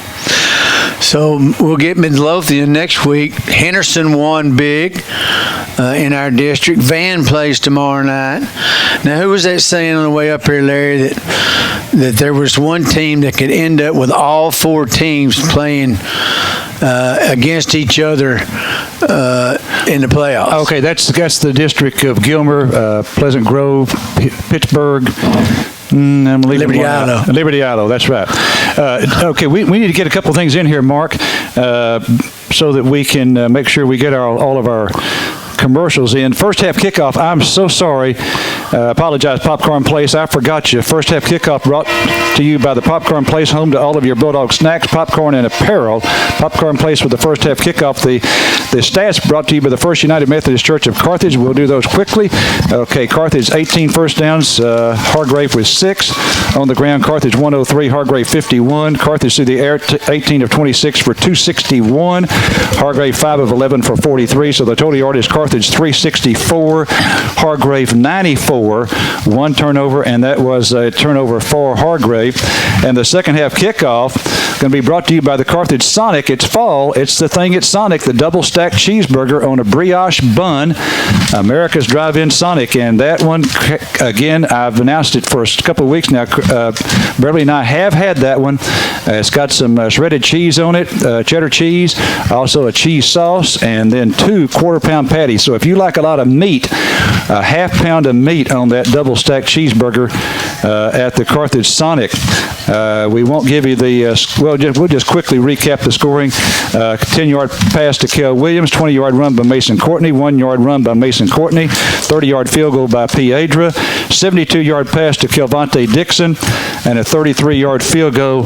So we'll get Midlothian next week. Henderson won big in our district. Van plays tomorrow night. Now, who was that saying on the way up here, Larry, that there was one team that could end up with all 4 teams playing against each other in the playoffs? Okay, that's the district of Gilmer, Pleasant Grove, Pittsburgh, Liberty Isle. Liberty Isle, that's right. Okay, we need to get a couple things in here, Mark, so that we can make sure we get all of our commercials in. First half kickoff, I'm so sorry. Apologize, Popcorn Place. I forgot you. First half kickoff brought to you by the Popcorn Place, home to all of your Bulldog snacks, popcorn, and apparel. Popcorn Place with the first half kickoff. The stats brought to you by the First United Methodist Church of Carthage. We'll do those quickly. Okay, Carthage 18 first downs. Hargrave with 6. On the ground, Carthage 103, Hargrave 51. Carthage through the air 18 of 26 for 261. Hargrave 5 of 11 for 43. So the total yard is Carthage 364, Hargrave 94. 1 turnover, and that was a turnover for Hargrave. And the second half kickoff going to be brought to you by the Carthage Sonic. It's fall. It's the thing at Sonic, the double-stacked cheeseburger on a brioche bun, America's Drive-In Sonic. And that one, again, I've announced it for a couple of weeks now. Beverly and I have had that one. It's got some shredded cheese on it, cheddar cheese, also a cheese sauce, and then 2 quarter-pound patties. So if you like a lot of meat, a half-pound of meat on that double-stacked cheeseburger at the Carthage Sonic. We won't give you the we'll just quickly recap the scoring. 10-yard pass to Kel Williams, 20-yard run by Mason Courtney, 1-yard run by Mason Courtney, 30-yard field goal by Piedra, 72-yard pass to Kelvonte Dixon, and a 33-yard field goal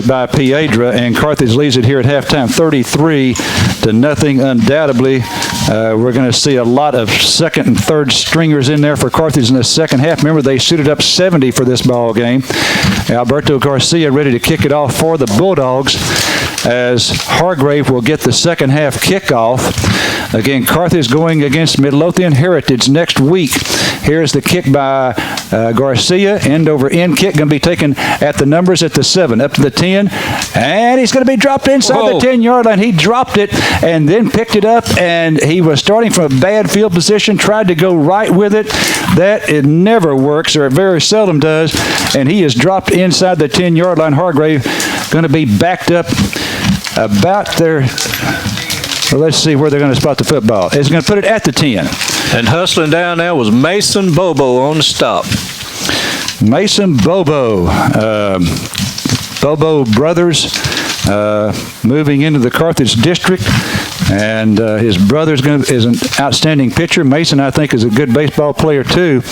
by Piedra. And Carthage leads it here at halftime, 33-0. Undoubtedly, we're going to see a lot of second and third stringers in there for Carthage in the second half. Remember, they suited up 70 for this ball game. Alberto Garcia ready to kick it off for the Bulldogs as Hargrave will get the second half kickoff. Again, Carthage going against Midlothian Heritage next week. Here's the kick by Garcia. End-over-end kick going to be taken at the numbers at the 7, up to the 10, and he's going to be dropped inside the 10-yard line. He dropped it and then picked it up, and he was starting from a bad field position, tried to go right with it. It never works, or it very seldom does, and he is dropped inside the 10-yard line. Hargrave going to be backed up about there. Well, let's see where they're going to spot the football. It's going to put it at the 10. And hustling down there was Mason Bobo on the stop. Mason Bobo. Bobo brothers moving into the Carthage district. And his brother is an outstanding pitcher. Mason, I think, is a good baseball player, too.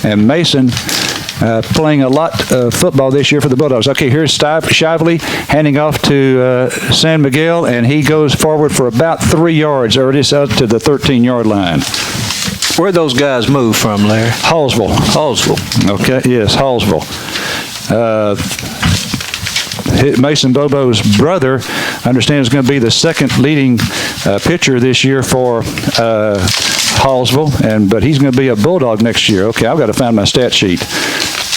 And Mason playing a lot of football this year for the Bulldogs. Okay, here's Shively handing off to San Miguel, and he goes forward for about 3 yards, or it is out to the 13-yard line. Where'd those guys move from, Larry? Hallsville. Okay, yes, Hallsville. Mason Bobo's brother, I understand, is going to be the second leading pitcher this year for Hallsville, but he's going to be a Bulldog next year. Okay, I've got to find my stat sheet.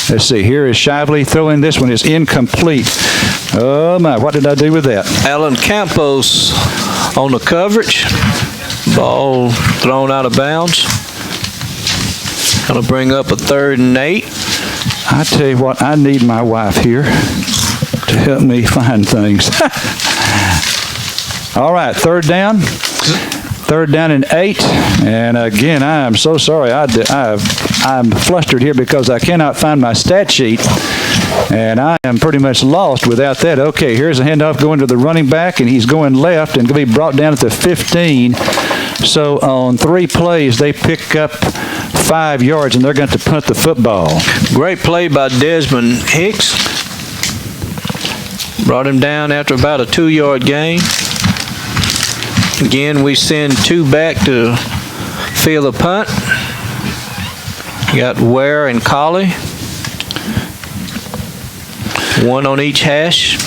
Let's see. Here is Shively throwing. This one is incomplete. Oh, my. What did I do with that? Alan Campos on the coverage. Ball thrown out of bounds. Going to bring up a 3rd and 8. I tell you what, I need my wife here to help me find things. All right, 3rd down. 3rd down and 8. And again, I am so sorry. I'm flustered here because I cannot find my stat sheet. And I am pretty much lost without that. Okay, here's a handoff going to the running back, and he's going left and going to be brought down at the 15. So on 3 plays, they pick up 5 yards, and they're going to punt the football. Great play by Desmond Hicks. Brought him down after about a 2-yard gain. Again, we send 2 back to field the punt. You got Ware and Colley. 1 on each hash.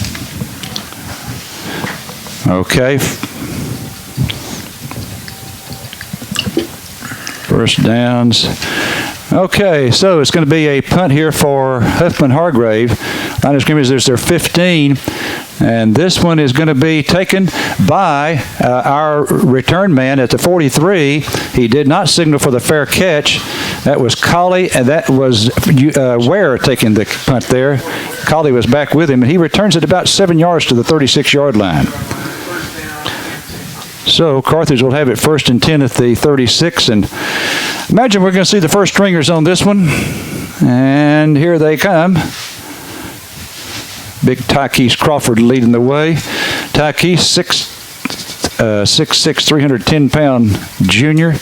Okay. First downs. Okay, so it's going to be a punt here for Huffman Hargrave. Line of scrimmage, there's their 15. And this one is going to be taken by our return man at the 43. He did not signal for the fair catch. That was Colley, and that was Ware taking the punt there. Colley was back with him, and he returns it about 7 yards to the 36-yard line. So Carthage will have it 1st and 10 at the 36. And imagine we're going to see the first stringers on this one. And here they come. Big Tykees Crawford leading the way. Tykees, 6'6", 310-pound junior.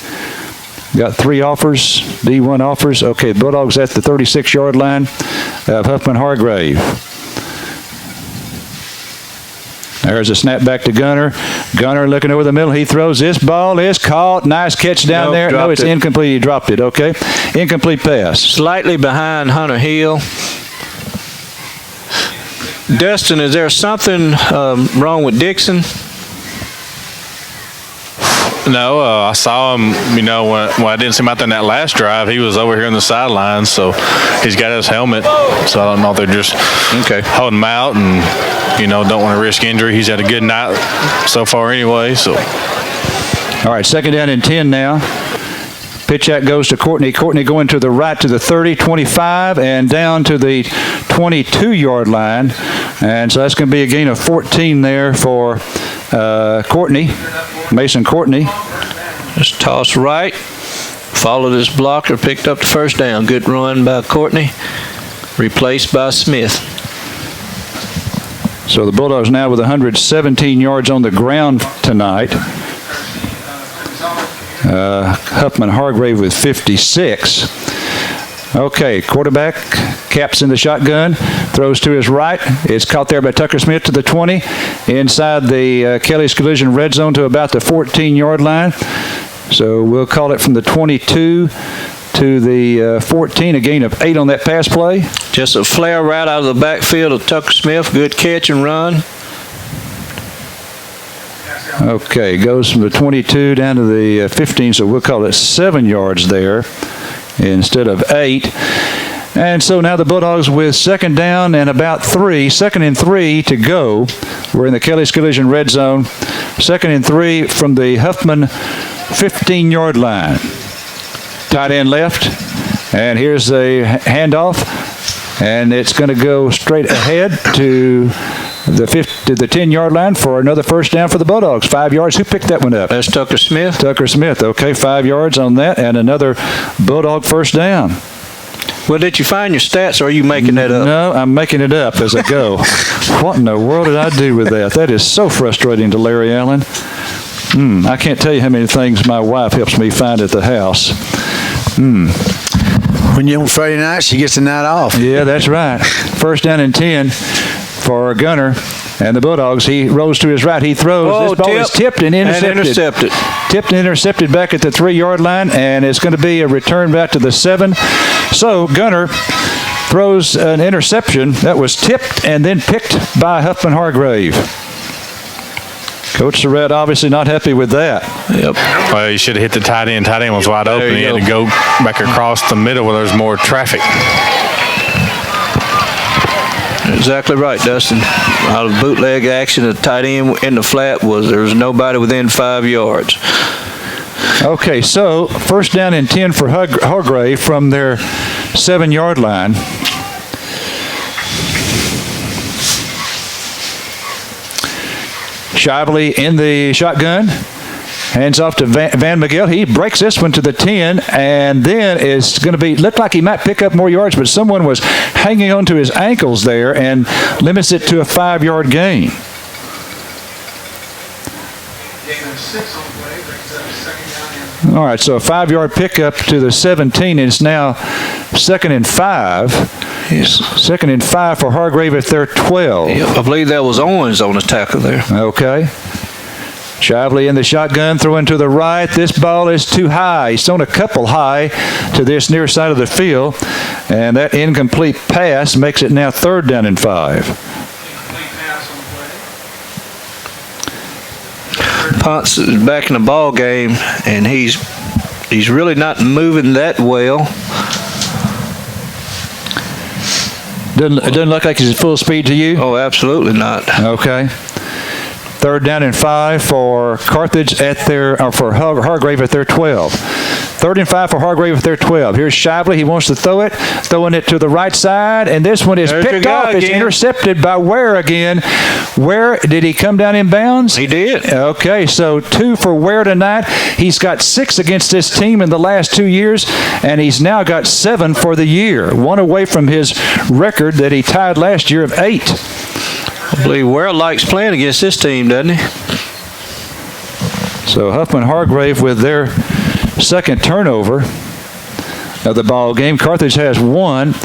Got 3 offers, D1 offers. Okay, Bulldogs at the 36-yard line of Huffman Hargrave. There's a snap back to Gunner. Gunner looking over the middle. He throws. This ball is caught. Nice catch down there. No, it's incomplete. He dropped it. Okay. Incomplete pass. Slightly behind Hunter Hill. Dustin, is there something wrong with Dixon? No, I saw him, when I didn't see him out there in that last drive, he was over here on the sidelines, so he's got his helmet, so I don't know if they're just holding him out and, don't want to risk injury. He's had a good night so far anyway, so. All right, 2nd down and 10 now. Pitch out goes to Courtney. Courtney going to the right to the 30, 25, and down to the 22-yard line. And so that's going to be a gain of 14 there for Courtney, Mason Courtney. Just toss right. Followed his blocker, picked up the 1st down. Good run by Courtney. Replaced by Smith. So the Bulldogs now with 117 yards on the ground tonight. Huffman Hargrave with 56. Okay, quarterback, caps in the shotgun, throws to his right. It's caught there by Tucker Smith to the 20, inside the Kelly's Collision red zone to about the 14-yard line. So we'll call it from the 22 to the 14, a gain of 8 on that pass play. Just a flare right out of the backfield of Tucker Smith. Good catch and run. Okay, goes from the 22 down to the 15, so we'll call it 7 yards there instead of 8. And so now the Bulldogs with second down and about 3, second and 3 to go. We're in the Kelly's Collision red zone. Second and 3 from the Huffman 15-yard line. Tight end left, and here's a handoff, and it's going to go straight ahead to the 10-yard line for another first down for the Bulldogs. 5 yards. Who picked that one up? That's Tucker Smith. Tucker Smith. Okay, 5 yards on that, and another Bulldog first down. Well, did you find your stats, or are you making that up? No, I'm making it up as I go. What in the world did I do with that? That is so frustrating to Larry Allen. I can't tell you how many things my wife helps me find at the house. When you're on Friday night, she gets the night off. Yeah, that's right. First down and 10 for Gunner. And the Bulldogs, he rolls to his right. He throws. This ball is tipped and intercepted. Tipped and intercepted back at the 3-yard line, and it's going to be a return back to the 7. So Gunner throws an interception that was tipped and then picked by Huffman Hargrave. Coach Surratt obviously not happy with that. Yep. Well, he should have hit the tight end. Tight end was wide open. He had to go back across the middle where there's more traffic. Exactly right, Dustin. Out of bootleg action, the tight end in the flat there was nobody within 5 yards. Okay, so first down and 10 for Hargrave from their 7-yard line. Shively in the shotgun. Hands off to Van Miguel. He breaks this one to the 10, and then it's going to look like he might pick up more yards, but someone was hanging on to his ankles there and limits it to a 5-yard gain. All right, so a 5-yard pickup to the 17, and it's now 2nd and 5. Yes. 2nd and 5 for Hargrave at their 12. Yep, I believe that was Owens on the tackle there. Okay. Shively in the shotgun, throwing to the right. This ball is too high. He's thrown a couple high to this near side of the field, and that incomplete pass makes it now 3rd down and 5. Ponce is back in the ball game, and he's really not moving that well. It doesn't look like he's at full speed to you? Oh, absolutely not. Okay. 3rd down and 5 for Carthage for Hargrave at their 12. 3rd and 5 for Hargrave at their 12. Here's Shively. He wants to throw it, throwing it to the right side, and this one is picked off. It's intercepted by Ware again. Ware, did he come down in bounds? He did. Okay, so 2 for Ware tonight. He's got 6 against this team in the last 2 years, and he's now got 7 for the year. 1 away from his record that he tied last year of 8. I believe Ware likes playing against this team, doesn't he? So Huffman Hargrave with their 2nd turnover of the ball game. Carthage has 1.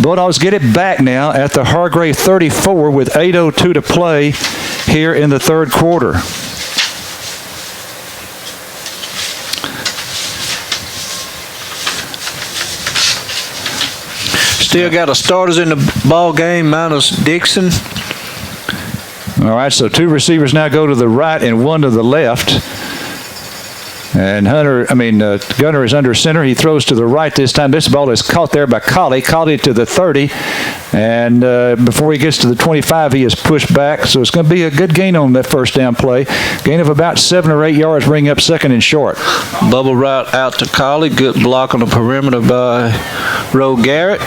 Bulldogs get it back now at the Hargrave 34 with 8:02 to play here in the 3rd quarter. Still got the starters in the ball game minus Dixon. All right, so 2 receivers now go to the right and 1 to the left. And Gunner is under center. He throws to the right this time. This ball is caught there by Colley. Colley to the 30. And before he gets to the 25, he is pushed back. So it's going to be a good gain on that first down play. Gain of about 7 or 8 yards, bring up 2nd and short. Bubble route out to Colley. Good block on the perimeter by Roe Garrett.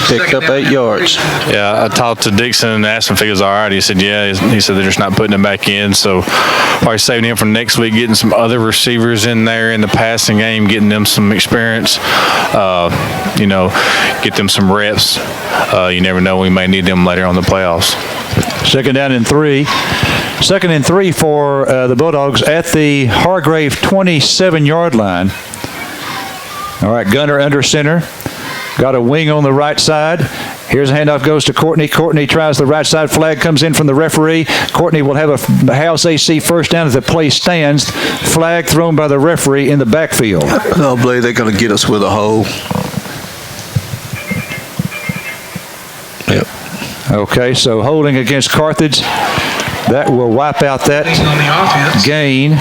Picked up 8 yards. Yeah, I talked to Dixon and asked him if he was all right. He said, yeah. He said they're just not putting him back in. So probably saving him for next week, getting some other receivers in there in the passing game, getting them some experience, get them some reps. You never know. We may need them later on in the playoffs. Second down and 3. Second and 3 for the Bulldogs at the Hargrave 27-yard line. All right, Gunner under center. Got a wing on the right side. Here's a handoff, goes to Courtney. Courtney tries the right side. Flag comes in from the referee. Courtney will have a House AC first down as the play stands. Flag thrown by the referee in the backfield. I don't believe they're going to get us with a hole. Yep. Okay, so holding against Carthage. That will wipe out that gain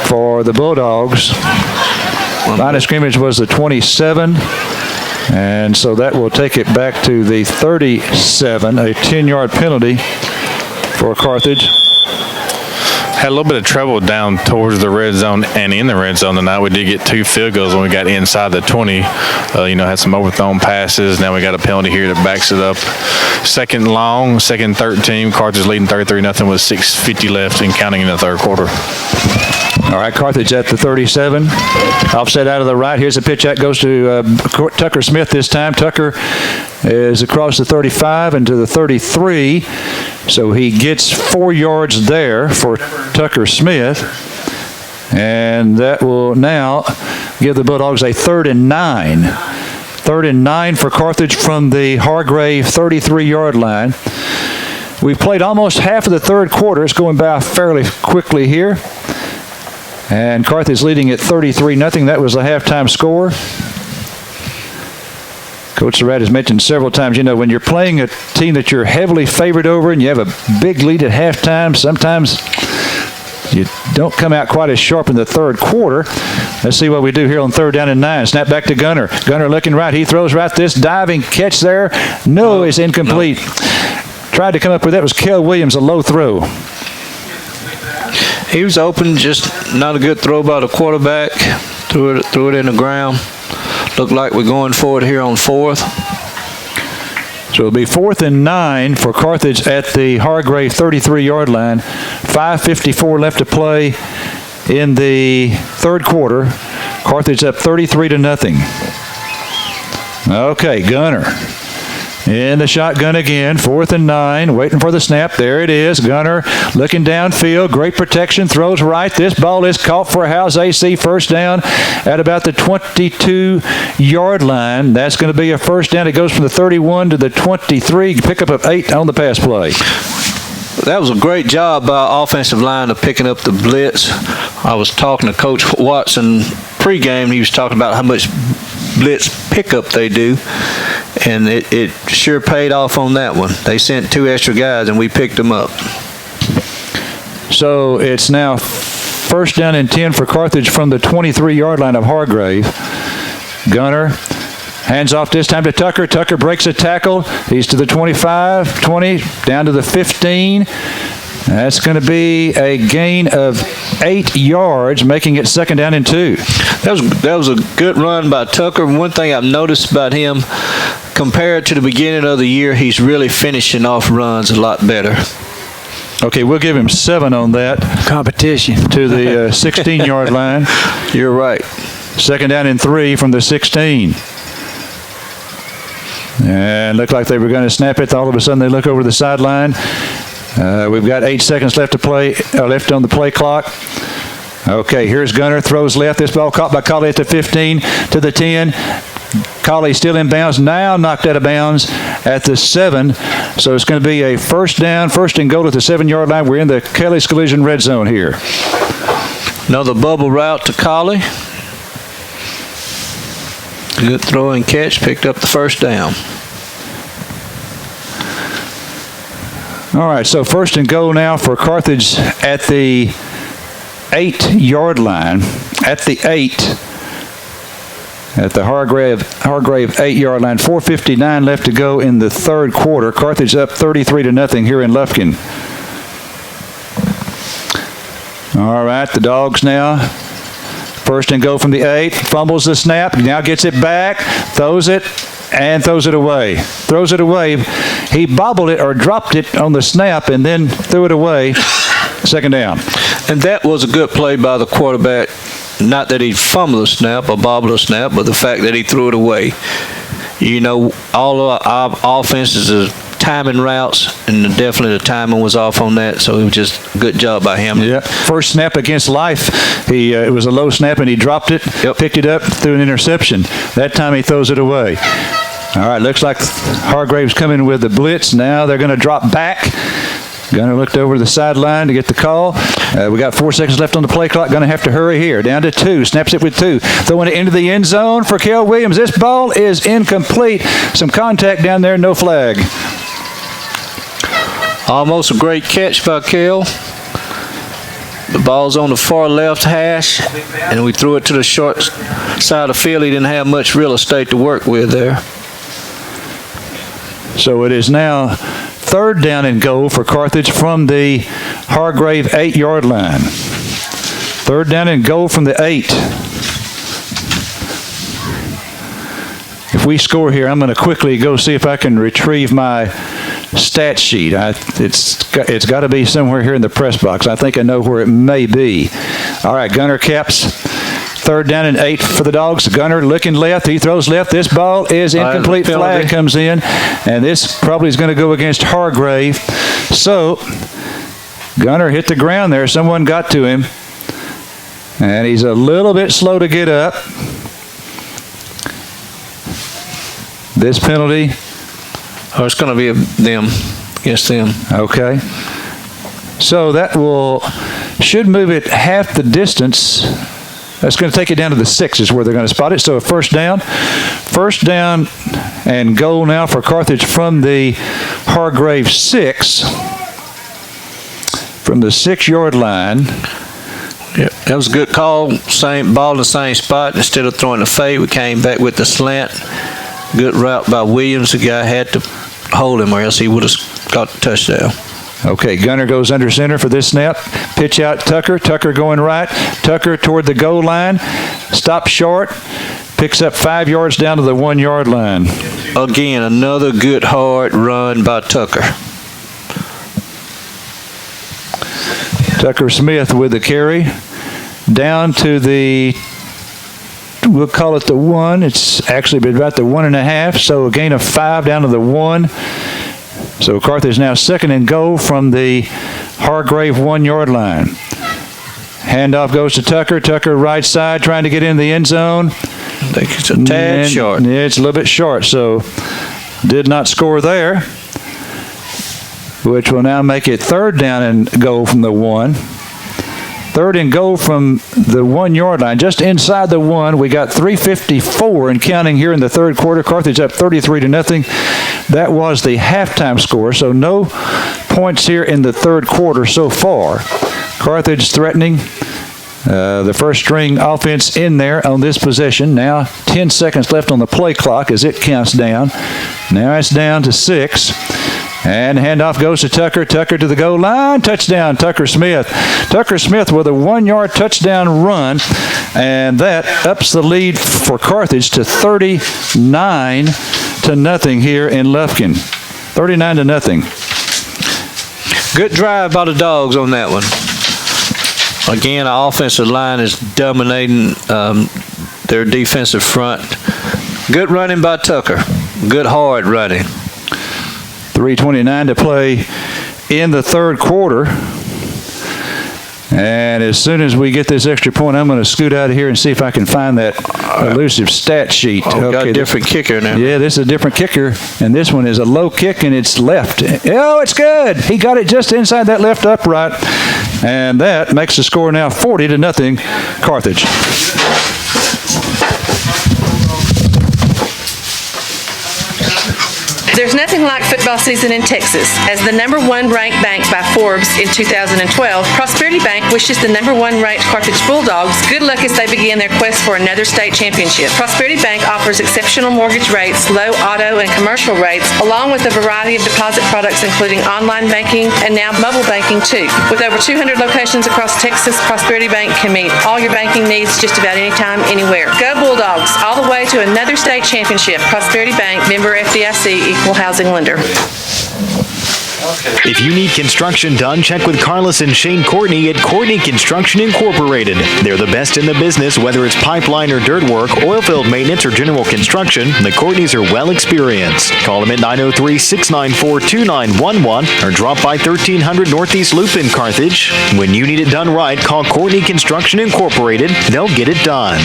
for the Bulldogs. Line of scrimmage was the 27. And so that will take it back to the 37, a 10-yard penalty for Carthage. Had a little bit of trouble down towards the red zone and in the red zone tonight. We did get 2 field goals when we got inside the 20. Had some overthrown passes. Now we got a penalty here that backs it up. Second long, second 13. Carthage leading 33-0 with 6:50 left and counting in the third quarter. All right, Carthage at the 37. Offset out of the right. Here's a pitch out, goes to Tucker Smith this time. Tucker is across the 35 and to the 33. So he gets 4 yards there for Tucker Smith. And that will now give the Bulldogs a 3rd and 9. 3rd and 9 for Carthage from the Hargrave 33-yard line. We've played almost half of the third quarter. It's going by fairly quickly here. And Carthage leading at 33-0. That was the halftime score. Coach Surratt has mentioned several times, when you're playing a team that you're heavily favored over and you have a big lead at halftime, sometimes you don't come out quite as sharp in the third quarter. Let's see what we do here on 3rd down and 9. Snap back to Gunner. Gunner looking right. He throws right. This diving catch there. No, it's incomplete. Tried to come up with that. Was Kel Williams, a low throw. He was open, just not a good throw by the quarterback. Threw it in the ground. Looked like we're going for it here on 4th. So it'll be 4th and 9 for Carthage at the Hargrave 33-yard line. 5:54 left to play in the third quarter. Carthage up 33-0. Okay, Gunner in the shotgun again. 4th and 9, waiting for the snap. There it is. Gunner looking downfield. Great protection. Throws right. This ball is caught for House AC first down at about the 22-yard line. That's going to be a first down. It goes from the 31 to the 23. Pickup of 8 on the pass play. That was a great job by offensive line of picking up the blitz. I was talking to Coach Watson pregame. He was talking about how much blitz pickup they do, and it sure paid off on that one. They sent 2 extra guys, and we picked them up. So it's now 1st down and 10 for Carthage from the 23-yard line of Hargrave. Gunner hands off this time to Tucker. Tucker breaks a tackle. He's to the 25, 20, down to the 15. That's going to be a gain of 8 yards, making it 2nd down and 2. That was a good run by Tucker. One thing I've noticed about him, compared to the beginning of the year, he's really finishing off runs a lot better. Okay, we'll give him 7 on that. Competition. To the 16-yard line. You're right. 2nd down and 3 from the 16. And looked like they were going to snap it. All of a sudden, they look over the sideline. We've got 8 seconds left to play, left on the play clock. Okay, here's Gunner, throws left. This ball caught by Colley at the 15 to the 10. Colley still in bounds, now knocked out of bounds at the 7. So it's going to be a first down, 1st and goal at the 7-yard line. We're in the Kelly's Collision red zone here. Another bubble route to Colley. Good throw and catch, picked up the first down. All right, so 1st and goal now for Carthage at the 8-yard line. At the 8, at the Hargrave 8-yard line. 4:59 left to go in the third quarter. Carthage up 33-0 here in Lufkin. All right, the Dogs now. 1st and goal from the 8. Fumbles the snap. Now gets it back. Throws it. And throws it away. Throws it away. He bobbled it or dropped it on the snap and then threw it away. 2nd down. And that was a good play by the quarterback. Not that he fumbled the snap or bobbled the snap, but the fact that he threw it away. All of our offenses are timing routes, and definitely the timing was off on that, so it was just a good job by him. Yeah. First snap against Life, it was a low snap and he dropped it, picked it up, threw an interception. That time he throws it away. All right, looks like Hargrave's coming with the blitz. Now they're going to drop back. Gunner looked over the sideline to get the call. We got 4 seconds left on the play clock. Going to have to hurry here. Down to 2. Snaps it with 2. Throwing it into the end zone for Kel Williams. This ball is incomplete. Some contact down there. No flag. Almost a great catch by Kel. The ball's on the far left hash, and we threw it to the short side of the field. He didn't have much real estate to work with there. So it is now 3rd down and goal for Carthage from the Hargrave 8-yard line. 3rd down and goal from the 8. If we score here, I'm going to quickly go see if I can retrieve my stat sheet. It's got to be somewhere here in the press box. I think I know where it may be. All right, Gunner caps. 3rd down and 8 for the Dogs. Gunner looking left. He throws left. This ball is incomplete. Flag comes in, and this probably is going to go against Hargrave. So Gunner hit the ground there. Someone got to him, and he's a little bit slow to get up. This penalty. Oh, it's going to be them, against them. Okay. So that should move it half the distance. That's going to take it down to the 6 is where they're going to spot it. So a first down and goal now for Carthage from the Hargrave 6. From the 6-yard line. Yeah, that was a good call. Same ball in the same spot. Instead of throwing the fade, we came back with the slant. Good route by Williams. The guy had to hold him or else he would have got the touchdown. Okay, Gunner goes under center for this snap. Pitch out Tucker. Tucker going right. Tucker toward the goal line. Stops short. Picks up 5 yards down to the 1-yard line. Again, another good hard run by Tucker. Tucker Smith with the carry. Down to the, we'll call it the 1. It's actually been about the 1.5. So a gain of 5 down to the 1. So Carthage now 2nd and goal from the Hargrave 1-yard line. Handoff goes to Tucker. Tucker right side trying to get in the end zone. I think it's a tad short. Yeah, it's a little bit short. So did not score there, which will now make it 3rd down and goal from the 1. 3rd and goal from the 1-yard line, just inside the 1. We got 3:54 and counting here in the 3rd quarter. Carthage up 33-0. That was the halftime score, so no points here in the 3rd quarter so far. Carthage threatening the first string offense in there on this possession. Now 10 seconds left on the play clock as it counts down. Now it's down to 6. And handoff goes to Tucker. Tucker to the goal line. Touchdown, Tucker Smith. Tucker Smith with a 1-yard touchdown run. And that ups the lead for Carthage to 39-0 here in Lufkin. 39-0. Good drive by the Dogs on that one. Again, our offensive line is dominating their defensive front. Good running by Tucker. Good hard running. 3:29 to play in the 3rd quarter. And as soon as we get this extra point, I'm going to scoot out of here and see if I can find that elusive stat sheet. Oh, got a different kicker now. Yeah, this is a different kicker, and this one is a low kick, and it's left. Oh, it's good. He got it just inside that left upright, and that makes the score now 40-0 Carthage. There's nothing like football season in Texas. As the number 1 ranked bank by Forbes in 2012, Prosperity Bank wishes the number 1 ranked Carthage Bulldogs good luck as they begin their quest for another state championship. Prosperity Bank offers exceptional mortgage rates, low auto and commercial rates, along with a variety of deposit products including online banking and now mobile banking too. With over 200 locations across Texas, Prosperity Bank can meet all your banking needs just about anytime, anywhere. Go Bulldogs, all the way to another state championship. Prosperity Bank, member FDIC, equal housing lender. If you need construction done, check with Carlos and Shane Courtney at Courtney Construction Incorporated. They're the best in the business, whether it's pipeline or dirt work, oil field maintenance, or general construction. The Courtneys are well experienced. Call them at 903-694-2911 or drop by 1300 Northeast Loop in Carthage. When you need it done right, call Courtney Construction Incorporated. They'll get it done.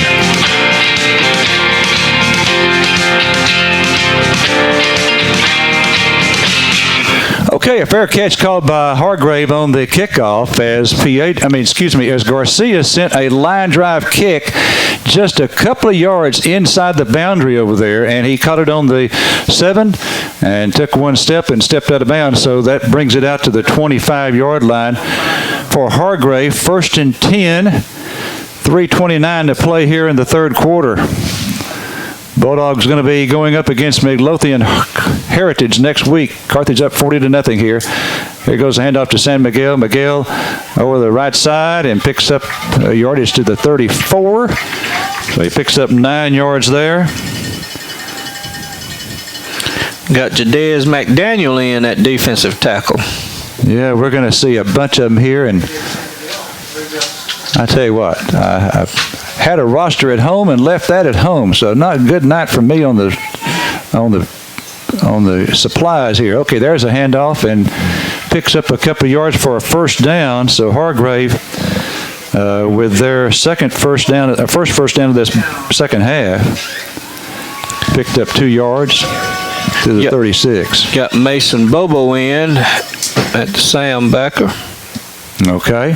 Okay, a fair catch called by Hargrave on the kickoff as Garcia sent a line drive kick just a couple of yards inside the boundary over there, and he caught it on the 7 and took one step and stepped out of bounds, so that brings it out to the 25-yard line for Hargrave. 1st and 10, 3:29 to play here in the third quarter. Bulldogs going to be going up against Midlothian Heritage next week. Carthage up 40-0 here. Here goes the handoff to San Miguel. Miguel over the right side and picks up yardage to the 34. So he picks up 9 yards there. Got Jadez McDaniel in at defensive tackle. Yeah, we're going to see a bunch of them here, and I tell you what, I've had a roster at home and left that at home, so not a good night for me on the supplies here. Okay, there's a handoff and picks up a couple of yards for a first down. So Hargrave, with their first first down of this second half, picked up 2 yards to the 36. Got Mason Bobo in at the Sam backer. Okay.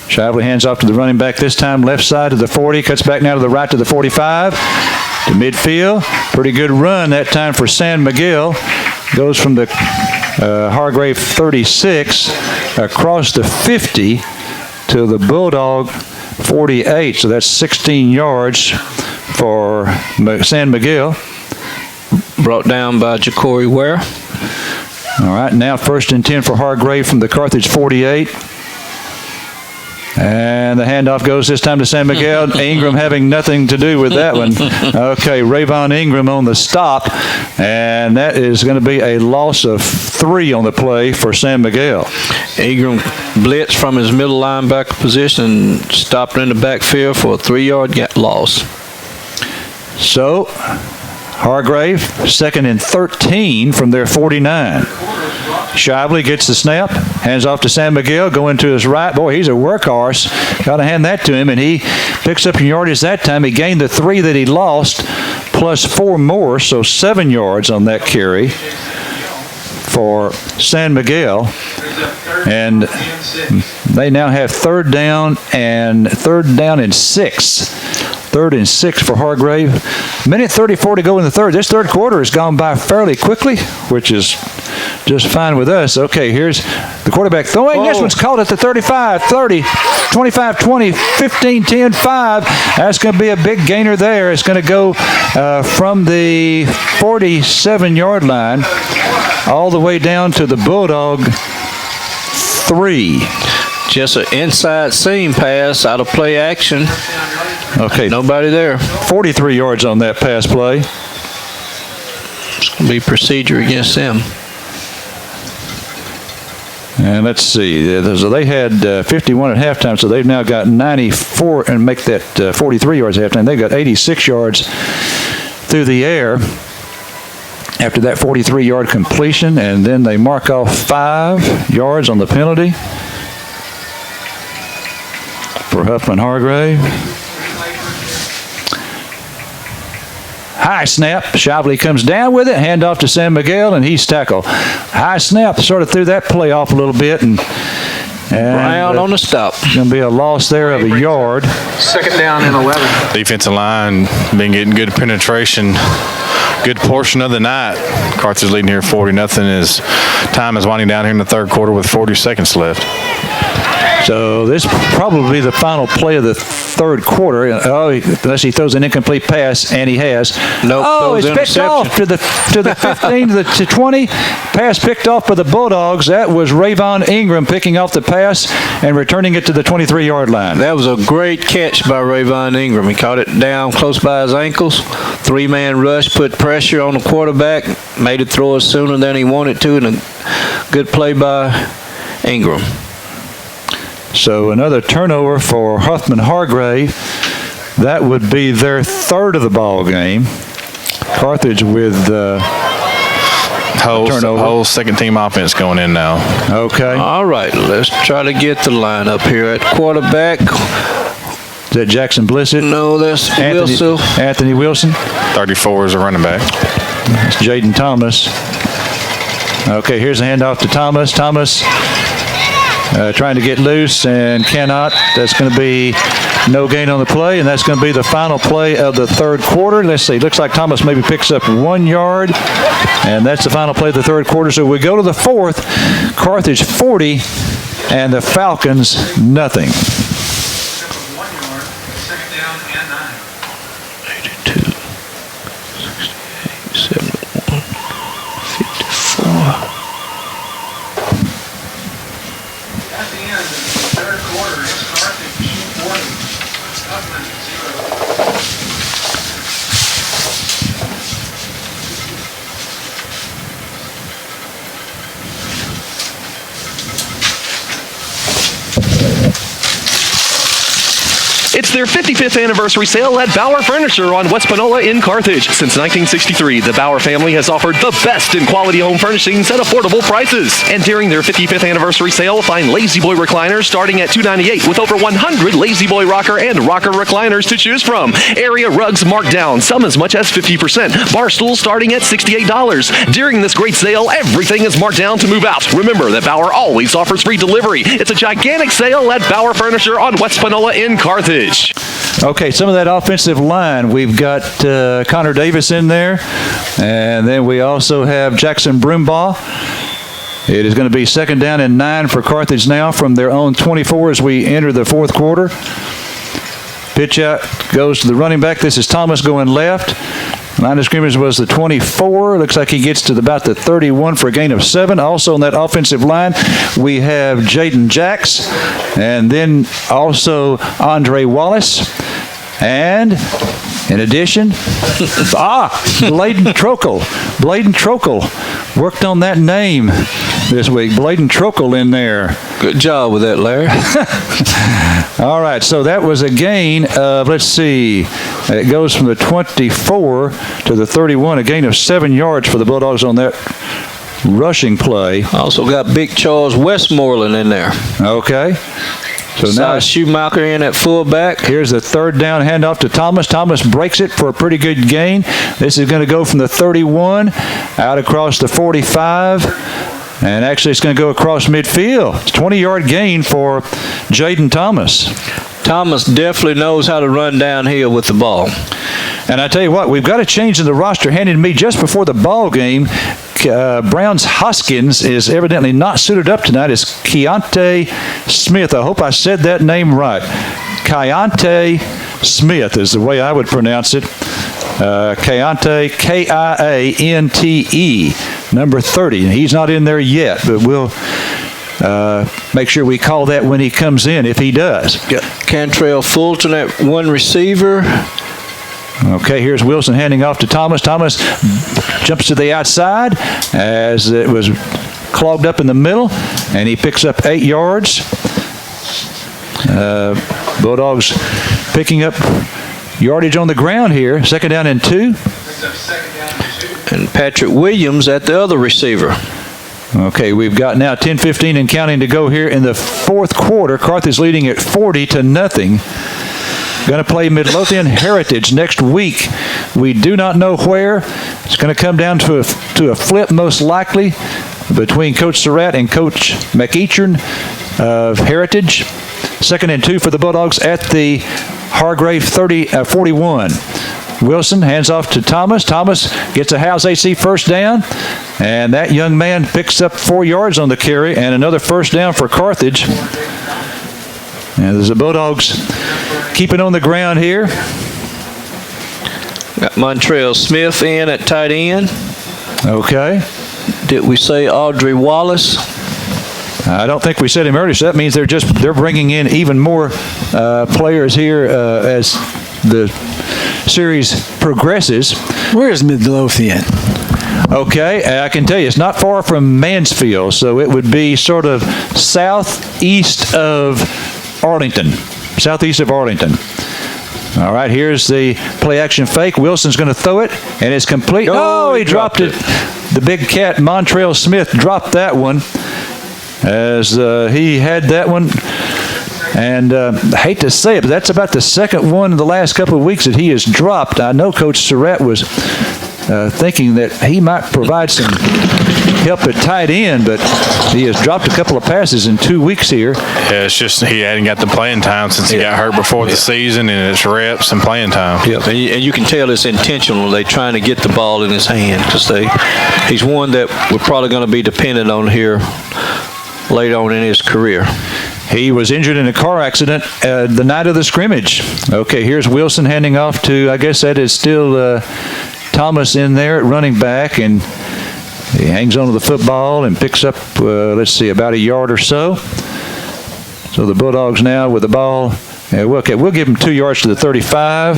Shively hands off to the running back this time, left side to the 40, cuts back now to the right to the 45, to midfield. Pretty good run that time for San Miguel. Goes from the Hargrave 36 across the 50 to the Bulldog 48. So that's 16 yards for San Miguel. Brought down by Ja'Cory Ware. All right, now 1st and 10 for Hargrave from the Carthage 48. And the handoff goes this time to San Miguel. Ingram having nothing to do with that one. Okay, Rayvon Ingram on the stop, and that is going to be a loss of 3 on the play for San Miguel. Ingram blitzed from his middle linebacker position and stopped in the backfield for a 3-yard loss. So, Hargrave, 2nd and 13 from their 49. Shively gets the snap, hands off to San Miguel, going to his right. Boy, he's a workhorse. Got to hand that to him, and he picks up yardage that time. He gained the 3 that he lost, plus 4 more, so 7 yards on that carry for San Miguel. And they now have 3rd down and 6. 3rd and 6 for Hargrave. Minute 34 to go in the third. This third quarter has gone by fairly quickly, which is just fine with us. Okay, here's the quarterback throwing. This one's caught at the 35, 30, 25, 20, 15, 10, 5. That's going to be a big gainer there. It's going to go from the 47-yard line all the way down to the Bulldog 3. Just an inside seam pass out of play action. Okay. Nobody there. 43 yards on that pass play. It's going to be procedure against them. And let's see. So they had 51 at halftime, so they've now got 94 and make that 43 yards at halftime. They've got 86 yards through the air after that 43-yard completion, and then they mark off 5 yards on the penalty for Huffman Hargrave. High snap. Shively comes down with it. Hand off to San Miguel, and he's tackled. High snap sort of threw that play off a little bit, and Brown on the stop. Going to be a loss there of a yard. 2nd down and 11. Defensive line been getting good penetration. Good portion of the night. Carthage leading here 40-0 as time is winding down here in the third quarter with 40 seconds left. So this probably the final play of the third quarter. Unless he throws an incomplete pass, and he has. Nope, it's picked off to the 15 to 20. Pass picked off by the Bulldogs. That was Rayvon Ingram picking off the pass and returning it to the 23-yard line. That was a great catch by Rayvon Ingram. He caught it down close by his ankles. 3-man rush, put pressure on the quarterback, made it throw it sooner than he wanted to, and Good play by Ingram. So another turnover for Huffman Hargrave. That would be their third of the ball game. Carthage with whole second team offense going in now. Okay. All right, let's try to get the lineup here at quarterback. Is that Jackson Blissett? No, that's Wilson. Anthony Wilson. 34 is a running back. That's Jaden Thomas. Okay, here's a handoff to Thomas. Thomas trying to get loose and cannot. That's going to be no gain on the play, and that's going to be the final play of the third quarter. Let's see. Looks like Thomas maybe picks up 1 yard, and that's the final play of the third quarter. So we go to the fourth. Carthage 40, and the Falcons nothing. 82, 68, 71, 54. At the end of the third quarter, it's Carthage 40, Huffman 0. It's their 55th anniversary sale at Bauer Furniture on West Panola in Carthage. Since 1963, the Bauer family has offered the best in quality home furnishings at affordable prices. And during their 55th anniversary sale, find Lazy Boy recliners starting at $298 with over 100 Lazy Boy rocker and rocker recliners to choose from. Area rugs marked down, some as much as 50%. Bar stools starting at $68. During this great sale, everything is marked down to move out. Remember that Bauer always offers free delivery. It's a gigantic sale at Bauer Furniture on West Panola in Carthage. Okay, some of that offensive line. We've got Connor Davis in there, and then we also have Jackson Broombaugh. It is going to be 2nd down and 9 for Carthage now from their own 24 as we enter the fourth quarter. Pitch out goes to the running back. This is Thomas going left. Line of scrimmage was the 24. Looks like he gets to about the 31 for a gain of 7. Also on that offensive line, we have Jaden Jacks, and then also Andre Wallace. And in addition, Bladen Trokel. Bladen Trokel worked on that name this week. Bladen Trokel in there. Good job with that, Larry. All right, so that was a gain of, let's see, it goes from the 24 to the 31, a gain of 7 yards for the Bulldogs on that rushing play. Also got Big Charles Westmoreland in there. Okay. So now Schumacher in at fullback. Here's the 3rd down handoff to Thomas. Thomas breaks it for a pretty good gain. This is going to go from the 31 out across the 45. And actually it's going to go across midfield. It's a 20-yard gain for Jaden Thomas. Thomas definitely knows how to run downhill with the ball. And I tell you what, we've got a change in the roster handed to me just before the ball game. Browns Hoskins is evidently not suited up tonight. It's Keontae Smith. I hope I said that name right. Keontae Smith is the way I would pronounce it. Keontae, Kiante, number 30. He's not in there yet, but we'll make sure we call that when he comes in, if he does. Got Cantrell Fulton at one receiver. Okay, here's Wilson handing off to Thomas. Thomas jumps to the outside as it was clogged up in the middle, and he picks up 8 yards. Bulldogs picking up yardage on the ground here. 2nd down and 2. And Patrick Williams at the other receiver. Okay, we've got now 10-15 and counting to go here in the fourth quarter. Carthage leading at 40-0. Going to play Midlothian Heritage next week. We do not know where. It's going to come down to a flip most likely between Coach Surratt and Coach McEachern of Heritage. 2nd and 2 for the Bulldogs at the Hargrave 41. Wilson hands off to Thomas. Thomas gets a House AC first down, and that young man picks up 4 yards on the carry and another first down for Carthage. And there's the Bulldogs keeping on the ground here. Got Montrell Smith in at tight end. Okay. Did we say Audrey Wallace? I don't think we said him earlier, so that means they're bringing in even more players here as the series progresses. Where's Midlothian? Okay, I can tell you, it's not far from Mansfield, so it would be sort of southeast of Arlington. Southeast of Arlington. All right, here's the play-action fake. Wilson's going to throw it, and it's complete. Oh, he dropped it. The big cat, Montrell Smith, dropped that one as he had that one. And I hate to say it, but that's about the second one in the last couple of weeks that he has dropped. I know Coach Surratt was thinking that he might provide some help at tight end, but he has dropped a couple of passes in 2 weeks here. Yeah, it's just he hadn't got the playing time since he got hurt before the season, and it's reps and playing time. Yep, and you can tell it's intentional. They're trying to get the ball in his hand because he's one that we're probably going to be dependent on here later on in his career. He was injured in a car accident the night of the scrimmage. Okay, here's Wilson handing off to, I guess that is still Thomas in there at running back, and he hangs onto the football and picks up, let's see, about a yard or so. So the Bulldogs now with the ball. Okay, we'll give them 2 yards to the 35.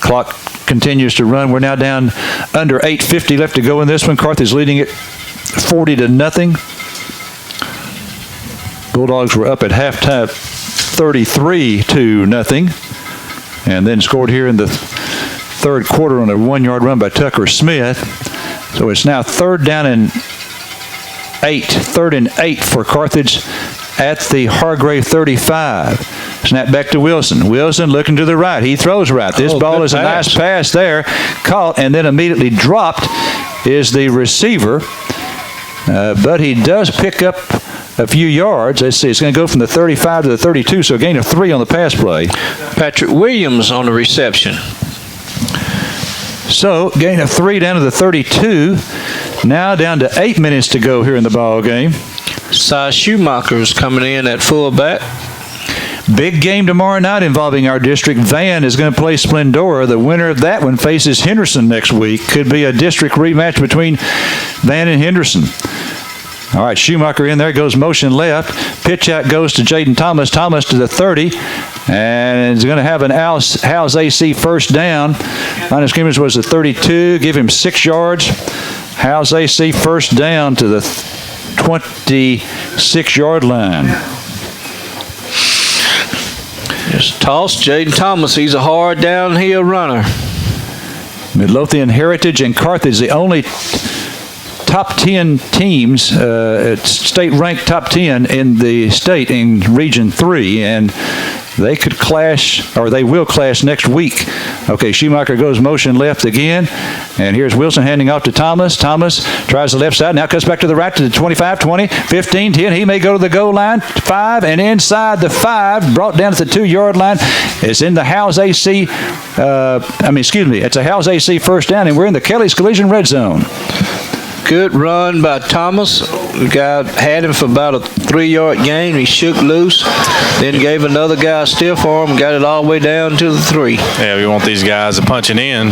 Clock continues to run. We're now down under 8:50 left to go in this one. Carthage leading it 40-0. Bulldogs were up at halftime 33-0, and then scored here in the third quarter on a 1-yard run by Tucker Smith. So it's now third and 8 for Carthage at the Hargrave 35. Snap back to Wilson. Wilson looking to the right. He throws right. This ball is a nice pass there. Caught and then immediately dropped is the receiver. But he does pick up a few yards. Let's see, it's going to go from the 35 to the 32, so a gain of 3 on the pass play. Patrick Williams on the reception. So, gain of 3 down to the 32. Now down to 8 minutes to go here in the ball game. Cy Schumacher's coming in at fullback. Big game tomorrow night involving our district. Van is going to play Splendora. The winner of that one faces Henderson next week. Could be a district rematch between Van and Henderson. All right, Schumacher in there, goes motion left. Pitch out goes to Jaden Thomas. Thomas to the 30, and is going to have an Howes AC first down. Line of scrimmage was the 32. Give him 6 yards. Howes AC first down to the 26-yard line. Just toss Jaden Thomas. He's a hard downhill runner. Midlothian Heritage and Carthage, the only top 10 teams, state-ranked top 10 in the state in Region 3, and they could clash, or they will clash next week. Okay, Schumacher goes motion left again, and here's Wilson handing off to Thomas. Thomas tries the left side, now cuts back to the right to the 25, 20, 15, 10. He may go to the goal line, 5, and inside the 5, brought down at the 2-yard line. It's in the Howes AC, it's a Howes AC first down, and we're in the Kelly's Collision red zone. Good run by Thomas. The guy had him for about a 3-yard gain. He shook loose, then gave another guy a stiff arm, got it all the way down to the 3. Yeah, we want these guys to punching in.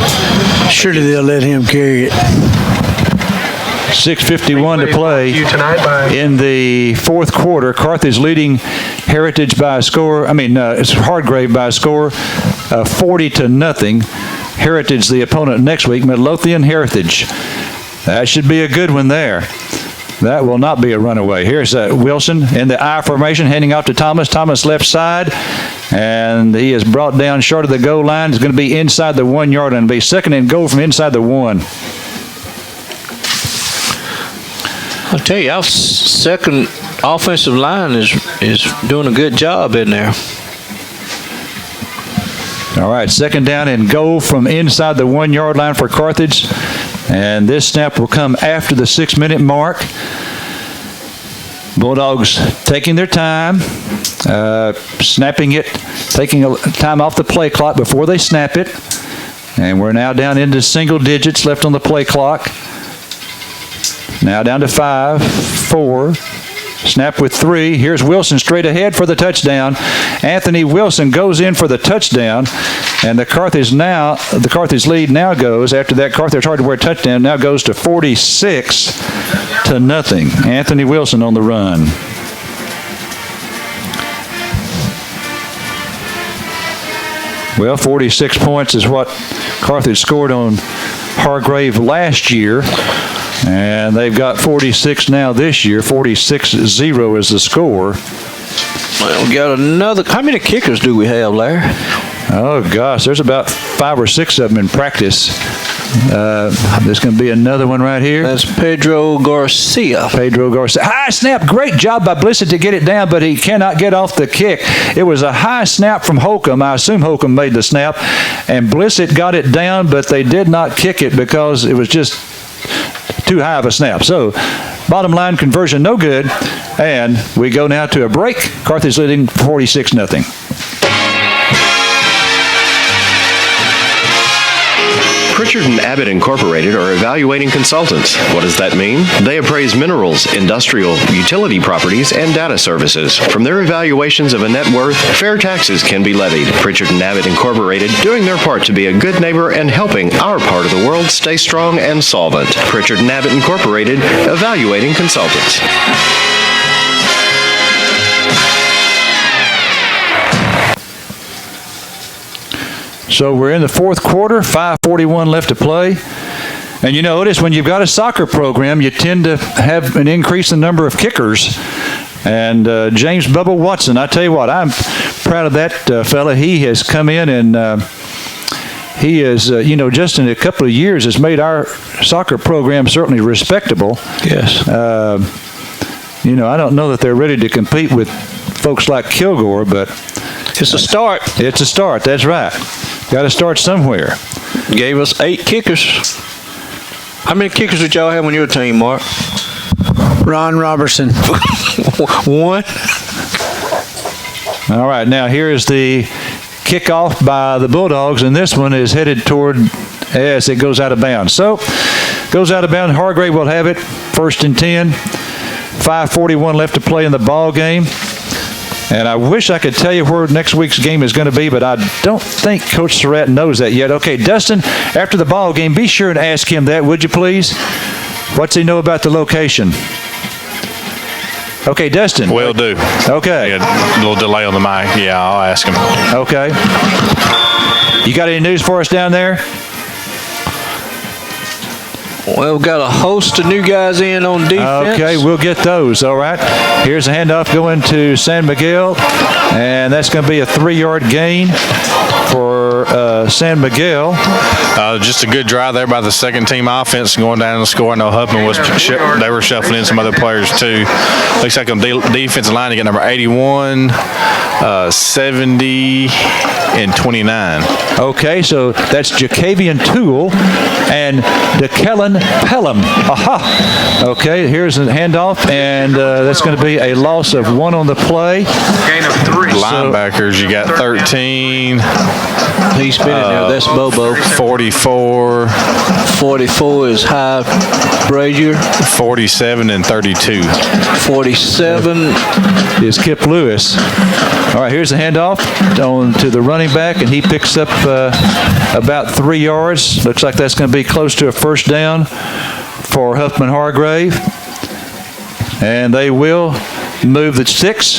Surely they'll let him carry it. 6:51 to play in the fourth quarter. Carthage leading Heritage by a score. It's Hargrave by a score 40-0. Heritage the opponent next week. Midlothian Heritage. That should be a good one there. That will not be a runaway. Here's Wilson in the I formation, handing off to Thomas. Thomas left side, and he is brought down short of the goal line. It's going to be inside the 1-yard line. It'll be second and goal from inside the 1. I'll tell you, our second offensive line is doing a good job in there. All right, second down and goal from inside the 1-yard line for Carthage. And this snap will come after the 6-minute mark. Bulldogs taking their time, snapping it, taking time off the play clock before they snap it. And we're now down into single digits left on the play clock. Now down to 5, 4. Snap with 3. Here's Wilson straight ahead for the touchdown. Anthony Wilson goes in for the touchdown, and the Carthage lead now goes, after that Carthage Hardware touchdown, now goes to 46-0. Anthony Wilson on the run. Well, 46 points is what Carthage scored on Hargrave last year, and they've got 46 now this year. 46-0 is the score. Well, we got another. How many kickers do we have, Larry? Oh, gosh, there's about 5 or 6 of them in practice. There's going to be another one right here. That's Pedro Garcia. Pedro Garcia. High snap. Great job by Blissett to get it down, but he cannot get off the kick. It was a high snap from Holcomb. I assume Holcomb made the snap, and Blissett got it down, but they did not kick it because it was just too high of a snap. So, bottom line, conversion no good, and we go now to a break. Carthage leading 46-0. Pritchard and Abbott Incorporated are evaluating consultants. What does that mean? They appraise minerals, industrial, utility properties, and data services. From their evaluations of a net worth, fair taxes can be levied. Pritchard and Abbott Incorporated doing their part to be a good neighbor and helping our part of the world stay strong and solvent. Pritchard and Abbott Incorporated, evaluating consultants. So we're in the fourth quarter, 5:41 left to play. And you notice when you've got a soccer program, you tend to have an increase in the number of kickers. And James Bubba Watson, I tell you what, I'm proud of that fella. He has come in and he is, just in a couple of years has made our soccer program certainly respectable. Yes. I don't know that they're ready to compete with folks like Kilgore, but it's a start. It's a start, that's right. Got to start somewhere. Gave us 8 kickers. How many kickers did y'all have on your team, Mark? Ron Robertson. 1. All right, now here is the kickoff by the Bulldogs, and this one is headed toward, as it goes out of bounds. So, goes out of bounds. Hargrave will have it, 1st and 10. 5:41 left to play in the ball game. And I wish I could tell you where next week's game is going to be, but I don't think Coach Surratt knows that yet. Okay, Dustin, after the ball game, be sure and ask him that, would you please? What's he know about the location? Okay, Dustin. Will do. Okay. Yeah, a little delay on the mic. Yeah, I'll ask him. Okay. You got any news for us down there? Well, we've got a host of new guys in on defense. Okay, we'll get those, all right. Here's a handoff going to San Miguel, and that's going to be a 3-yard gain for San Miguel. Just a good drive there by the second-team offense going down and scoring. I know Huffman they were shuffling in some other players too. Looks like on defensive line, you get number 81, 70, and 29. Okay, so that's Jacavian Toole and DeKellen Pelham. Aha. Okay, here's a handoff, and that's going to be a loss of 1 on the play. Gain of 3. Linebackers, you got 13. He's been in there. That's Bobo. 44. 44 is High Brazier. 47 and 32. 47 is Kip Lewis. All right, here's the handoff on to the running back, and he picks up about 3 yards. Looks like that's going to be close to a first down for Huffman Hargrave. And they will move the sticks.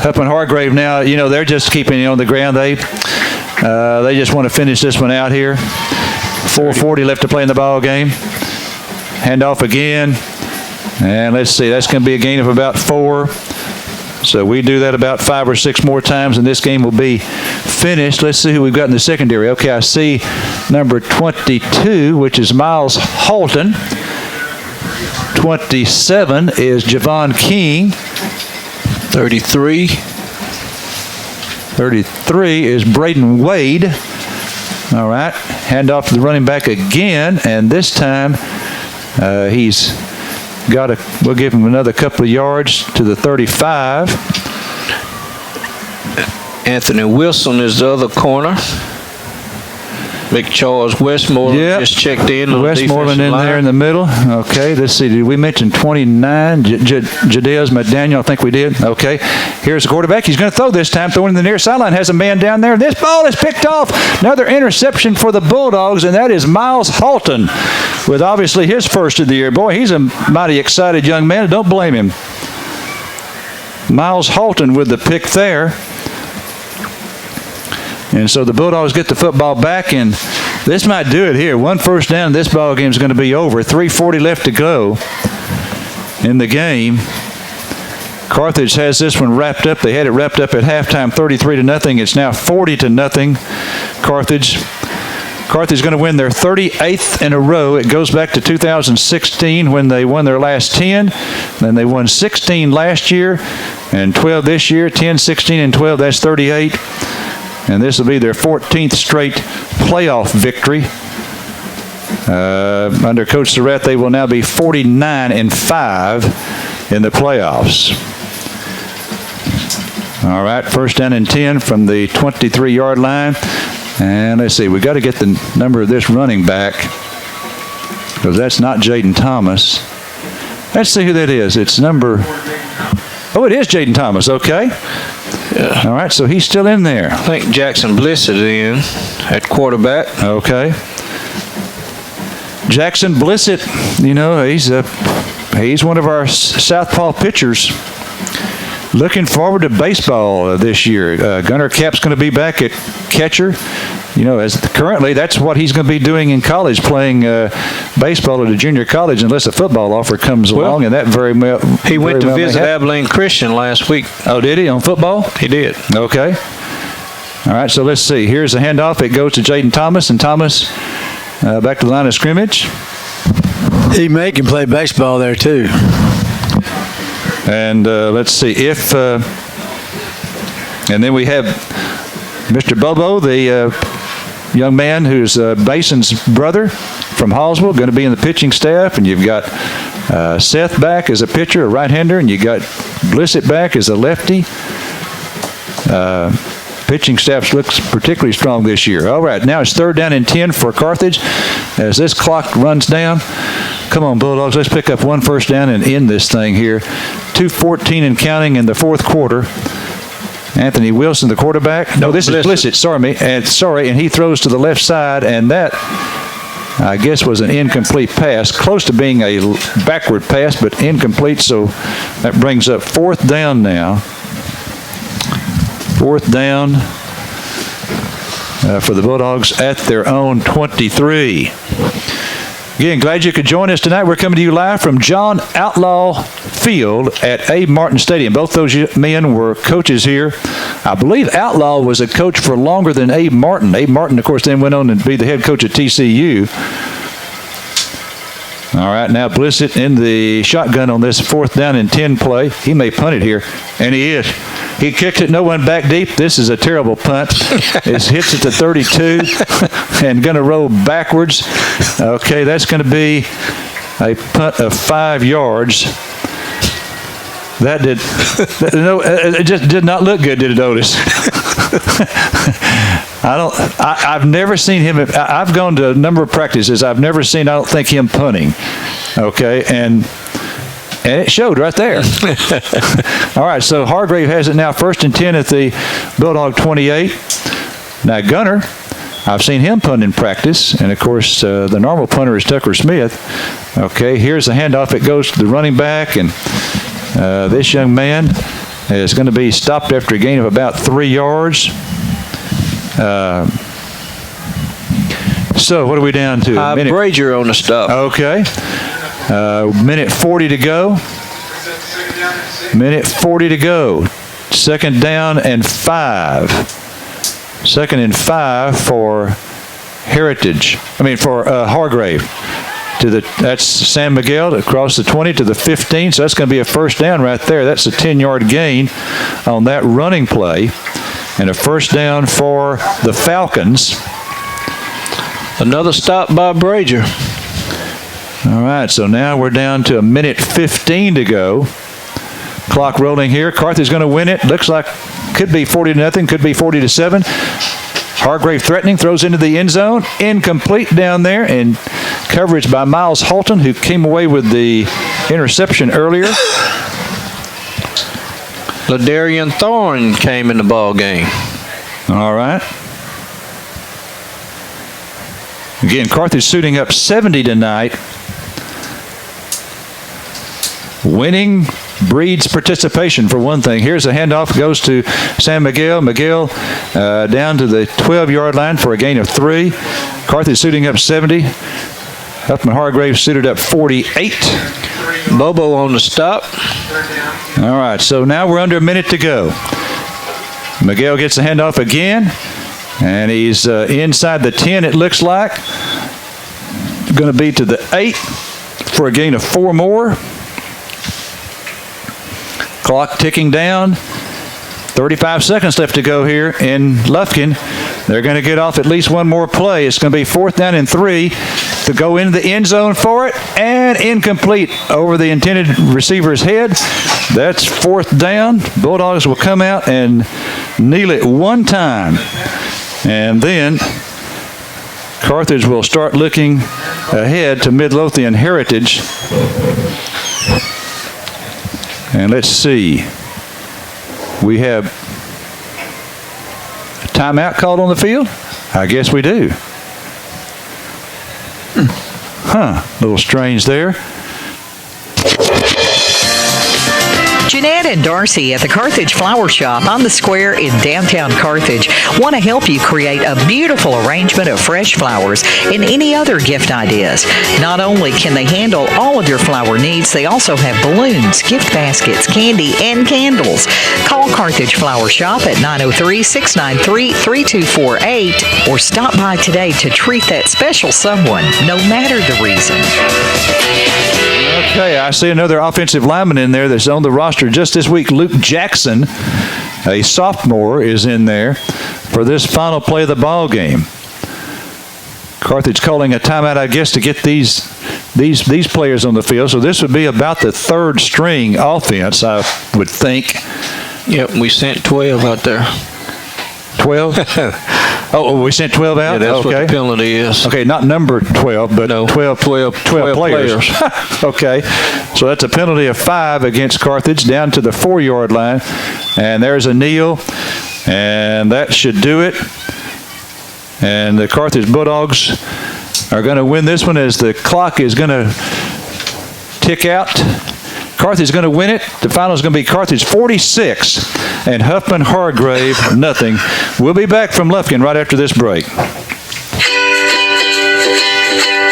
Huffman Hargrave now, they're just keeping it on the ground. They just want to finish this one out here. 4:40 left to play in the ball game. Handoff again. And let's see, that's going to be a gain of about 4. So we do that about 5 or 6 more times, and this game will be finished. Let's see who we've got in the secondary. Okay, I see number 22, which is Miles Halton. 27 is Javon King. 33 is Braden Wade. All right, handoff to the running back again, and this time we'll give him another couple of yards to the 35. Anthony Wilson is the other corner. Big Charles Westmoreland just checked in. Westmoreland in there in the middle. Okay, let's see. Did we mention 29? Jadez McDaniel, I think we did. Okay, here's the quarterback. He's going to throw this time. Throwing in the near sideline. Has a man down there. This ball is picked off. Another interception for the Bulldogs, and that is Miles Halton with obviously his first of the year. Boy, he's a mighty excited young man. Don't blame him. Miles Halton with the pick there. And so the Bulldogs get the football back, and this might do it here. 1 first down, this ball game is going to be over. 3:40 left to go in the game. Carthage has this one wrapped up. They had it wrapped up at halftime, 33-0. It's now 40-0. Carthage is going to win their 38th in a row. It goes back to 2016 when they won their last 10. Then they won 16 last year and 12 this year. 10, 16, and 12. That's 38. And this will be their 14th straight playoff victory. Under Coach Surratt, they will now be 49-5 in the playoffs. All right, first down and 10 from the 23-yard line. And let's see, we got to get the number of this running back because that's not Jaden Thomas. Let's see who that is. It's number, it is Jaden Thomas, okay. Yeah. All right, so he's still in there. I think Jackson Bliss is in at quarterback. Okay. Jackson Blissett, he's one of our southpaw pitchers. Looking forward to baseball this year. Gunnar Cap's going to be back at catcher. As currently, that's what he's going to be doing in college, playing baseball at a junior college, unless a football offer comes along. And that he went to visit Abilene Christian last week. Oh, did he on football? He did. Okay. All right. So let's see. Here's the handoff. It goes to Jaden Thomas, and Thomas back to the line of scrimmage. He may can play baseball there too. And let's see if, and then we have Mr. Bobo, the young man who's Bason's brother from Hallsville, going to be in the pitching staff. And you've got Seth back as a pitcher, a right-hander, and you got Blissett back as a lefty. Pitching staff looks particularly strong this year. All right, now it's 3rd down and 10 for Carthage as this clock runs down. Come on, Bulldogs, let's pick up 1 first down and end this thing here. 2:14 and counting in the 4th quarter. Anthony Wilson, the quarterback. No, this is Blissett. Sorry, and he throws to the left side, and that, I guess, was an incomplete pass. Close to being a backward pass, but incomplete, so that brings up 4th down now. 4th down for the Bulldogs at their own 23. Again, glad you could join us tonight. We're coming to you live from John Outlaw Field at Abe Martin Stadium. Both those men were coaches here. I believe Outlaw was a coach for longer than Abe Martin. Abe Martin, of course, then went on to be the head coach at TCU. All right, now Blissett in the shotgun on this 4th down and 10 play. He may punt it here, and he is. He kicked it, no one back deep. This is a terrible punt. It hits at the 32 and going to roll backwards. Okay, that's going to be a punt of 5 yards. It just did not look good, did it, Otis? I've never seen him. I've gone to a number of practices. I've never seen, I don't think, him punting. Okay, and it showed right there. All right, so Hargrave has it now 1st and 10 at the Bulldog 28. Now Gunner, I've seen him punt in practice, and of course the normal punter is Tucker Smith. Okay, here's the handoff. It goes to the running back, and this young man is going to be stopped after a gain of about 3 yards. So what are we down to? Brazier on the stop. Okay. Minute 40 to go. Minute 40 to go. 2nd down and 5. 2nd and 5 for Hargrave. That's San Miguel across the 20 to the 15. So that's going to be a 1st down right there. That's a 10-yard gain on that running play. And a 1st down for the Falcons. Another stop by Brazier. All right, so now we're down to a minute 15 to go. Clock rolling here. Carthage is going to win it. Looks like could be 40-0, could be 40-7. Hargrave threatening, throws into the end zone. Incomplete down there, and coverage by Miles Halton, who came away with the interception earlier. LaDarian Thorne came in the ball game. All right. Again, Carthage suiting up 70 tonight. Winning breeds participation for one thing. Here's a handoff, goes to San Miguel. Miguel down to the 12-yard line for a gain of 3. Carthage suiting up 70. Huffman Hargrave suited up 48. Bobo on the stop. All right, so now we're under a minute to go. Miguel gets the handoff again, and he's inside the 10, it looks like. Going to be to the 8 for a gain of 4 more. Clock ticking down. 35 seconds left to go here in Lufkin. They're going to get off at least one more play. It's going to be 4th down and 3 to go into the end zone for it, and incomplete over the intended receiver's head. That's 4th down. Bulldogs will come out and kneel it one time, and then Carthage will start looking ahead to Midlothian Heritage. And let's see. We have a timeout called on the field? I guess we do. A little strange there. Jeanette and Darcy at the Carthage Flower Shop on the square in downtown Carthage want to help you create a beautiful arrangement of fresh flowers and any other gift ideas. Not only can they handle all of your flower needs, they also have balloons, gift baskets, candy, and candles. Call Carthage Flower Shop at 903-693-3248 or stop by today to treat that special someone, no matter the reason. Okay, I see another offensive lineman in there that's on the roster just this week. Luke Jackson, a sophomore, is in there for this final play of the ball game. Carthage calling a timeout, I guess, to get these players on the field. So this would be about the 3rd string offense, I would think. Yep, we sent 12 out there. 12? Oh, we sent 12 out? Yeah, that's what the penalty is. Okay, not number 12, but no, 12 players. Okay, so that's a penalty of 5 against Carthage down to the 4-yard line. And there's a kneel, and that should do it. And the Carthage Bulldogs are going to win this one as the clock is going to tick out. Carthage is going to win it. The final is going to be Carthage 46 and Huffman Hargrave nothing. We'll be back from Lufkin right after this break.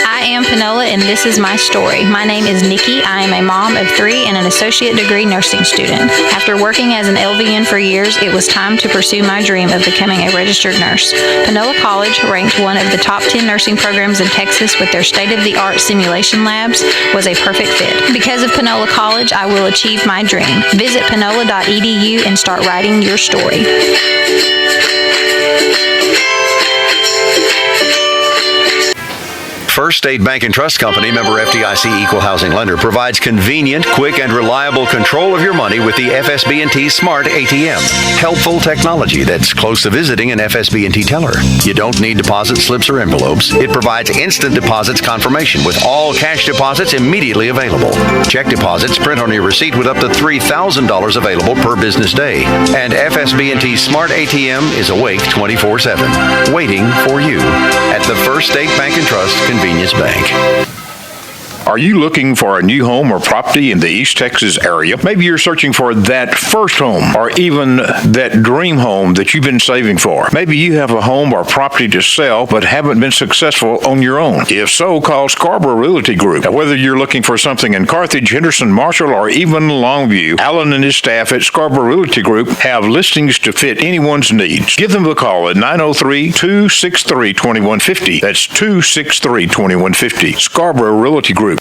I am Panola, and this is my story. My name is Nikki. I am a mom of 3 and an associate degree nursing student. After working as an LVN for years, it was time to pursue my dream of becoming a registered nurse. Panola College, ranked one of the top 10 nursing programs in Texas with their state-of-the-art simulation labs, was a perfect fit. Because of Panola College, I will achieve my dream. Visit panola.edu and start writing your story. First State Bank and Trust Company, member FDIC equal housing lender, provides convenient, quick, and reliable control of your money with the FSB&T Smart ATM. Helpful technology that's close to visiting an FSB&T teller. You don't need deposit slips or envelopes. It provides instant deposits confirmation with all cash deposits immediately available. Check deposits print on your receipt with up to $3,000 available per business day. And FSB&T Smart ATM is awake 24/7, waiting for you at the First State Bank and Trust Convenience Bank. Are you looking for a new home or property in the East Texas area? Maybe you're searching for that first home or even that dream home that you've been saving for. Maybe you have a home or property to sell but haven't been successful on your own. If so, call Scarborough Realty Group. Now, whether you're looking for something in Carthage, Henderson, Marshall, or even Longview, Allen and his staff at Scarborough Realty Group have listings to fit anyone's needs. Give them a call at 903-263-2150. That's 263-2150. Scarborough Realty Group.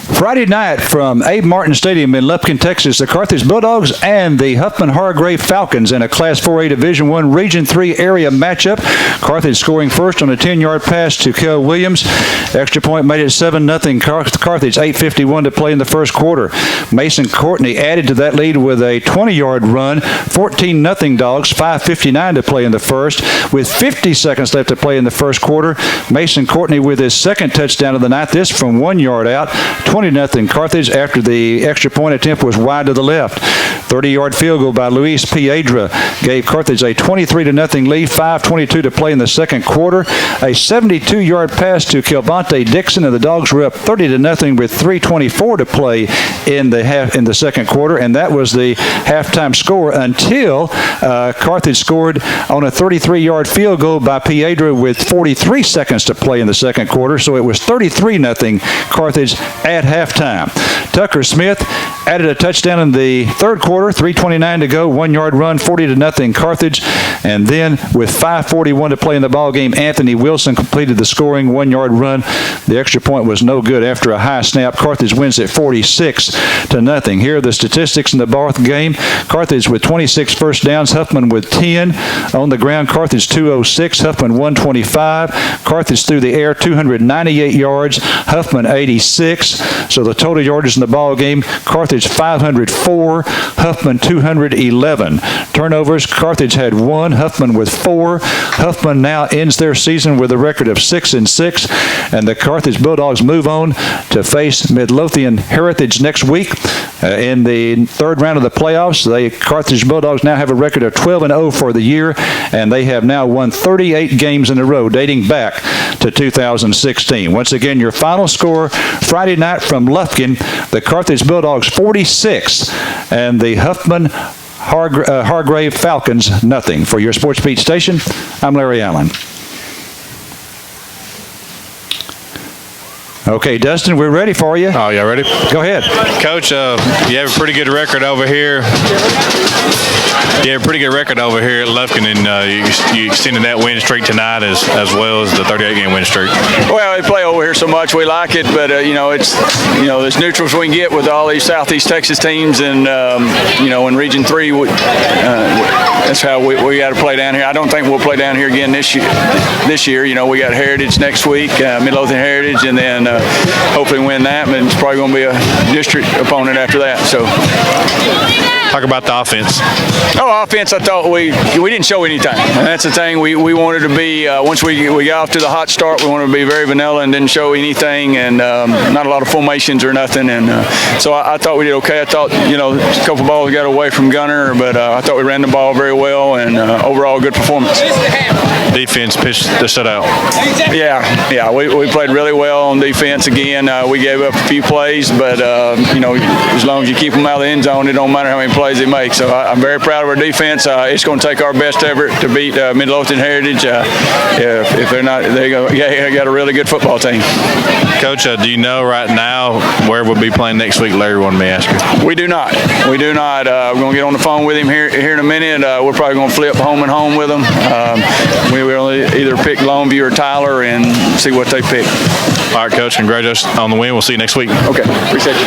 Friday night from Abe Martin Stadium in Lufkin, Texas, the Carthage Bulldogs and the Huffman Hargrave Falcons in a Class 4A Division I Region 3 area matchup. Carthage scoring first on a 10-yard pass to Kel Williams. Extra point made it 7-0. Carthage 8:51 to play in the first quarter. Mason Courtney added to that lead with a 20-yard run. 14-0 Dogs. 5:59 to play in the first. With 50 seconds left to play in the first quarter, Mason Courtney with his second touchdown of the night. This from 1 yard out. 20-0 Carthage after the extra point attempt was wide to the left. 30-yard field goal by Luis Piedra gave Carthage a 23-0 lead, 5:22 to play in the second quarter. A 72-yard pass to Kilvante Dixon, and the Dogs were up 30-0 with 3:24 to play in the second quarter, and that was the halftime score until Carthage scored on a 33-yard field goal by Piedra with 43 seconds to play in the second quarter, so it was 33-0 Carthage at halftime. Tucker Smith added a touchdown in the third quarter, 3:29 to go, 1-yard run, 40-0 Carthage, and then with 5:41 to play in the ball game, Anthony Wilson completed the scoring 1-yard run. The extra point was no good after a high snap. Carthage wins at 46-0. Here are the statistics in the ball game. Carthage with 26 first downs, Huffman with 10. On the ground, Carthage 206, Huffman 125. Carthage through the air 298 yards, Huffman 86. So the total yardage in the ball game, Carthage 504, Huffman 211. Turnovers, Carthage had 1, Huffman with 4. Huffman now ends their season with a record of 6-6, and the Carthage Bulldogs move on to face Midlothian Heritage next week in the third round of the playoffs. The Carthage Bulldogs now have a record of 12-0 for the year, and they have now won 38 games in a row dating back to 2016. Once again, your final score Friday night from Lufkin, the Carthage Bulldogs 46 and the Huffman Hargrave Falcons nothing. For your Sports Beat station, I'm Larry Allen. Okay, Dustin, we're ready for you. Oh, y'all ready? Go ahead. Coach, you have a pretty good record over here. You have a pretty good record over here at Lufkin, and you extended that win streak tonight as well as the 38-game win streak. Well, we play over here so much, we like it, but it's there's neutrals we can get with all these Southeast Texas teams, and in Region 3, that's how we got to play down here. I don't think we'll play down here again this year. We got Heritage next week, Midlothian Heritage, and then hopefully win that, and it's probably going to be a district opponent after that. So, talk about the offense. Offense, I thought we didn't show anything. And that's the thing. We wanted to be, once we got off to the hot start, we wanted to be very vanilla and didn't show anything, and not a lot of formations or nothing. And so I thought we did okay. I thought, a couple balls got away from Gunner, but I thought we ran the ball very well, and overall good performance. Defense pitched the shutout. Yeah, we played really well on defense again. We gave up a few plays, but as long as you keep them out of the end zone, it don't matter how many plays they make. So I'm very proud of our defense. It's going to take our best effort to beat Midlothian Heritage. If they're not, they got a really good football team. Coach, do you know right now where we'll be playing next week? Larry wanted me to ask you. We do not. We're going to get on the phone with him here in a minute. We're probably going to flip home and home with them. We will either pick Longview or Tyler and see what they pick. All right, Coach, congratulations on the win. We'll see you next week. Okay, appreciate you.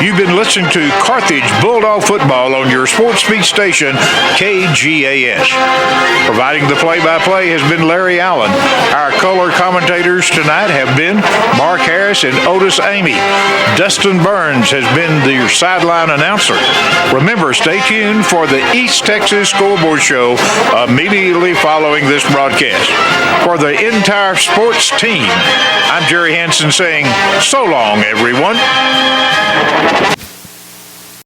You've been listening to Carthage Bulldog Football on your Sports Beat station, KGAS. Providing the play-by-play has been Larry Allen. Our color commentators tonight have been Mark Harris and Otis Amy. Dustin Burns has been the sideline announcer. Remember, stay tuned for the East Texas Scoreboard Show immediately following this broadcast. For the entire sports team, I'm Jerry Hansen saying, so long, everyone.